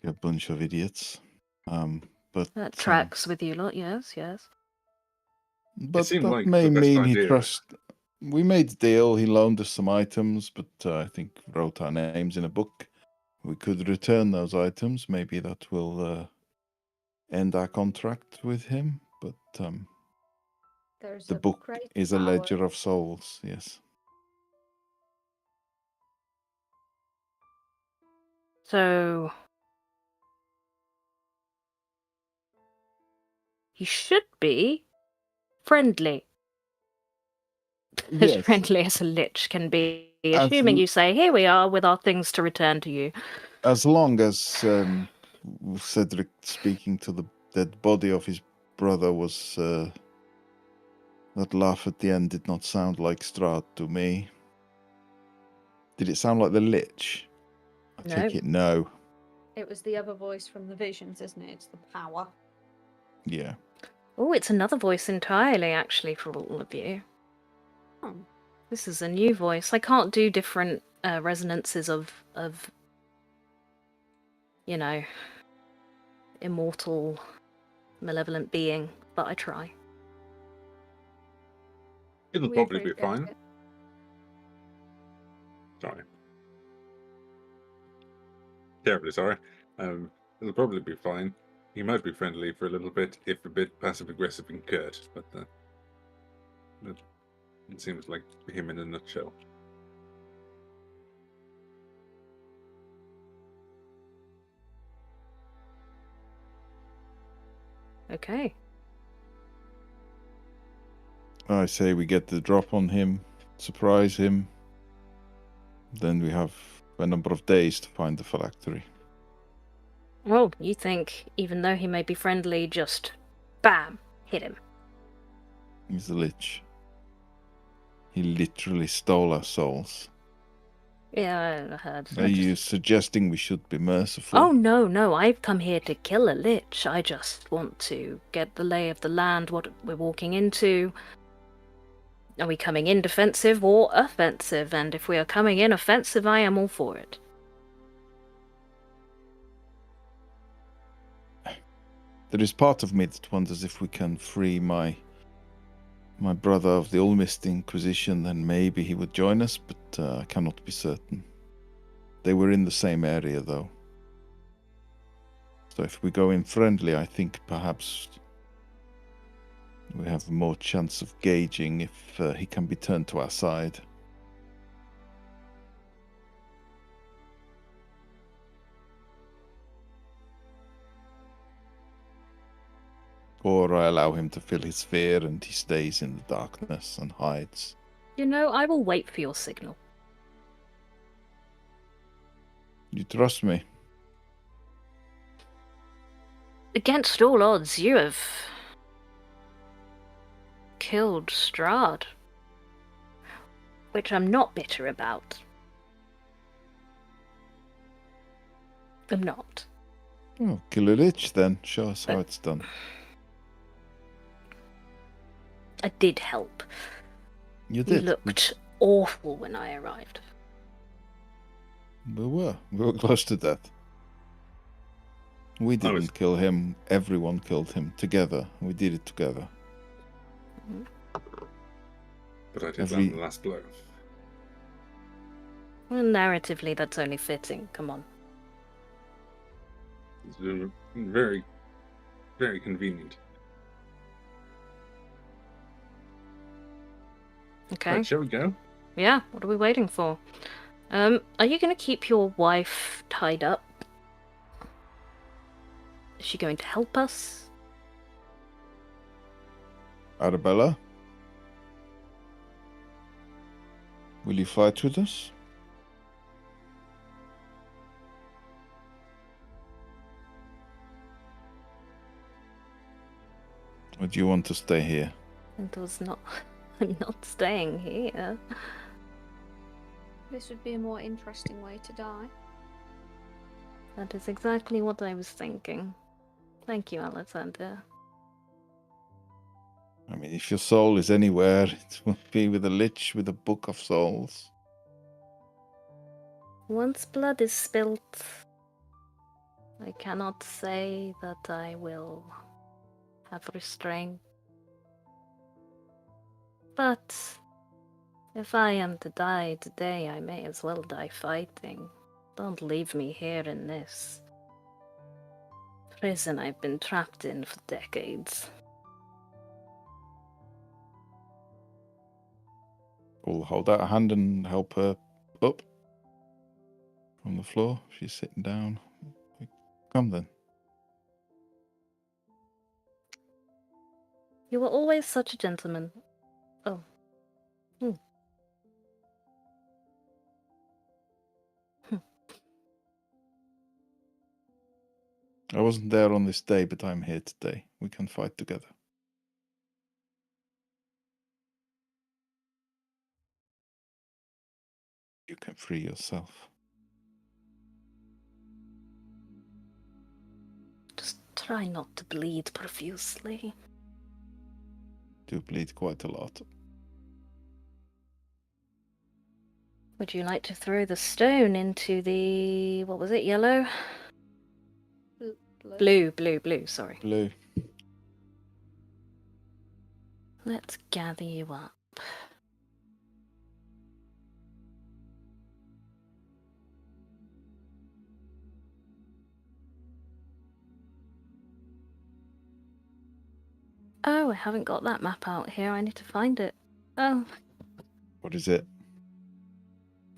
A bunch of idiots. But That tracks with you lot, yes. But seemed that like may the best mean he idea. trust. We made a deal. He loaned us some items, but I think wrote our names in a book. We could return those items. Maybe that will end our contract with him. But There's the a book great is a power. ledger of souls. Yes. So he should be friendly. As Yes. friendly as a lich can be, As assuming l- you say, "Here we are with our things to return to you." As long as Cedric speaking to the dead body of his brother was that laugh at the end did not sound like Strahd to me. Did it sound like the lich? I No. take it no. It was the other voice from the visions, isn't it? It's the power. Yeah. Oh, it's another voice entirely, actually, for all of you. Oh. This is a new voice. I can't do different resonances of, you know, immortal, malevolent being, but I try. It'll We probably be appreciate fine. it. Sorry. Terribly sorry. It'll probably be fine. He might be friendly for a little bit, if a bit passive-aggressive and curt, but it seems like him in a nutshell. Okay. I say we get the drop on him, surprise him. Then we have a number of days to find the phylactery. Well, you think, even though he may be friendly, just bam, hit him. He's the lich. He literally stole our souls. Yeah, I heard. Are you suggesting we should be merciful? Oh, no, I've come here to kill a lich. I just want to get the lay of the land, what we're walking into. Are we coming in defensive or offensive? And if we are coming in offensive, I am all for it. There is part of me that wonders if we can free my brother of the Ulmist Inquisition, then maybe he would join us, but I cannot be certain. They were in the same area, though. So if we go in friendly, I think perhaps we have more chance of gauging if he can be turned to our side. Or I allow him to feel his fear and he stays in the darkness and hides. You know, I will wait for your signal. You trust me? Against all odds, you have killed Strahd, which I'm not bitter about. I'm not. Oh, kill a lich then. Show us how it's done. I did help. You You did. looked awful when I arrived. We were close to death. We didn't kill him. Everyone killed him together. We did it together. But I did land the last blow. Well, narratively, that's only fitting. Come on. It's very, very convenient. Okay. Right, shall we go? Yeah, what are we waiting for? Are you going to keep your wife tied up? Is she going to help us? Arabella? Will you fight with us? Or do you want to stay here? It was not. I'm not staying here. This would be a more interesting way to die. That is exactly what I was thinking. Thank you, Alexander. I mean, if your soul is anywhere, it will be with a lich with a book of souls. Once blood is spilt, I cannot say that I will have restraint. But if I am to die today, I may as well die fighting. Don't leave me here in this prison I've been trapped in for decades. We'll hold out a hand and help her up from the floor. She's sitting down. Come then. You were always such a gentleman. Oh. I wasn't there on this day, but I'm here today. We can fight together. You can free yourself. Just try not to bleed profusely. Do bleed quite a lot. Would you like to throw the stone into the... what was it, yellow? Blue, sorry. Blue. Let's gather you up. Oh, I haven't got that map out here. I need to find it. Oh, What is it?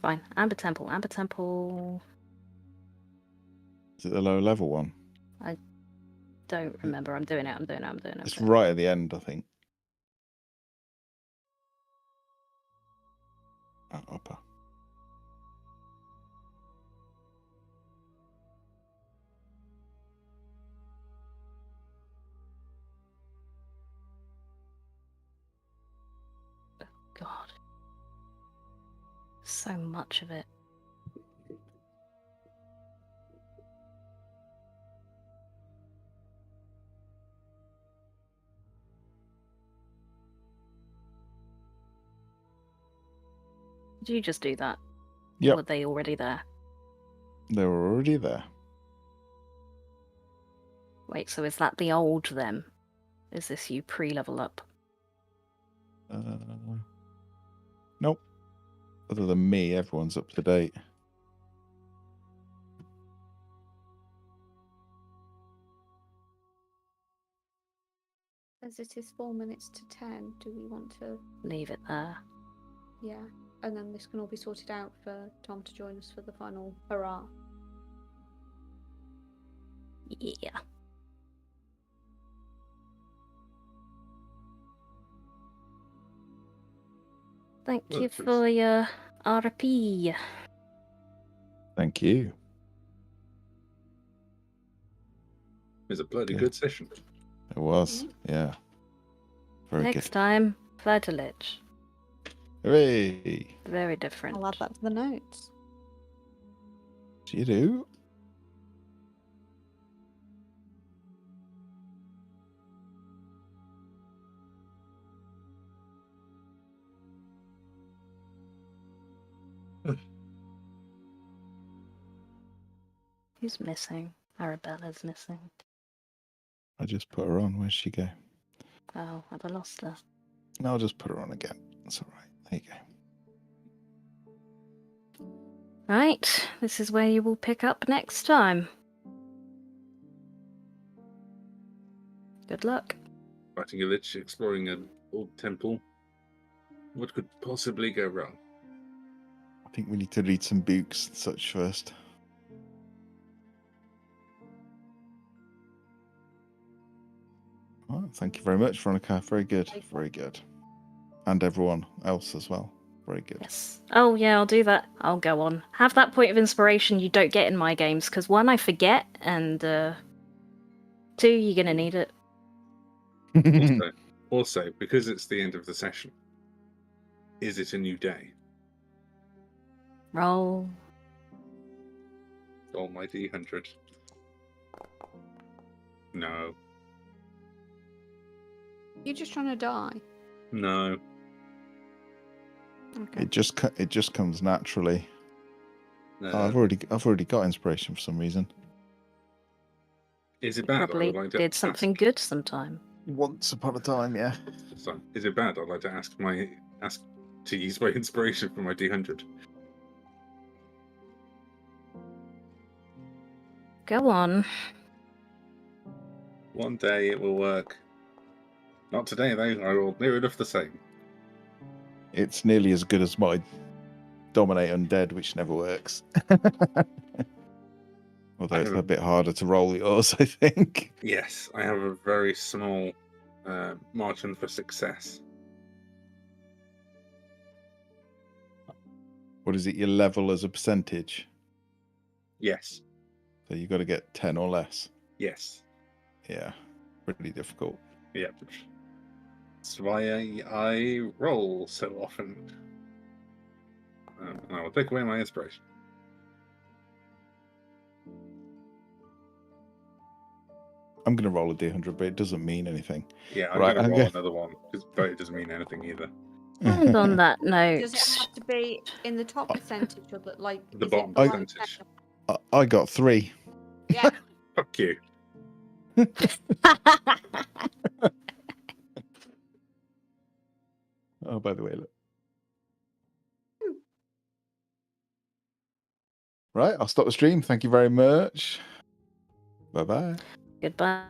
fine. Amber Temple. Is it the low level one? Don't remember. I'm doing it. It's right at the end, I think. Upper. God. So much of it. Did you just do that? Yep. Or were they already there? They were already there. Wait, so is that the old them? Is this you pre-level up? Nope. Other than me, everyone's up to date. As it is 4 minutes to 10, do we want to... Leave it there. Yeah. And then this can all be sorted out for Tom to join us for the final hurrah. Yeah. Thank you Well, for your RP. Thank you. It was a bloody Yeah. good session. It was. Yeah. Very Next good. time, fight a lich. Hooray! Very different. I'll add that to the notes. You do? Who's missing? Arabella's missing. I just put her on. Where'd she go? Oh, have I lost her? No, I'll just put her on again. That's all right. There you go. Right, this is where you will pick up next time. Good luck. Fighting a lich, exploring an old temple. What could possibly go wrong? I think we need to read some books and such first. Oh, thank you very much, Veronica. Very good. Very good. And everyone else as well. Very good. Yes. Oh, yeah, I'll do that. I'll go on. Have that point of inspiration you don't get in my games, because one, I forget, and two, you're going to need it. Also, because it's the end of the session, is it a new day? Roll. Oh, my D100. No. You're just trying to die. No. Okay. It just comes naturally. No. Oh, I've already got inspiration for some reason. Is it bad? I Probably would like to did something good sometime. Once upon a time, yeah. So, is it bad? I'd like to ask to use my inspiration for my D100. Go on. One day it will work. Not today, though. I will near enough the same. It's nearly as good as my Dominate Undead, which never works. Although it's a bit harder to roll yours, I think. Yes, I have a very small margin for success. What is it, your level as a percentage? Yes. So you've got to get 10 or less. Yes. Yeah, pretty difficult. Yep. That's why I roll so often. I will take away my inspiration. I'm going to roll a D100, but it doesn't mean anything. Yeah, I'm Right, going to I'm roll go- another one, but it doesn't mean anything either. And on that note, Does it have to be in the top percentage or the, like The is it bottom below percentage. 10? I got 3. Yeah. Fuck you. Oh, by the way, look. Right, I'll stop the stream. Thank you very much. Bye-bye. goodbye.